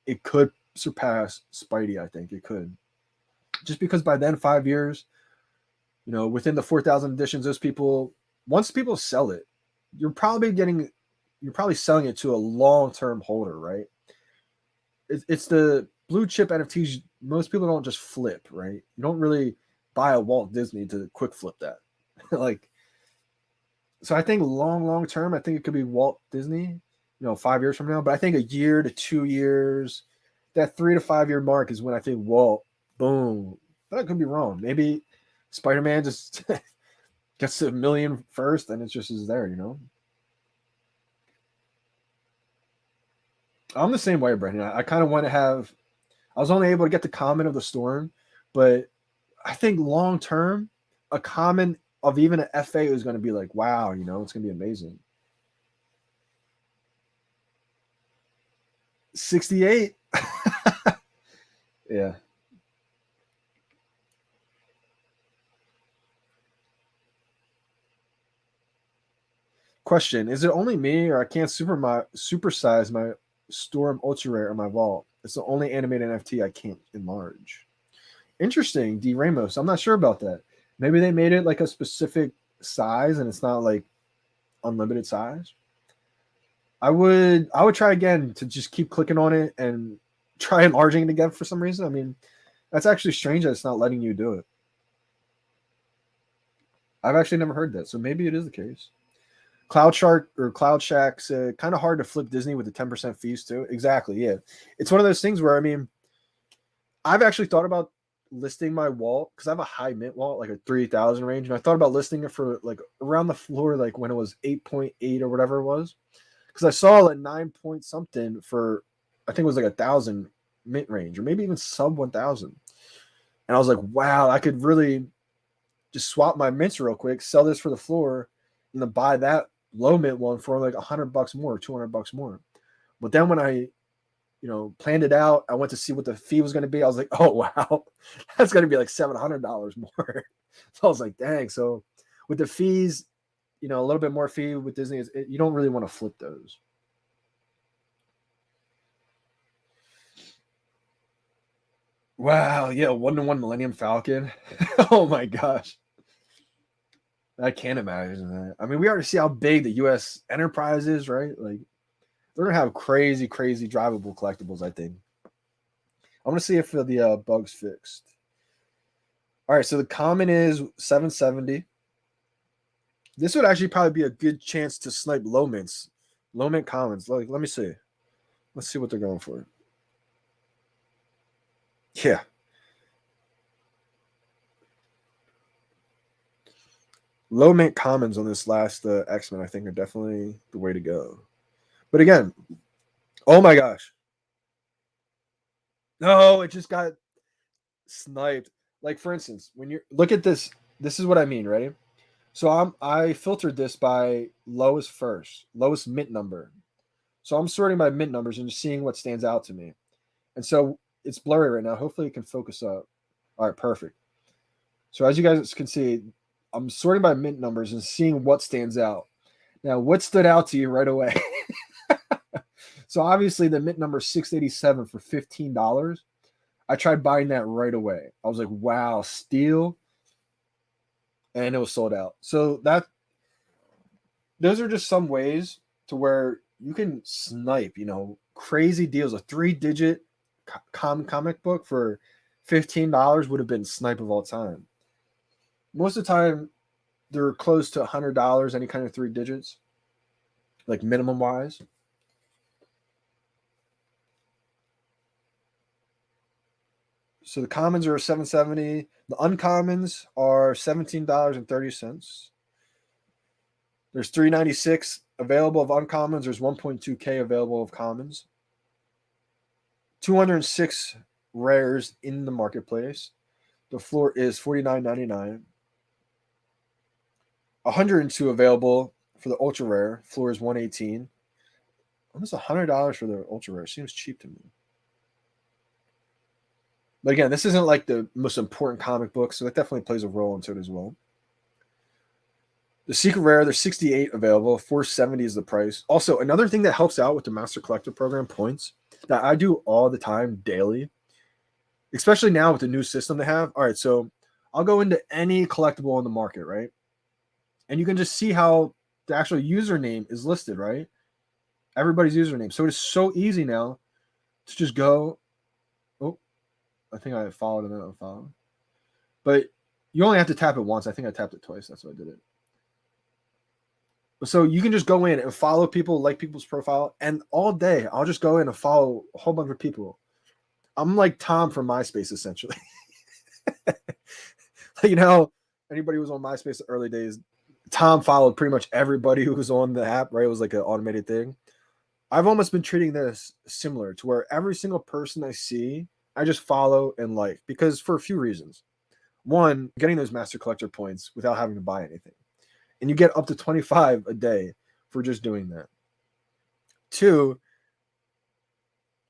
it could surpass Spidey, I think it could. Just because by then, 5 years, within the 4,000 editions, those people, once people sell it, you're probably selling it to a long-term holder, right? It's the blue chip NFTs. Most people don't just flip, right? You don't really buy a Walt Disney to quick flip that. So I think long term, I think it could be Walt Disney, 5 years from now. But I think a year to 2 years, that 3 to 5 year mark is when I think Walt, boom. But I could be wrong. Maybe Spider-Man just gets to 1 million first and it just is there, I'm the same way, Brendan. I kind of want to have. I was only able to get the common of the Storm, but I think long term, a common of even an FA is going to be like, wow, it's going to be amazing. 68. Yeah. Question: is it only me, or I can't supersize my Storm Ultra Rare in my vault? It's the only animated NFT I can't enlarge. Interesting, D Ramos. I'm not sure about that. Maybe they made it like a specific size and it's not like unlimited size. I would try again to just keep clicking on it and try enlarging it again for some reason. I mean, that's actually strange that it's not letting you do it. I've actually never heard that, so maybe it is the case. Cloud Shark or Cloud Shack's kind of hard to flip Disney with the 10% fees too. Exactly, yeah. It's one of those things where, I mean, I've actually thought about listing my Walt because I have a high mint Walt, like a 3,000 range, and I thought about listing it for like around the floor, like when it was 8.8 or whatever it was, because I saw like 9 point something for, I think it was like 1,000 mint range or maybe even sub 1,000, and I was like, wow, I could really just swap my mints real quick, sell this for the floor, and then buy that low mint one for like $100 more, $200 more. But then when I planned it out, I went to see what the fee was going to be. I was like, oh wow, that's going to be like $700 more. So I was like, dang. So with the fees, a little bit more fee with Disney, you don't really want to flip those. Wow, yeah, 1-to-1 Millennium Falcon. Oh my gosh. I can't imagine that. I mean, we already see how big the U.S. enterprise is, right? Like, they're going to have crazy drivable collectibles, I think. I'm going to see if the bug's fixed. All right, so the common is 770. This would actually probably be a good chance to snipe low mints. Low mint commons. Like, let me see. Let's see what they're going for. Yeah. Low mint commons on this last Xmen, I think, are definitely the way to go. But again, oh my gosh. No, it just got sniped. Like, for instance, when you look at this, this is what I mean, right? So I filtered this by lowest mint number. So I'm sorting by mint numbers and just seeing what stands out to me. And so it's blurry right now. Hopefully it can focus up. All right, perfect. So as you guys can see, I'm sorting by mint numbers and seeing what stands out. Now, what stood out to you right away? So obviously the mint number 687 for $15. I tried buying that right away. I was like, wow, steal. And it was sold out. So those are just some ways to where you can snipe, crazy deals. A 3-digit comic book for $15 would have been snipe of all time. Most of the time, they're close to $100, any kind of 3 digits, like minimum wise. So the commons are $7.70. The uncommons are $17.30. There's $3.96 available of uncommons. There's 1.2K available of commons. 206 rares in the marketplace. The floor is $49.99. 102 available for the ultra rare. Floor is $118. Almost $100 for the ultra rare. Seems cheap to me. But again, this isn't like the most important comic book, so that definitely plays a role into it as well. The secret rare, there's 68 available. $470 is the price. Also, another thing that helps out with the Master Collector Program points that I do all the time, daily, especially now with the new system they have. All right, so I'll go into any collectible on the market, right? And you can just see how the actual username is listed, right? Everybody's username. So it's so easy now to just go. Oh, I think I followed and then unfollowed. But you only have to tap it once. I think I tapped it twice. That's why I did it. So you can just go in and follow people, like people's profile. And all day, I'll just go in and follow a whole bunch of people. I'm like Tom from MySpace, essentially. Anybody who was on MySpace the early days, Tom followed pretty much everybody who was on the app, right? It was like an automated thing. I've almost been treating this similar to where every single person I see, I just follow and like, because for a few reasons. One, getting those Master Collector points without having to buy anything. And you get up to 25 a day for just doing that. Two,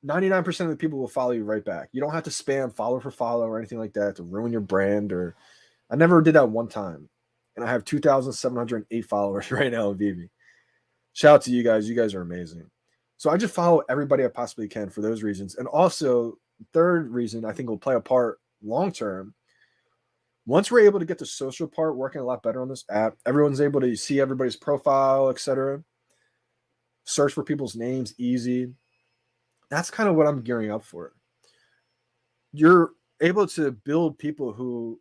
99% of the people will follow you right back. You don't have to spam follow for follow or anything like that to ruin your brand. Or I never did that one time. And I have 2,708 followers right now on VeVe. Shout out to you guys. You guys are amazing. So I just follow everybody I possibly can for those reasons. And also, third reason I think will play a part long term. Once we're able to get the social part working a lot better on this app, everyone's able to see everybody's profile, etc. Search for people's names easy. That's kind of what I'm gearing up for. You're able to build people who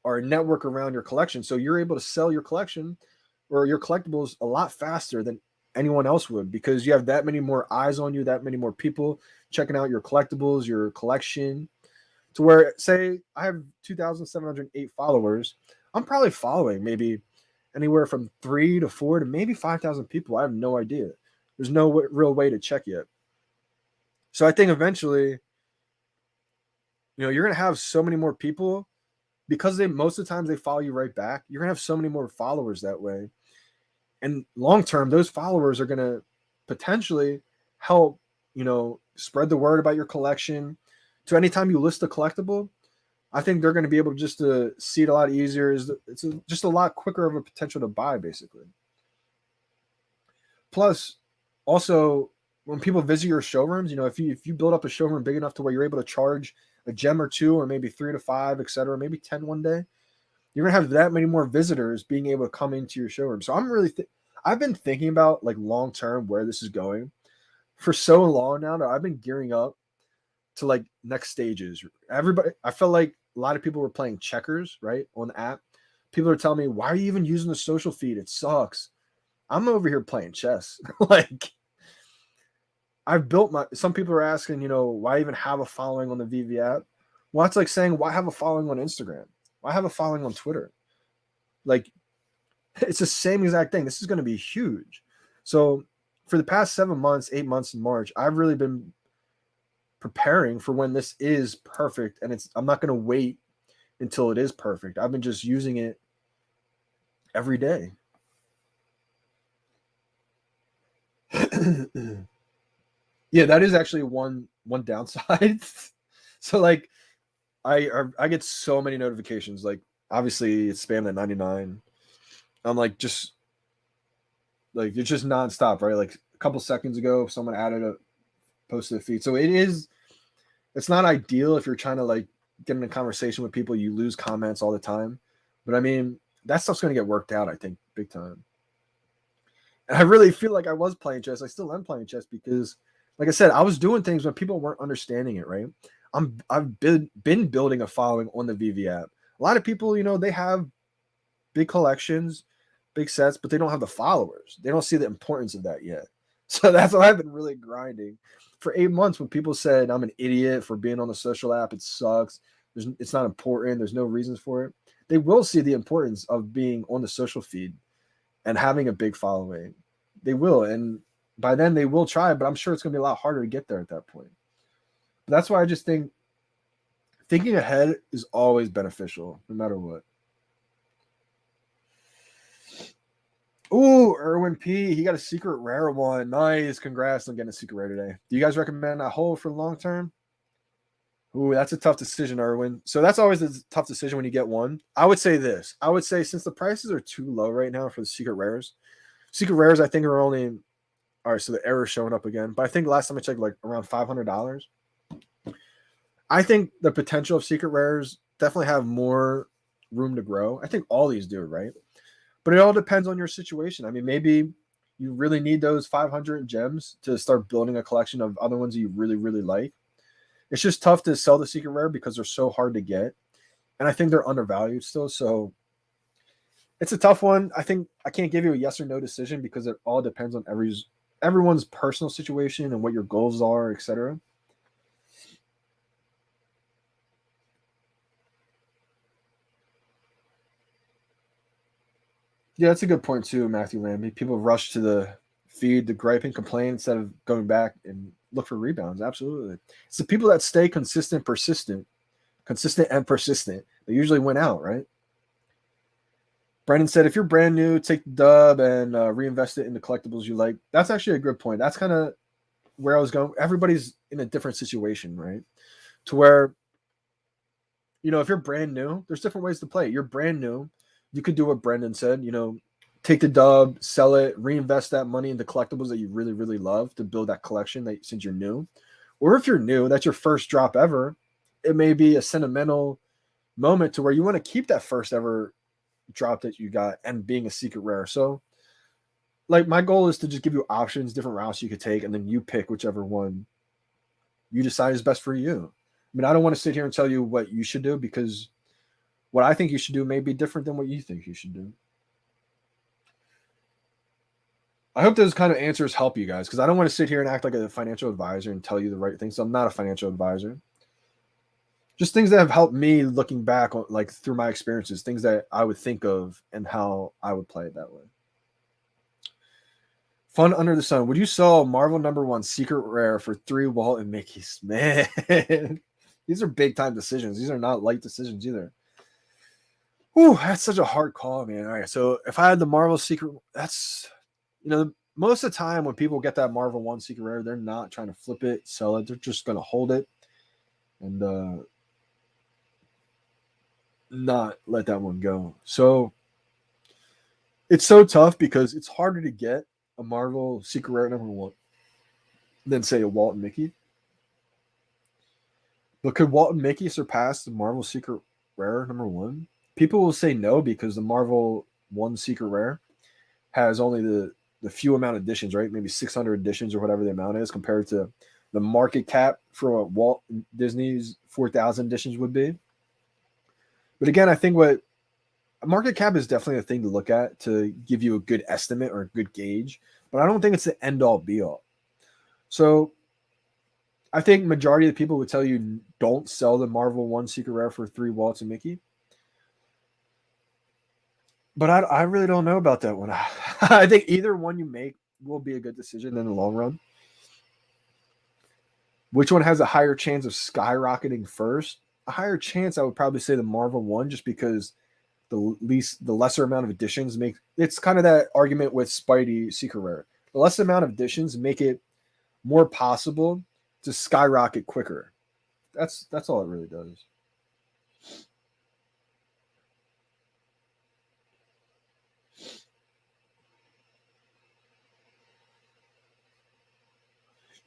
are a network around your collection. So you're able to sell your collection or your collectibles a lot faster than anyone else would, because you have that many more eyes on you, that many more people checking out your collectibles, your collection. To where, say, I have 2,708 followers, I'm probably following maybe anywhere from 3 to 4 to maybe 5,000 people. I have no idea. There's no real way to check yet. So I think eventually, you're going to have so many more people because most of the times they follow you right back. You're going to have so many more followers that way. And long term, those followers are going to potentially help, spread the word about your collection. So anytime you list a collectible, I think they're going to be able just to see it a lot easier. It's just a lot quicker of a potential to buy, basically. Plus, also, when people visit your showrooms, if you build up a showroom big enough to where you're able to charge a gem or 2 or maybe 3 to 5, etc., maybe 10 one day, you're going to have that many more visitors being able to come into your showroom. So I've been thinking about like long term where this is going for so long now that I've been gearing up to like next stages. I felt like a lot of people were playing checkers, right, on the app. People are telling me, why are you even using the social feed? It sucks. I'm over here playing chess. Like, I've built some people are asking, why even have a following on the VeVe app? Well, it's like saying, why have a following on Instagram? Why have a following on Twitter? Like, it's the same exact thing. This is going to be huge. So for the past 7 months, 8 months in March, I've really been preparing for when this is perfect. And I'm not going to wait until it is perfect. I've been just using it every day. Yeah, that is actually one downside. So like I get so many notifications. Like, obviously it's spam at 99. I'm like, just like, it's just nonstop, right? Like a couple seconds ago, someone posted a feed. So it is It's not ideal if you're trying to like get in a conversation with people, you lose comments all the time. But I mean, that stuff's going to get worked out, I think, big time. And I really feel like I was playing chess. I still am playing chess because, like I said, I was doing things when people weren't understanding it, right? I've been building a following on the VeVe app. A lot of people, they have big collections, big sets, but they don't have the followers. They don't see the importance of that yet. So that's what I've been really grinding for 8 months. When people said I'm an idiot for being on the social app, it sucks. It's not important. There's no reasons for it. They will see the importance of being on the social feed and having a big following. They will, and by then they will try. But I'm sure it's going to be a lot harder to get there at that point. But that's why I just think thinking ahead is always beneficial, no matter what. Ooh, Erwin P. He got a secret rare one. Nice. Congrats on getting a secret rare today. Do you guys recommend that hold for long term? Ooh, that's a tough decision, Erwin. So that's always a tough decision when you get one. I would say this. I would say since the prices are too low right now for the secret rares I think are only all right. So the error's showing up again, but I think last time I checked, like around $500. I think the potential of secret rares definitely have more room to grow. I think all these do, right? But it all depends on your situation. I mean, maybe you really need those 500 gems to start building a collection of other ones that you really, really like. It's just tough to sell the secret rare because they're so hard to get. And I think they're undervalued still. So it's a tough one. I think I can't give you a yes or no decision because it all depends on everyone's personal situation and what your goals are, etc. Yeah, that's a good point too, Matthew Lamb. People rush to the feed to gripe and complain instead of going back and look for rebounds. Absolutely. It's the people that stay consistent and persistent. They usually win out, right? Brendan said, if you're brand new, take the dub and reinvest it in the collectibles you like. That's actually a good point. That's kind of where I was going. Everybody's in a different situation, right? To where, if you're brand new, there's different ways to play. You're brand new. You could do what Brendan said, take the dub, sell it, reinvest that money into collectibles that you really, really love to build that collection that since you're new. Or if you're new, that's your first drop ever, it may be a sentimental moment to where you want to keep that first ever drop that you got and being a secret rare. So like my goal is to just give you options, different routes you could take, and then you pick whichever one you decide is best for you. I mean, I don't want to sit here and tell you what you should do because what I think you should do may be different than what you think you should do. I hope those kind of answers help you guys because I don't want to sit here and act like a financial advisor and tell you the right things. So I'm not a financial advisor. Just things that have helped me looking back on, like through my experiences, things that I would think of and how I would play it that way. Fun under the sun. Would you sell Marvel #1 secret rare for 3 Walt and Mickey's? Man, these are big time decisions. These are not light decisions either. Whew, that's such a hard call, man. All right, so if I had the Marvel secret, that's most of the time when people get that Marvel 1 secret rare, they're not trying to flip it, sell it. They're just gonna hold it and not let that one go. So it's so tough because it's harder to get a Marvel secret rare #1 than say a Walt and Mickey. But could Walt and Mickey surpass the Marvel secret rare #1? People will say no because the Marvel 1 secret rare has only the few amount of editions, right? Maybe 600 editions or whatever the amount is compared to the market cap for what Walt Disney's 4,000 editions would be. But again, I think what a market cap is definitely a thing to look at to give you a good estimate or a good gauge, but I don't think it's the end all be all. So I think majority of the people would tell you don't sell the Marvel 1 secret rare for 3 Walts and Mickey. But I really don't know about that one. I think either one you make will be a good decision in the long run. Which one has a higher chance of skyrocketing first? A higher chance, I would probably say the Marvel 1, just because the lesser amount of editions make it's kind of that argument with Spidey secret rare. The less amount of editions make it more possible to skyrocket quicker. That's all it really does.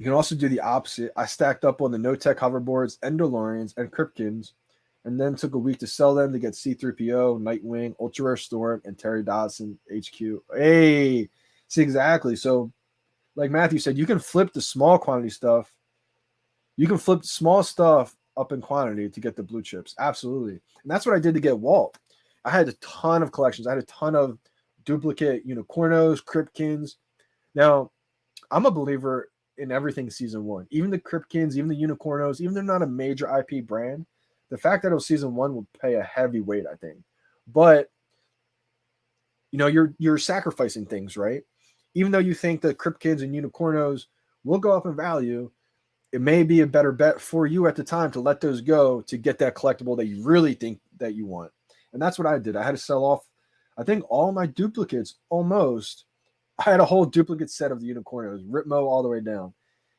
You can also do the opposite. I stacked up on the no-tech hoverboards, Endolorians, and Kripkins, and then took a week to sell them to get C-3PO, Nightwing, Ultra Rare Storm, and Terry Dodson HQ. Hey, see, exactly. So, like Matthew said, you can flip the small quantity stuff. You can flip small stuff up in quantity to get the blue chips. Absolutely. And that's what I did to get Walt. I had a ton of collections. I had a ton of duplicate Unicornos, Kripkins. Now, I'm a believer in everything season one. Even the Kripkins, even the Unicornos, even they're not a major IP brand, the fact that it was season one will pay a heavy weight, I think. But you're sacrificing things, right? Even though you think the Kripkins and Unicornos will go up in value, it may be a better bet for you at the time to let those go to get that collectible that you really think that you want. And that's what I did. I had to sell off, I think, all my duplicates almost. I had a whole duplicate set of the Unicornos, Ripmo all the way down.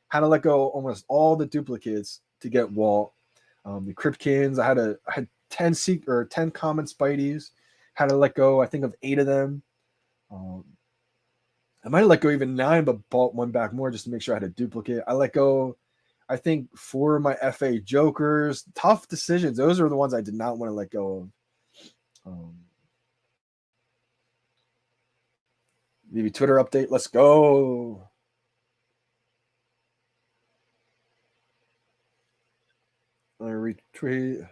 Had to let go almost all the duplicates to get Walt. The Kripkins, I had 10 common Spideys. Had to let go, I think, of 8 of them. I might have let go even 9, but bought one back more just to make sure I had a duplicate. I let go, I think, 4 of my FA Jokers. Tough decisions. Those are the ones I did not want to let go of. Maybe Twitter update. Let's go. I retweet.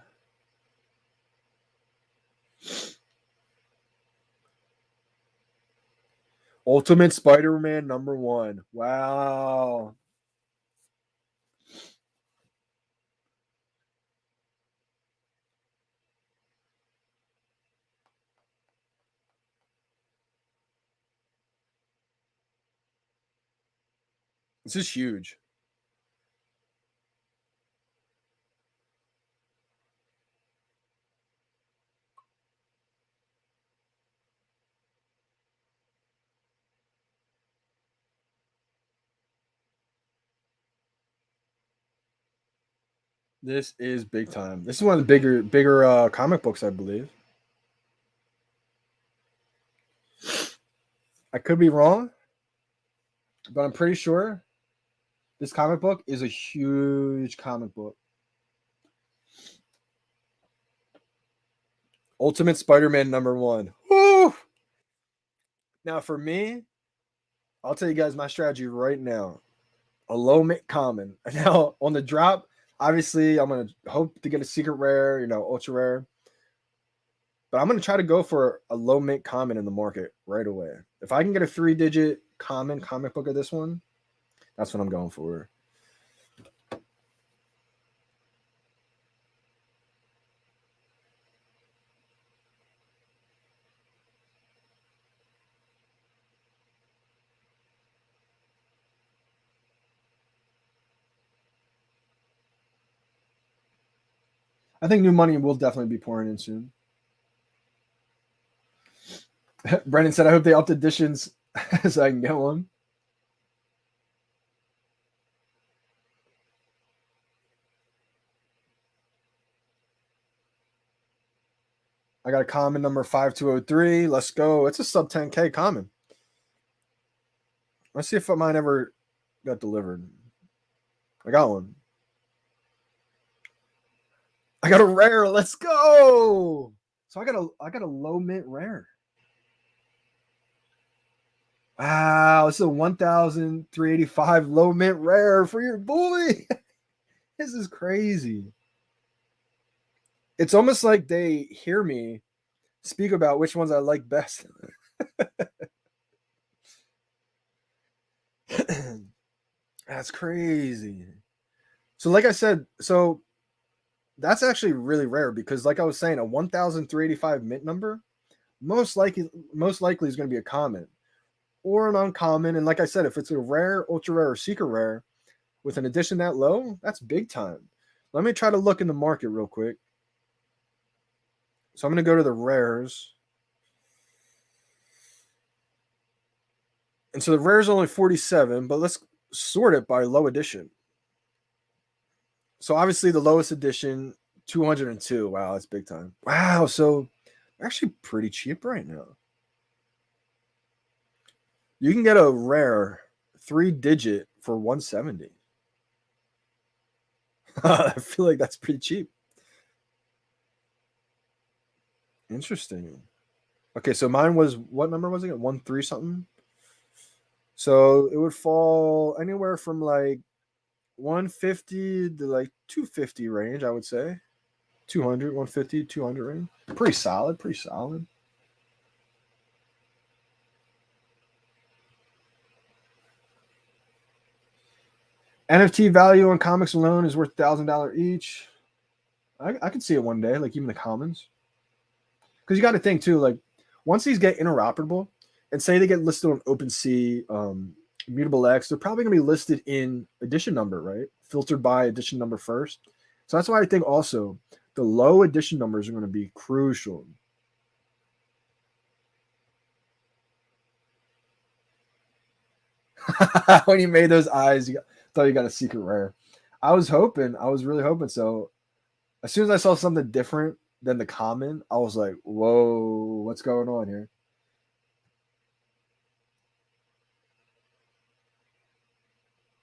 Ultimate Spider-Man #1. Wow. This is huge. This is big time. This is one of the bigger comic books, I believe. I could be wrong, but I'm pretty sure this comic book is a huge comic book. Ultimate Spider-Man #1. Woo! Now, for me, I'll tell you guys my strategy right now. A low mint common. Now, on the drop, obviously, I'm going to hope to get a secret rare, ultra rare. But I'm going to try to go for a low mint common in the market right away. If I can get a 3-digit common comic book of this one, that's what I'm going for. I think new money will definitely be pouring in soon. Brendan said, I hope they upped editions so I can get one. I got a common number 5203. Let's go. It's a sub 10K common. Let's see if mine ever got delivered. I got one. I got a rare. Let's go. So I got a low mint rare. Wow, it's a 1,385 low mint rare for your boy. This is crazy. It's almost like they hear me speak about which ones I like best. That's crazy. So, like I said, that's actually really rare because, like I was saying, a 1,385 mint number most likely is going to be a common or an uncommon. And like I said, if it's a rare, ultra rare, or secret rare with an edition that low, that's big time. Let me try to look in the market real quick. So I'm going to go to the rares. And so the rares are only 47, but let's sort it by low edition. So obviously the lowest edition, 202. Wow, that's big time. Wow, so actually pretty cheap right now. You can get a rare 3-digit for 170. I feel like that's pretty cheap. Interesting. Okay, so mine was, what number was it? 1-3 something. So it would fall anywhere from like 150 to like 250 range, I would say. 200, 150, 200 range. Pretty solid, pretty solid. NFT value on comics alone is worth $1,000 each. I could see it one day, like even the commons. Because you got to think too, like once these get interoperable, and say they get listed on OpenSea, Mutable X, they're probably going to be listed in edition number, right? Filtered by edition number first. So that's why I think also the low edition numbers are going to be crucial. When you made those eyes, you thought you got a secret rare. I was really hoping so. As soon as I saw something different than the common, I was like, whoa, what's going on here?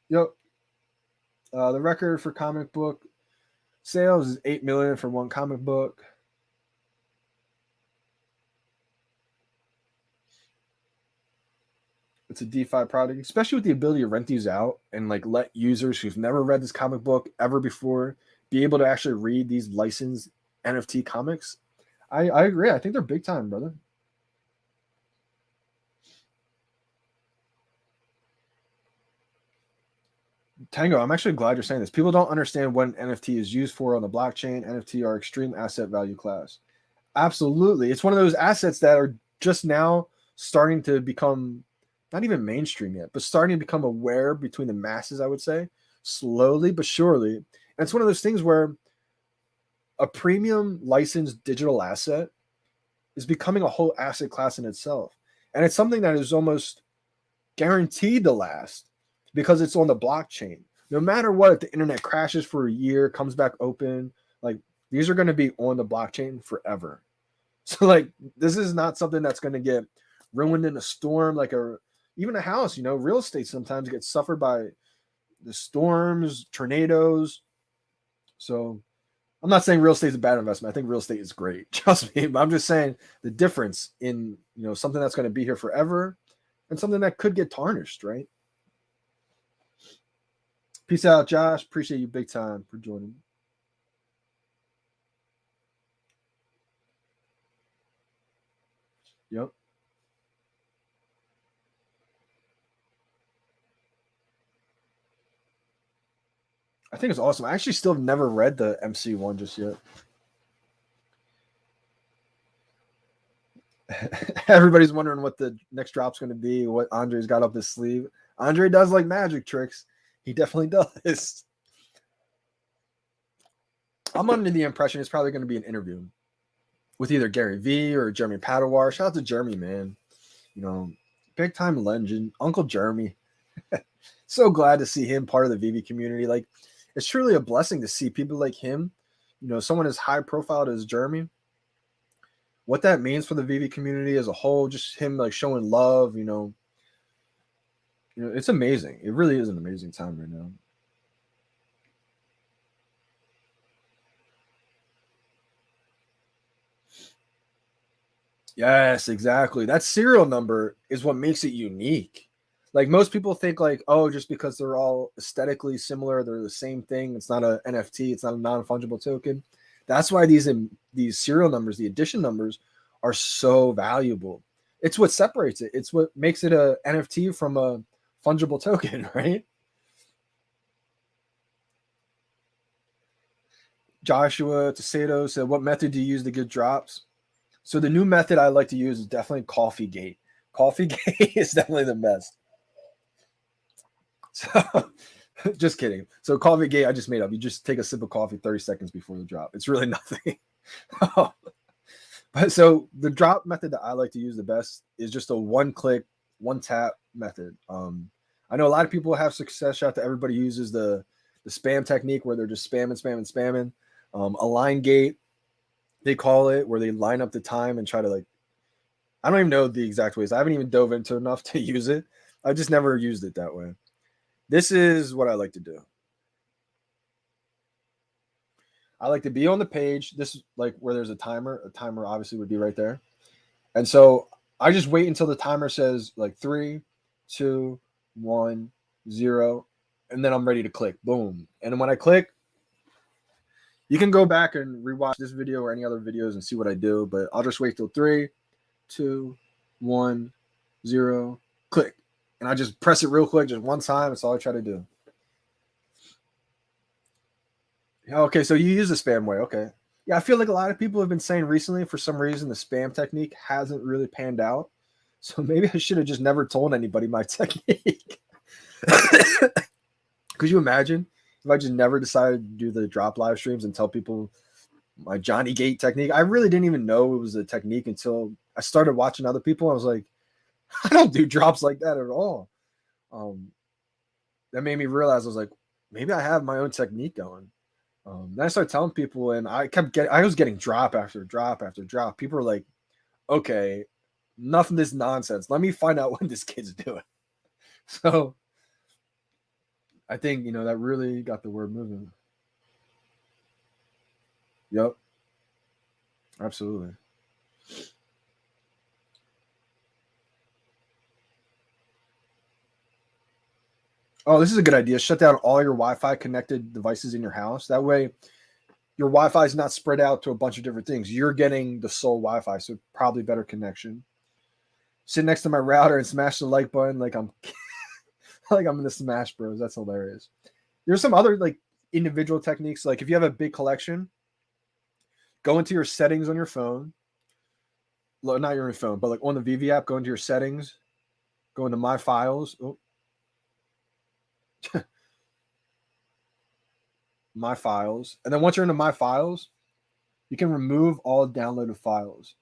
Yep. The record for comic book sales is 8 million for one comic book. It's a DeFi product, especially with the ability to rent these out and like let users who've never read this comic book ever before be able to actually read these licensed NFT comics. I agree. I think they're big time, brother. Tango, I'm actually glad you're saying this. People don't understand what an NFT is used for on the blockchain. NFT are extreme asset value class. Absolutely. It's one of those assets that are just now starting to become not even mainstream yet, but starting to become aware between the masses, I would say, slowly but surely. And it's one of those things where a premium licensed digital asset is becoming a whole asset class in itself. And it's something that is almost guaranteed to last because it's on the blockchain. No matter what, if the internet crashes for a year, comes back open, like these are going to be on the blockchain forever. So like this is not something that's going to get ruined in a storm, like even a house. Real estate sometimes gets suffered by the storms, tornadoes. So I'm not saying real estate is a bad investment. I think real estate is great. Trust me. But I'm just saying the difference in something that's going to be here forever and something that could get tarnished, right? Peace out, Josh. Appreciate you big time for joining. Yep. I think it's awesome. I actually still have never read the MC one just yet. Everybody's wondering what the next drop's going to be, what Andre's got up his sleeve. Andre does like magic tricks. He definitely does. I'm under the impression it's probably going to be an interview with either Gary V or Jeremy Padawar. Shout out to Jeremy, man. Big time legend, Uncle Jeremy. So glad to see him part of the VeVe community. Like, it's truly a blessing to see people like him, someone as high profile as Jeremy. What that means for the VeVe community as a whole, just him like showing love, it's amazing. It really is an amazing time right now. Yes, exactly. That serial number is what makes it unique. Like most people think like, oh, just because they're all aesthetically similar, they're the same thing. It's not a NFT. It's not a non-fungible token. That's why these serial numbers, the edition numbers, are so valuable. It's what separates it. It's what makes it a NFT from a fungible token, right? Joshua Tasedo said, what method do you use to get drops? So the new method I like to use is definitely Coffee Gate. Coffee Gate is definitely the best. So just kidding. So Coffee Gate, I just made up. You just take a sip of coffee 30 seconds before the drop. It's really nothing. But so the drop method that I like to use the best is just a one-click, one-tap method. I know a lot of people have success. Shout out to everybody who uses the spam technique where they're just spamming. Align gate, they call it, where they line up the time and try to like, I don't even know the exact ways. I haven't even dove into enough to use it. I just never used it that way. This is what I like to do. I like to be on the page. This is like where there's a timer. A timer obviously would be right there. And so I just wait until the timer says like 3, 2, 1, 0, and then I'm ready to click. Boom. And when I click, you can go back and rewatch this video or any other videos and see what I do, but I'll just wait till 3, 2, 1, 0, click. And I just press it real quick, just one time. That's all I try to do. Okay, so you use the spam way. Okay. Yeah, I feel like a lot of people have been saying recently, for some reason, the spam technique hasn't really panned out. So maybe I should have just never told anybody my technique. Could you imagine if I just never decided to do the drop live streams and tell people my Johnny Gate technique? I really didn't even know it was a technique until I started watching other people. I was like, I don't do drops like that at all. That made me realize I was like, maybe I have my own technique going. Then I started telling people, and I was getting drop after drop after drop. People were like, okay, enough of this nonsense. Let me find out what this kid's doing. So I think, that really got the word moving. Yep. Absolutely. Oh, this is a good idea. Shut down all your Wi-Fi connected devices in your house. That way your Wi-Fi is not spread out to a bunch of different things. You're getting the sole Wi-Fi, so probably better connection. Sit next to my router and smash the like button like I'm like I'm in the Smash Bros. That's hilarious. There's some other like individual techniques. Like if you have a big collection, go into your settings on your phone. Not your phone, but like on the VeVe app, go into your settings, go into My Files. Oh. My Files. And then once you're into My Files, you can remove all downloaded files.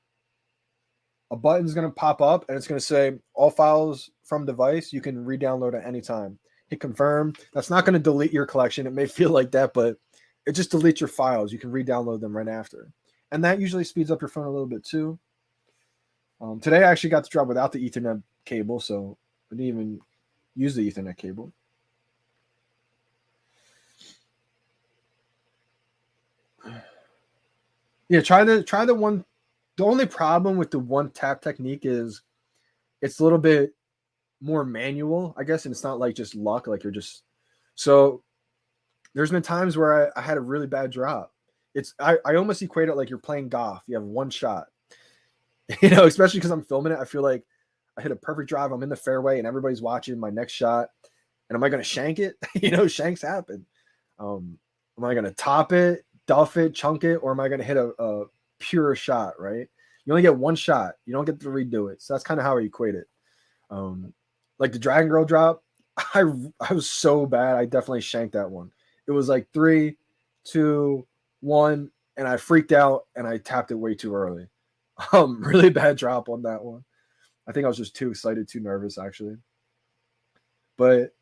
A button's going to pop up and it's going to say all files from device you can re-download at any time. Hit confirm. That's not going to delete your collection. It may feel like that, but it just deletes your files. You can re-download them right after. And that usually speeds up your phone a little bit too. Today I actually got the drop without the Ethernet cable, so I didn't even use the Ethernet cable. Yeah, try the one. The only problem with the one tap technique is it's a little bit more manual, I guess, and it's not like just luck, like you're just. So there's been times where I had a really bad drop. I almost equate it like you're playing golf. You have one shot, especially because I'm filming it. I feel like I hit a perfect drive. I'm in the fairway and everybody's watching my next shot. And am I going to shank it? Shanks happen. Am I going to top it, duff it, chunk it, or am I going to hit a pure shot, right? You only get one shot. You don't get to redo it. So that's kind of how I equate it. Like the Dragon Girl drop, I was so bad. I definitely shanked that one. It was like 3, 2, 1, and I freaked out and I tapped it way too early. Really bad drop on that one. I think I was just too excited, too nervous, actually. But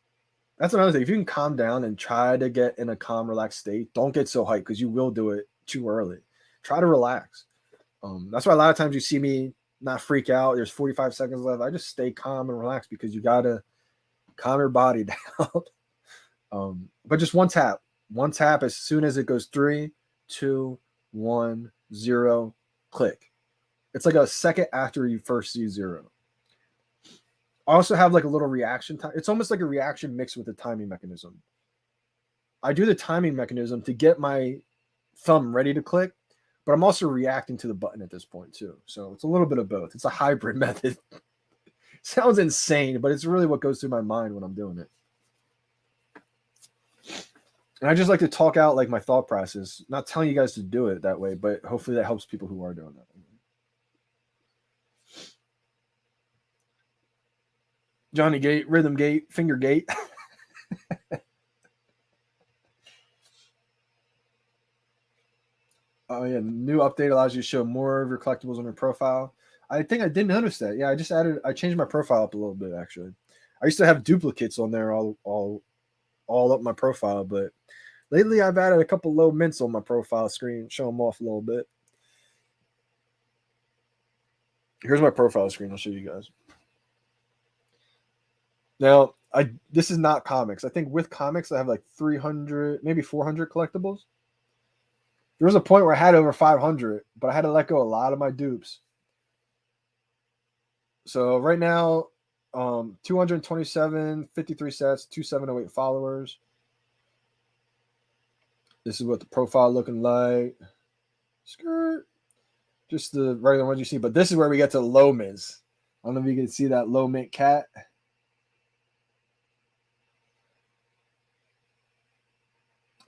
that's another thing. If you can calm down and try to get in a calm, relaxed state, don't get so hyped because you will do it too early. Try to relax. That's why a lot of times you see me not freak out. There's 45 seconds left. I just stay calm and relaxed because you got to calm your body down. But just one tap. One tap as soon as it goes 3, 2, 1, 0, click. It's like a second after you first see 0. I also have like a little reaction time. It's almost like a reaction mixed with a timing mechanism. I do the timing mechanism to get my thumb ready to click, but I'm also reacting to the button at this point too. So it's a little bit of both. It's a hybrid method. Sounds insane, but it's really what goes through my mind when I'm doing it. And I just like to talk out like my thought process, not telling you guys to do it that way, but hopefully that helps people who are doing that. Johnny Gate, Rhythm Gate, Finger Gate. Oh yeah, new update allows you to show more of your collectibles on your profile. I think I did notice that. Yeah, I changed my profile up a little bit actually. I used to have duplicates on there all up my profile, but lately I've added a couple low mints on my profile screen, show them off a little bit. Here's my profile screen. I'll show you guys. Now, this is not comics. I think with comics I have like 300, maybe 400 collectibles. There was a point where I had over 500, but I had to let go a lot of my dupes. So right now, 227, 53 sets, 2708 followers. This is what the profile looking like. Skirt. Just the regular ones you see, but this is where we get to low mints. I don't know if you can see that low mint cat.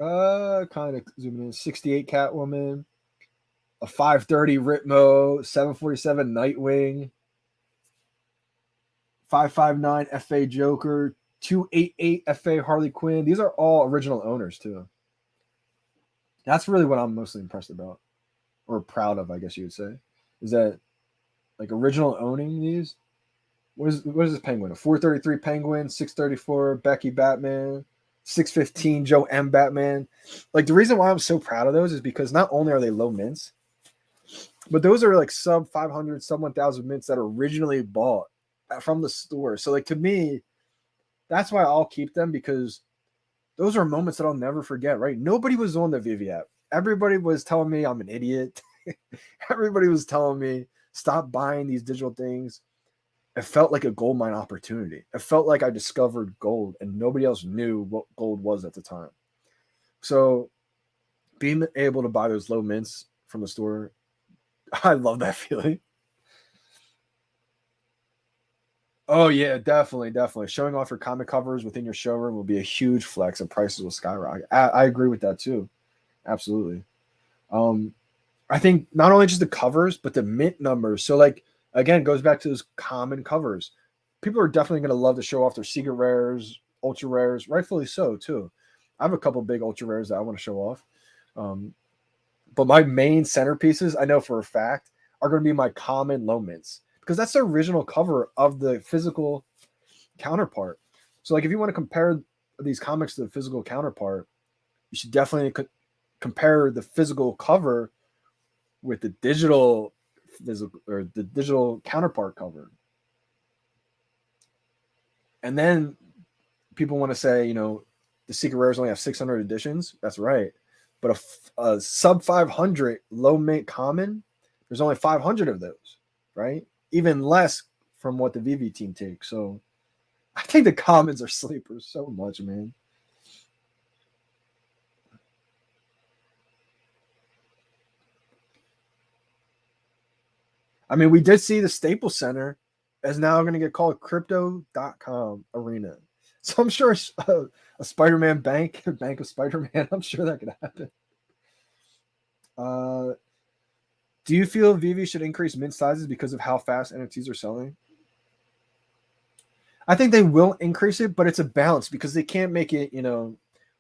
Kind of zooming in. 68 Catwoman, a 530 Ritmo, 747 Nightwing, 559 FA Joker, 288 FA Harley Quinn. These are all original owners too. That's really what I'm mostly impressed about, or proud of, I guess you would say, is that like original owning these. What is this Penguin? A 433 Penguin, 634 Becky Batman, 615 Joe M Batman. Like the reason why I'm so proud of those is because not only are they low mints, but those are like sub 500, sub 1,000 mints that are originally bought from the store. So like to me, that's why I'll keep them, because those are moments that I'll never forget, right? Nobody was on the VeVe app. Everybody was telling me I'm an idiot. Everybody was telling me stop buying these digital things. It felt like a gold mine opportunity. It felt like I discovered gold and nobody else knew what gold was at the time. So being able to buy those low mints from the store, I love that feeling. Oh yeah, definitely. Showing off your comic covers within your showroom will be a huge flex and prices will skyrocket. I agree with that too. Absolutely. I think not only just the covers, but the mint numbers. So like, again, goes back to those common covers. People are definitely going to love to show off their secret rares, ultra rares, rightfully so too. I have a couple big ultra rares that I want to show off. But my main centerpieces, I know for a fact, are going to be my common low mints, because that's the original cover of the physical counterpart. So like if you want to compare these comics to the physical counterpart, you should definitely compare the physical cover with the digital physical or the digital counterpart cover. And then people want to say, you know, the secret rares only have 600 editions. That's right. But a sub 500 low mint common, there's only 500 of those, right? Even less from what the VeVe team takes. So I think the commons are sleepers so much, man. I mean, we did see the Staples Center is now going to get called crypto.com arena. So I'm sure a Spider-Man bank of Spider-Man, I'm sure that could happen. Do you feel VeVe should increase mint sizes because of how fast NFTs are selling? I think they will increase it, but it's a balance, because they can't make it,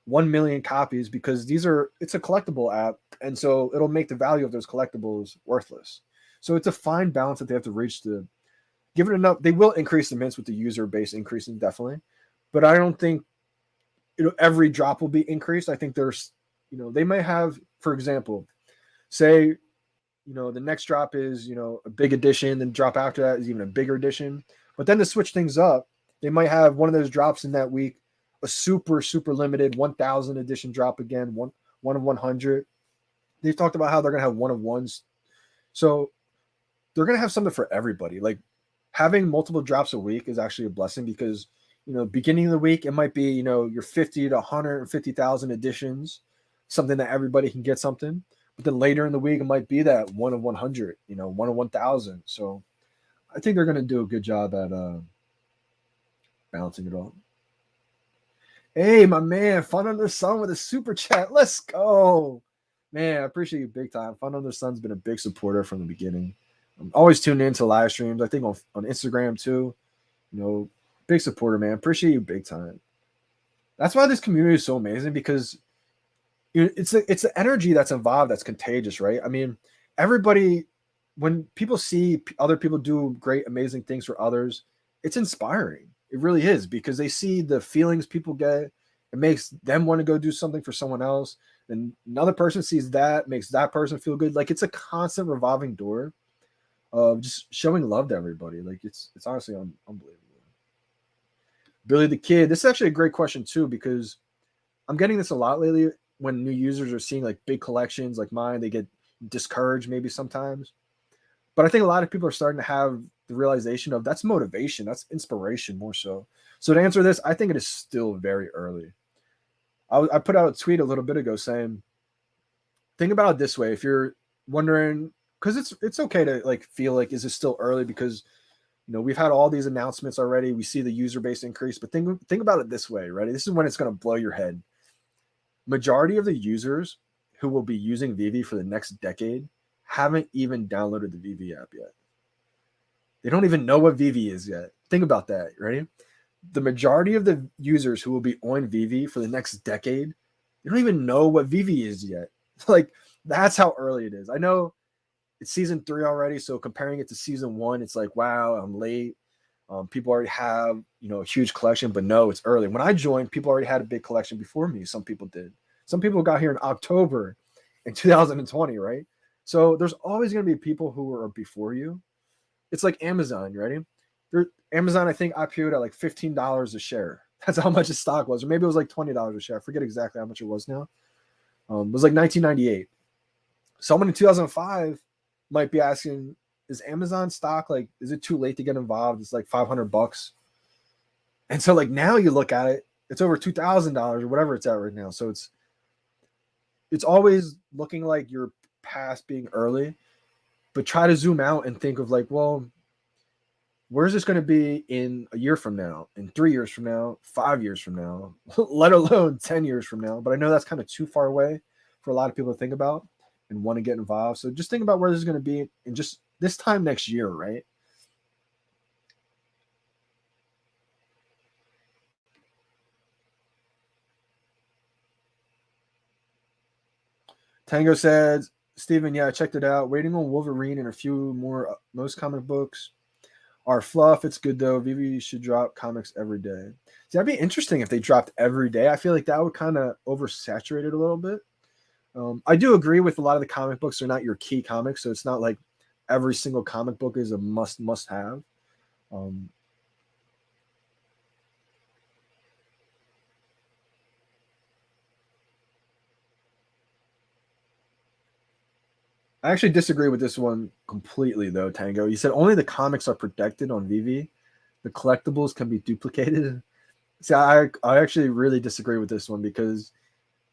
1 million copies, because it's a collectible app. And so it'll make the value of those collectibles worthless. So it's a fine balance that they have to reach to give it enough. They will increase the mints with the user base increasing, definitely. But I don't think every drop will be increased. I think there's, they may have, for example, say, the next drop is, a big edition, then drop after that is even a bigger edition. But then to switch things up, they might have one of those drops in that week, a super, super limited 1,000 edition drop again, one of 100. They've talked about how they're going to have one of ones. So they're going to have something for everybody. Like having multiple drops a week is actually a blessing, because, beginning of the week, it might be, your 50 to 150,000 editions, something that everybody can get something. But then later in the week, it might be that one of 100, one of 1,000. So I think they're going to do a good job at balancing it all. Hey, my man, Fun Under the Sun with a super chat. Let's go. Man, I appreciate you big time. Fun Under the Sun's been a big supporter from the beginning. I'm always tuned into live streams. I think on Instagram too. Big supporter, man. Appreciate you big time. That's why this community is so amazing, because it's the energy that's involved that's contagious, right? I mean, everybody, when people see other people do great, amazing things for others, it's inspiring. It really is, because they see the feelings people get. It makes them want to go do something for someone else. And another person sees that, makes that person feel good. Like it's a constant revolving door of just showing love to everybody. Like it's honestly unbelievable. Billy the Kid. This is actually a great question too, because I'm getting this a lot lately. when new users are seeing like big collections like mine, they get discouraged maybe sometimes. But I think a lot of people are starting to have the realization of that's motivation, that's inspiration more so. So to answer this, I think it is still very early. I put out a tweet a little bit ago saying, think about it this way. If you're wondering, because it's okay to like feel like, is it still early? Because we've had all these announcements already. We see the user base increase, but think about it this way, right? This is when it's going to blow your head. Majority of the users who will be using VeVe for the next decade haven't even downloaded the VeVe app yet. They don't even know what VeVe is yet. Think about that, right? The majority of the users who will be on VeVe for the next decade, they don't even know what VeVe is yet. Like, that's how early it is. I know it's season 3 already, so comparing it to season 1, it's like, wow, I'm late. People already have, a huge collection, but no, it's early. When I joined, people already had a big collection before me. Some people did. Some people got here in October in 2020, right? So there's always going to be people who are before you. It's like Amazon, you ready? Amazon, I think, IPO'd at like $15 a share. That's how much its stock was. Or maybe it was like $20 a share. I forget exactly how much it was now. It was like 1998. Someone in 2005 might be asking, is Amazon stock, like, is it too late to get involved? It's like $500. And so like now you look at it, it's over $2,000 or whatever it's at right now. So it's always looking like you're past being early, but try to zoom out and think of like, well, where's this going to be in a year from now, in 3 years from now, 5 years from now, let alone 10 years from now. But I know that's kind of too far away for a lot of people to think about and want to get involved. So just think about where this is going to be in just this time next year, right? Tango says, Steven, yeah, I checked it out. Waiting on Wolverine and a few more. Most comic books are fluff. It's good though. VeVe should drop comics every day. See, that'd be interesting if they dropped every day. I feel like that would kind of oversaturate it a little bit. I do agree with a lot of the comic books. They're not your key comics, so it's not like every single comic book is a must have. I actually disagree with this one completely, though, Tango. You said only the comics are protected on VeVe. The collectibles can be duplicated. See, I actually really disagree with this one because,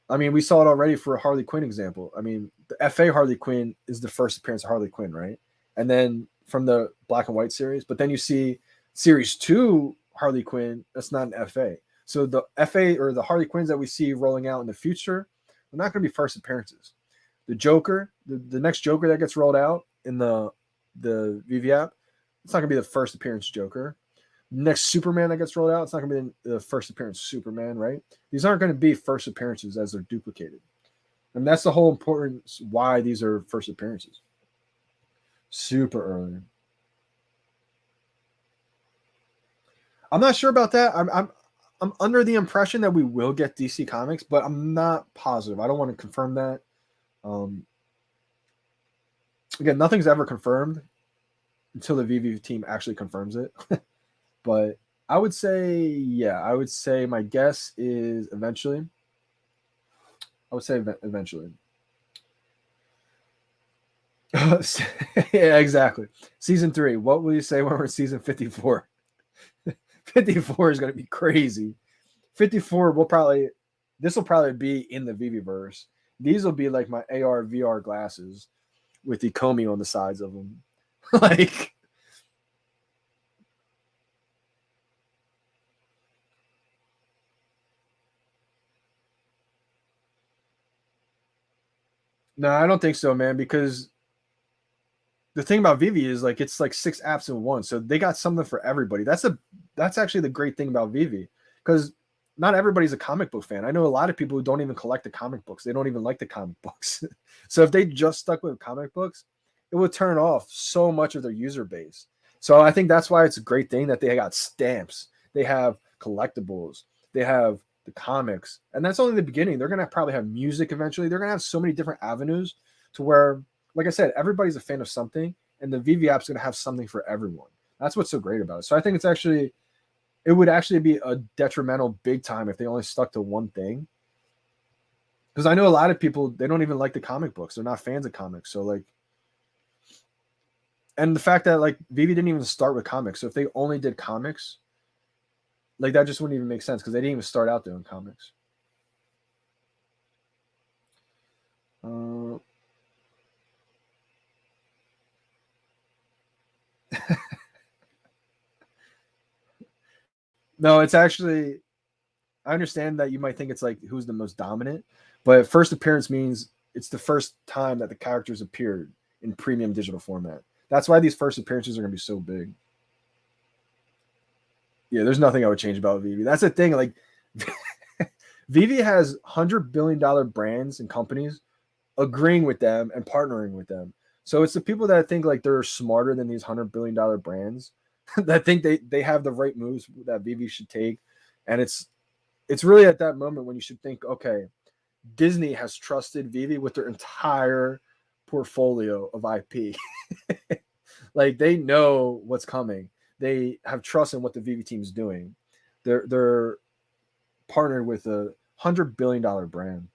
I mean, we saw it already for a Harley Quinn example. I mean, the FA Harley Quinn is the first appearance of Harley Quinn, right? And then from the Black and White series. But then you see Series 2 Harley Quinn, that's not an FA. So the FA or the Harley Quinns that we see rolling out in the future, they're not going to be first appearances. The Joker, the next Joker that gets rolled out in the VeVe app, it's not going to be the first appearance Joker. Next Superman that gets rolled out, it's not going to be the first appearance Superman, right? These aren't going to be first appearances as they're duplicated. And that's the whole importance why these are first appearances. Super early. I'm not sure about that. I'm under the impression that we will get DC Comics, but I'm not positive. I don't want to confirm that. Again, nothing's ever confirmed until the VeVe team actually confirms it. But I would say, yeah, I would say my guess is eventually. I would say eventually. Yeah, exactly. Season 3. What will you say when we're in season 54? 54 is going to be crazy. 54 this will probably be in the VeVe-verse. These will be like my AR VR glasses with the Comey on the sides of them. Like, no, I don't think so, man, because the thing about VeVe is like it's like 6 apps in one. So they got something for everybody. That's actually the great thing about VeVe, because not everybody's a comic book fan. I know a lot of people who don't even collect the comic books. They don't even like the comic books. So if they just stuck with comic books, it would turn off so much of their user base. So I think that's why it's a great thing that they got stamps. They have collectibles. They have the comics. And that's only the beginning. They're going to probably have music eventually. They're going to have so many different avenues to where, like I said, everybody's a fan of something. And the VeVe app's going to have something for everyone. That's what's so great about it. So I think it would actually be a detrimental big time if they only stuck to one thing. Because I know a lot of people, they don't even like the comic books. They're not fans of comics. So like, and the fact that like VeVe didn't even start with comics. So if they only did comics, like that just wouldn't even make sense because they didn't even start out doing comics. No, it's actually, I understand that you might think it's like who's the most dominant, but first appearance means it's the first time that the characters appeared in premium digital format. That's why these first appearances are going to be so big. Yeah, there's nothing I would change about VeVe. That's the thing. Like, VeVe has $100 billion brands and companies agreeing with them and partnering with them. So it's the people that think like they're smarter than these $100 billion brands that think they have the right moves that VeVe should take. And it's really at that moment when you should think, okay, Disney has trusted VeVe with their entire portfolio of IP. Like they know what's coming. They have trust in what the VeVe team is doing. They're partnered with a $100 billion brand.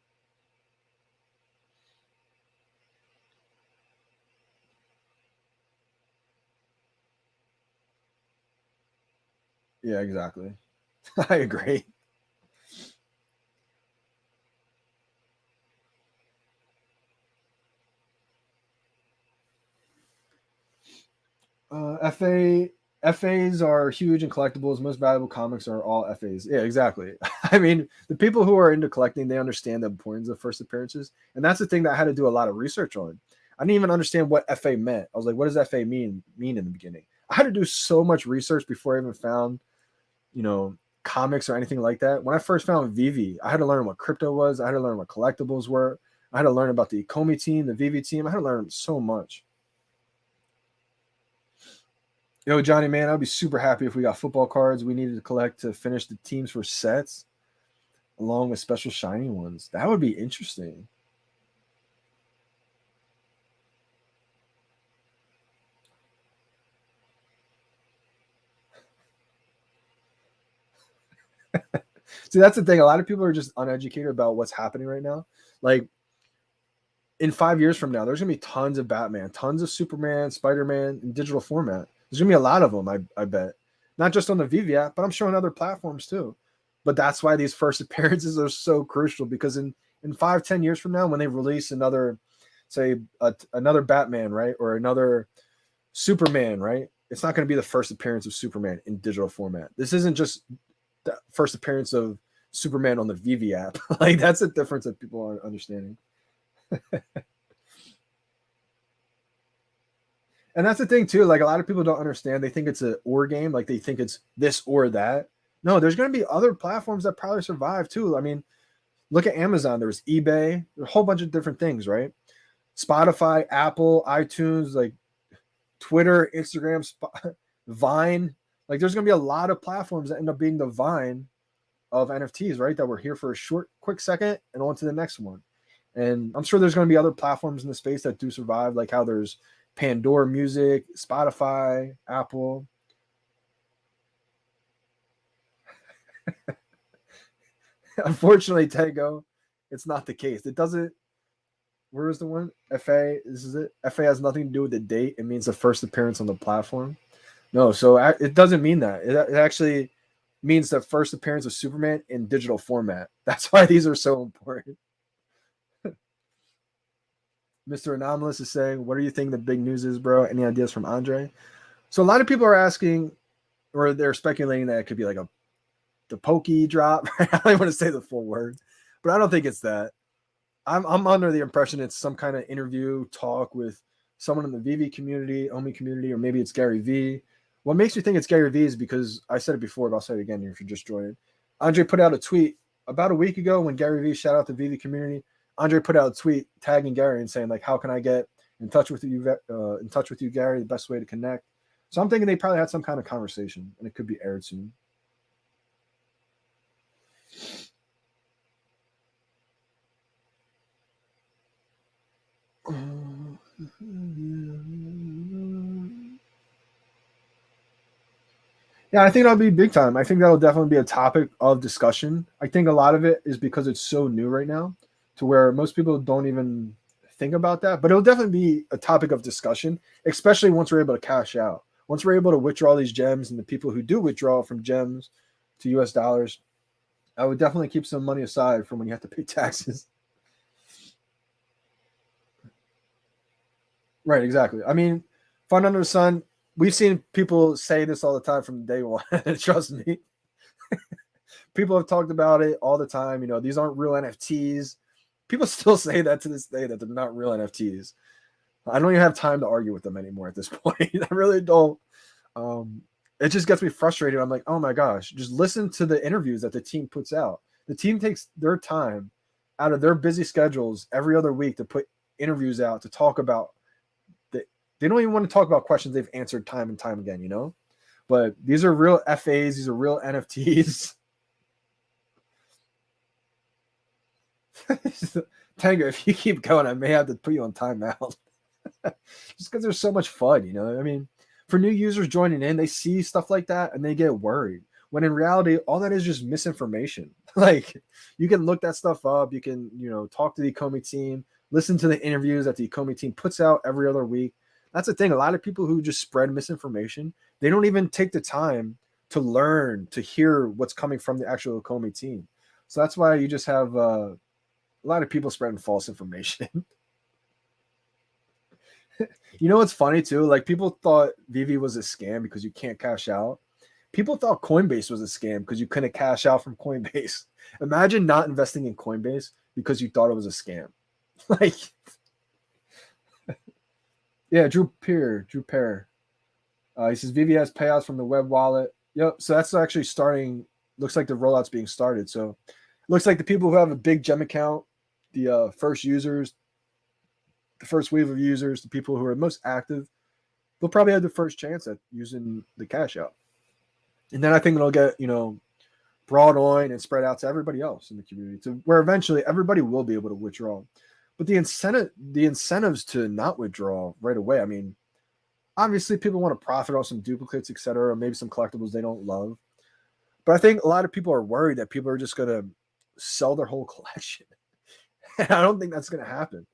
Yeah, exactly. I agree. FAs are huge in collectibles. Most valuable comics are all FAs. Yeah, exactly. I mean, the people who are into collecting, they understand the importance of first appearances, and that's the thing that I had to do a lot of research on. I didn't even understand what FA meant. I was like, what does FA mean in the beginning? I had to do so much research before I even found, comics or anything like that. When I first found VeVe, I had to learn what crypto was. I had to learn what collectibles were. I had to learn about the Comey team, the VeVe team. I had to learn so much. Yo, Johnny, man, I'd be super happy if we got football cards we needed to collect to finish the teams for sets, along with special shiny ones. That would be interesting. See, that's the thing. A lot of people are just uneducated about what's happening right now. Like in 5 years from now, there's gonna be tons of Batman, tons of Superman, Spider-Man in digital format. There's gonna be a lot of them, I bet. Not just on the VeVe app, but I'm sure on other platforms too. But that's why these first appearances are so crucial because in 5-10 years from now, when they release another, say another Batman, right, or another Superman, right, it's not going to be the first appearance of Superman in digital format. This isn't just the first appearance of Superman on the VeVe app. Like that's the difference that people aren't understanding. And that's the thing too. Like a lot of people don't understand. They think it's an or game. Like they think it's this or that. No, there's going to be other platforms that probably survive too. I mean, look at Amazon. There's eBay. There's a whole bunch of different things, right? Spotify, Apple, iTunes, like Twitter, Instagram, Vine. Like there's going to be a lot of platforms that end up being the Vine of NFTs, right? That we're here for a quick second and on to the next one. And I'm sure there's going to be other platforms in the space that do survive, like how there's Pandora Music, Spotify, Apple. Unfortunately, Tego, it's not the case. It doesn't. Where is the one? FA. This is it. FA has nothing to do with the date. It means the first appearance on the platform. No, so it doesn't mean that. It actually means the first appearance of Superman in digital format. That's why these are so important. Mr. Anomalous is saying, what do you think the big news is, bro? Any ideas from Andre? So a lot of people are asking, or they're speculating that it could be like the pokey drop. I don't want to say the full word, but I don't think it's that. I'm under the impression it's some kind of interview talk with someone in the VeVe community, Omi community, or maybe it's Gary V. What makes me think it's Gary V is because I said it before, but I'll say it again if you're just joining. Andre put out a tweet about a week ago when Gary V shout out the VeVe community. Andre put out a tweet tagging Gary and saying like, "How can I get in touch with you, Gary? The best way to connect." So I'm thinking they probably had some kind of conversation, and it could be aired soon. Yeah, I think that'll be big time. I think that'll definitely be a topic of discussion. I think a lot of it is because it's so new right now to where most people don't even think about that. But it'll definitely be a topic of discussion, especially once we're able to cash out. Once we're able to withdraw these gems, and the people who do withdraw from gems to US dollars, I would definitely keep some money aside from when you have to pay taxes. Right, exactly. I mean, fun under the sun. We've seen people say this all the time from day one. Trust me. People have talked about it all the time. These aren't real NFTs. People still say that to this day, that they're not real NFTs. I don't even have time to argue with them anymore at this point. I really don't. It just gets me frustrated. I'm like, oh my gosh, just listen to the interviews that the team puts out. The team takes their time out of their busy schedules every other week to put interviews out to talk about. They don't even want to talk about questions they've answered time and time again, But these are real FAs. These are real NFTs. Tango, if you keep going, I may have to put you on timeout. Just because there's so much fun, I mean, for new users joining in, they see stuff like that and they get worried. When in reality, all that is just misinformation. Like, you can look that stuff up. You can, talk to the Ecomi team, listen to the interviews that the Ecomi team puts out every other week. That's the thing. A lot of people who just spread misinformation, they don't even take the time to learn, to hear what's coming from the actual Ecomi team. So that's why you just have a lot of people spreading false information. What's funny too? Like, people thought VeVe was a scam because you can't cash out. People thought Coinbase was a scam because you couldn't cash out from Coinbase. Imagine not investing in Coinbase because you thought it was a scam. Like, yeah, Drew Pear. He says VeVe has payouts from the web wallet. Yep. So that's actually starting. Looks like the rollout's being started. So it looks like the people who have a big gem account, the first users, the first wave of users, the people who are most active, they'll probably have the first chance at using the cash out. And then I think it'll get, brought on and spread out to everybody else in the community, to where eventually everybody will be able to withdraw. But the incentives to not withdraw right away, I mean, obviously people want to profit off some duplicates, etc., or maybe some collectibles they don't love. But I think a lot of people are worried that people are just going to sell their whole collection. And I don't think that's going to happen.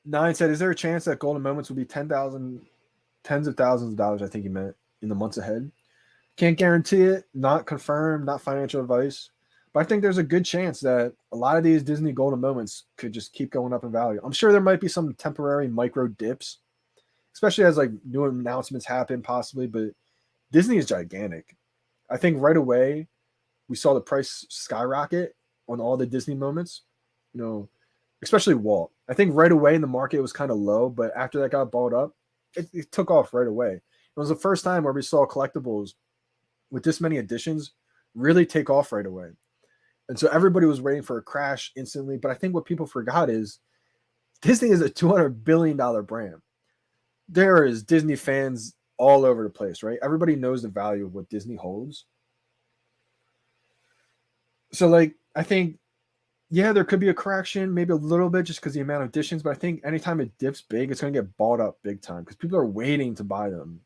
Nine said, is there a chance that golden moments will be tens of thousands of dollars, I think he meant, in the months ahead? Can't guarantee it, not confirmed, not financial advice. But I think there's a good chance that a lot of these Disney golden moments could just keep going up in value. I'm sure there might be some temporary micro dips, especially as like new announcements happen possibly, but Disney is gigantic. I think right away we saw the price skyrocket on all the Disney moments, especially Walt. I think right away in the market it was kind of low, but after that got bought up, it took off right away. It was the first time where we saw collectibles with this many editions really take off right away. And so everybody was waiting for a crash instantly. But I think what people forgot is Disney is a $200 billion brand. There is Disney fans all over the place, right? Everybody knows the value of what Disney holds. So, like, I think, yeah, there could be a correction, maybe a little bit just because the amount of editions. But I think anytime it dips big, it's going to get bought up big time because people are waiting to buy them.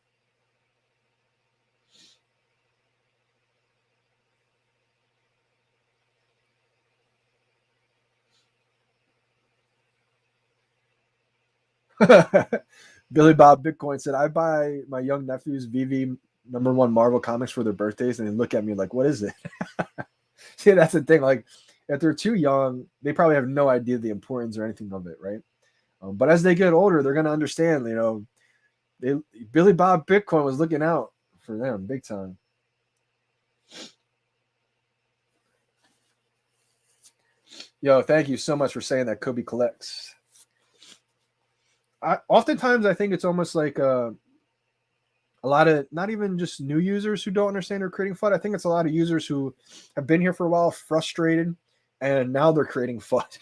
Billy Bob Bitcoin said, I buy my young nephews VeVe #1 Marvel comics for their birthdays, and they look at me like, what is it? See, that's the thing. Like, if they're too young, they probably have no idea the importance or anything of it, right? But as they get older, they're going to understand, Billy Bob Bitcoin was looking out for them big time. Yo, thank you so much for saying that, Kobe Collects. Oftentimes I think it's almost like a lot of not even just new users who don't understand they're creating FUD. I think it's a lot of users who have been here for a while, frustrated, and now they're creating FUD.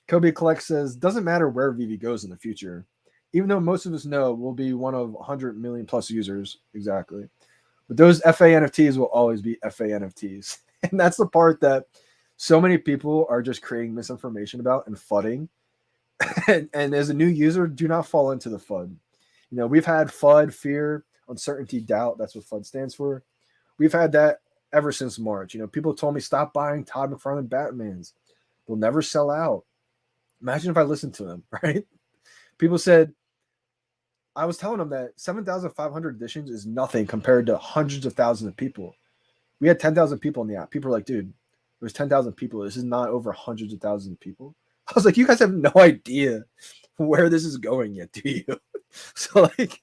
Kobe Collect says, doesn't matter where VeVe goes in the future, even though most of us know we'll be one of 100 million plus users. Exactly. But those FA NFTs will always be FA NFTs. And that's the part that so many people are just creating misinformation about and FUDding. And as a new user, do not fall into the FUD. We've had FUD, fear uncertainty, doubt. That's what FUD stands for. We've had that ever since March. People told me stop buying Todd McFarlane Batmans. They'll never sell out. Imagine if I listened to them, right? People said, I was telling them that 7,500 editions is nothing compared to hundreds of thousands of people. We had 10,000 people in the app. People were like, dude, there's 10,000 people. This is not over hundreds of thousands of people. I was like, you guys have no idea where this is going yet, do you? So like,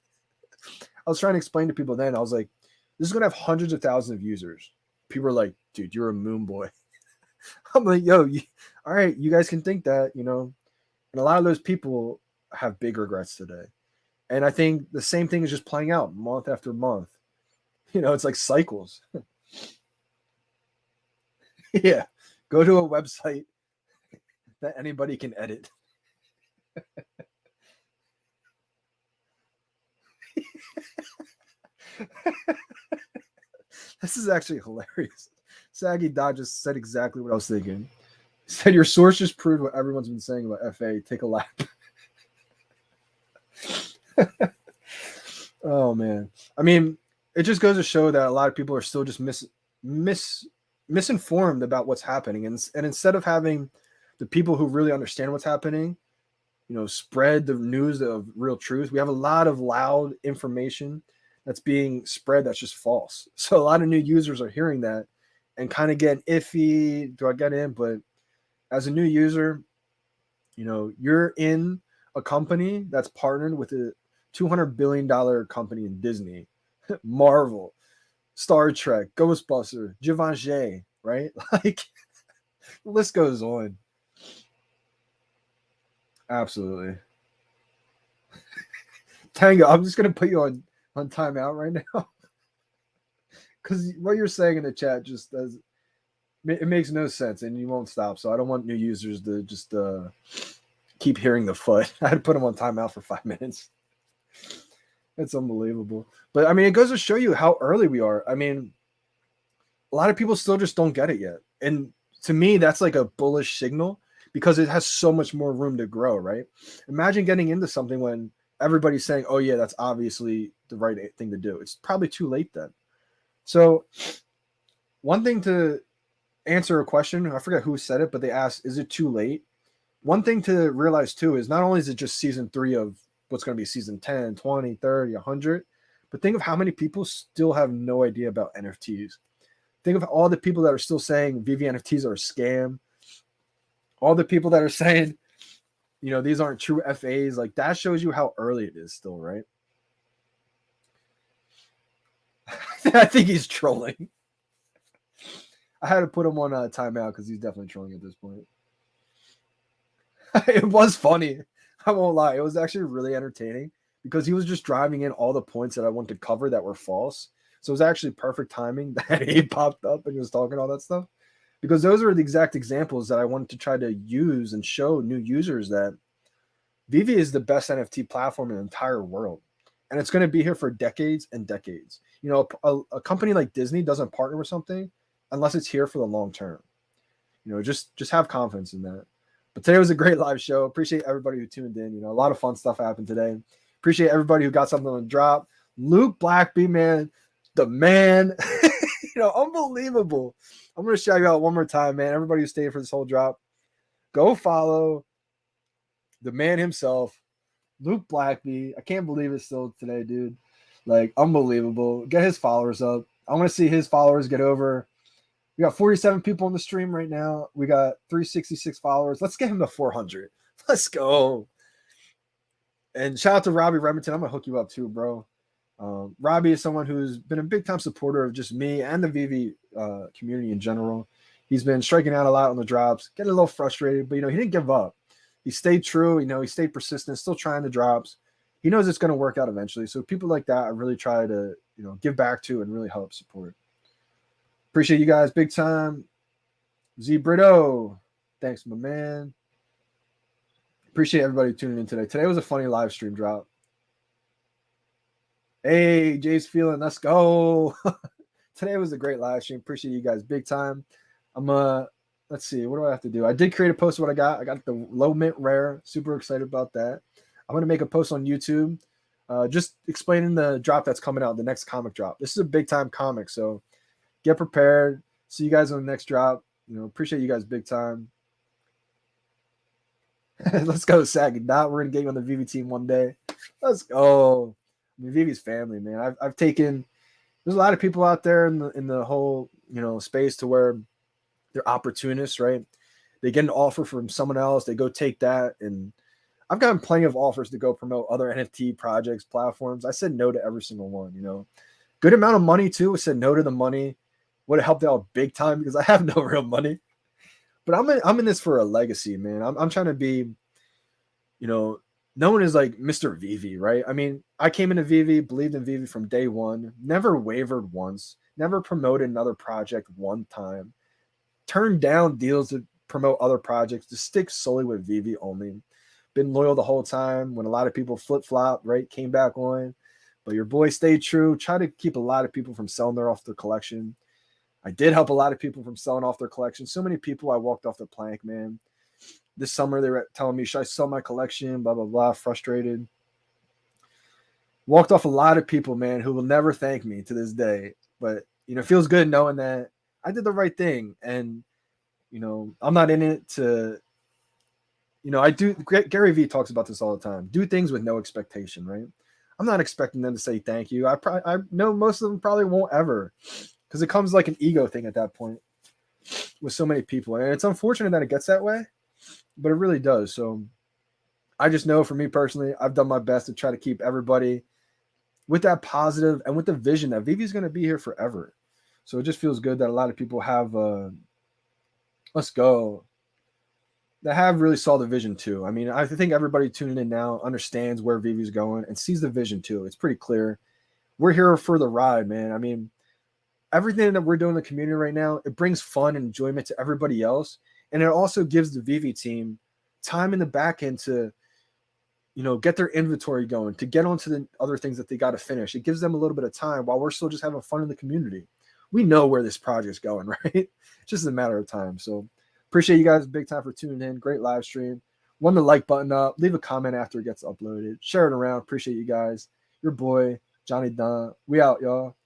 I was trying to explain to people then, I was like, this is going to have hundreds of thousands of users. People are like, dude, you're a moon boy. I'm like, yo, all right, you guys can think that, And a lot of those people have big regrets today. And I think the same thing is just playing out month after month. It's like cycles. Yeah. Go to a website that anybody can edit. This is actually hilarious. Saggy Dodge just said exactly what I was thinking. He said, your source just proved what everyone's been saying about FA. Take a lap. Oh, man. I mean, it just goes to show that a lot of people are still just misinformed about what's happening. And instead of having the people who really understand what's happening, spread the news of real truth, we have a lot of loud information that's being spread that's just false. So a lot of new users are hearing that and kind of getting iffy. Do I get in? But as a new user, you're in a company that's partnered with a $200 billion company in Disney, Marvel, Star Trek, Ghostbusters, Givenchy, right? Like, the list goes on. Absolutely. Tango, I'm just going to put you on timeout right now. Because what you're saying in the chat just does, it makes no sense and you won't stop. So I don't want new users to just keep hearing the FUD. I had to put them on timeout for 5 minutes. It's unbelievable. But I mean, it goes to show you how early we are. I mean, a lot of people still just don't get it yet. And to me, that's like a bullish signal because it has so much more room to grow, right? Imagine getting into something when everybody's saying, oh yeah, that's obviously the right thing to do. It's probably too late then. So one thing to answer a question, I forget who said it, but they asked, is it too late? One thing to realize too is not only is it just season 3 of what's going to be season 10, 20, 30, 100, but think of how many people still have no idea about NFTs. Think of all the people that are still saying VeVe NFTs are a scam. All the people that are saying, these aren't true FAs. Like, that shows you how early it is still, right? I think he's trolling. I had to put him on a timeout because he's definitely trolling at this point. It was funny. I won't lie. It was actually really entertaining because he was just driving in all the points that I wanted to cover that were false. So it was actually perfect timing that he popped up and he was talking all that stuff. Because those are the exact examples that I wanted to try to use and show new users that VeVe is the best NFT platform in the entire world. And it's going to be here for decades and decades. A company like Disney doesn't partner with something unless it's here for the long term. Just have confidence in that. But today was a great live show. Appreciate everybody who tuned in. A lot of fun stuff happened today. Appreciate everybody who got something on the drop. Luke Blackby, man, the man. Unbelievable. I'm going to shout you out one more time, man. Everybody who stayed for this whole drop, go follow the man himself, Luke Blackby. I can't believe it's still today, dude. Like, unbelievable. Get his followers up. I want to see his followers get over. We got 47 people on the stream right now. We got 366 followers. Let's get him to 400. Let's go. And shout out to Robbie Remington. I'm going to hook you up too, bro. Robbie is someone who's been a big-time supporter of just me and the VeVe community in general. He's been striking out a lot on the drops, getting a little frustrated, but, he didn't give up. He stayed true. He stayed persistent, still trying the drops. He knows it's going to work out eventually. So people like that, I really try to, give back to and really help support. Appreciate you guys big time. Z Brito, thanks, my man. Appreciate everybody tuning in today. Today was a funny live stream drop. Hey, Jay's feeling. Let's go. Today was a great live stream. Appreciate you guys big time. Let's see. What do I have to do? I did create a post of what I got. I got the low mint rare. Super excited about that. I'm going to make a post on YouTube Just explaining the drop that's coming out, the next comic drop. This is a big time comic, so get prepared. See you guys on the next drop. Appreciate you guys big time. Let's go, Sag. Not we're gonna get you on the VeVe team one day. Let's go. I mean, VeVe's family, man. I've taken. There's a lot of people out there in the whole space to where they're opportunists, right? They get an offer from someone else, they go take that, and I've gotten plenty of offers to go promote other NFT projects, platforms. I said no to every single one. Good amount of money too. I said no to the money. Would have helped out big time because I have no real money. But I'm in this for a legacy, man. I'm trying to be, known as like Mr. VeVe, right? I mean, I came into VeVe, believed in VeVe from day one, never wavered once, never promoted another project one time, turned down deals to promote other projects, to stick solely with VeVe only. Been loyal the whole time. When a lot of people flip-flop, right, came back on. But your boy stayed true. Try to keep a lot of people from selling off their collection. I did help a lot of people from selling off their collection. So many people I walked off the plank, man. This summer they were telling me, should I sell my collection? Blah, blah, blah. Frustrated. Walked off a lot of people, man, who will never thank me to this day. But, it feels good knowing that I did the right thing. And, I'm not in it to, I do. Gary Vee talks about this all the time. Do things with no expectation, right? I'm not expecting them to say thank you. I know most of them probably won't ever, because it comes like an ego thing at that point with so many people. And it's unfortunate that it gets that way, but it really does. So I just know for me personally, I've done my best to try to keep everybody with that positive and with the vision that VeVe is going to be here forever. So it just feels good that a lot of people have, let's go, that have really saw the vision too. I mean, I think everybody tuning in now understands where VeVe is going and sees the vision too. It's pretty clear. We're here for the ride, man. I mean, everything that we're doing in the community right now, it brings fun and enjoyment to everybody else. And it also gives the VeVe team time in the back end to, get their inventory going, to get onto the other things that they got to finish. It gives them a little bit of time while we're still just having fun in the community. We know where this project's going, right? It's just a matter of time. So appreciate you guys big time for tuning in. Great live stream. One the like button up. Leave a comment after it gets uploaded. Share it around. Appreciate you guys. Your boy, Johnny Dunn. We out, y'all.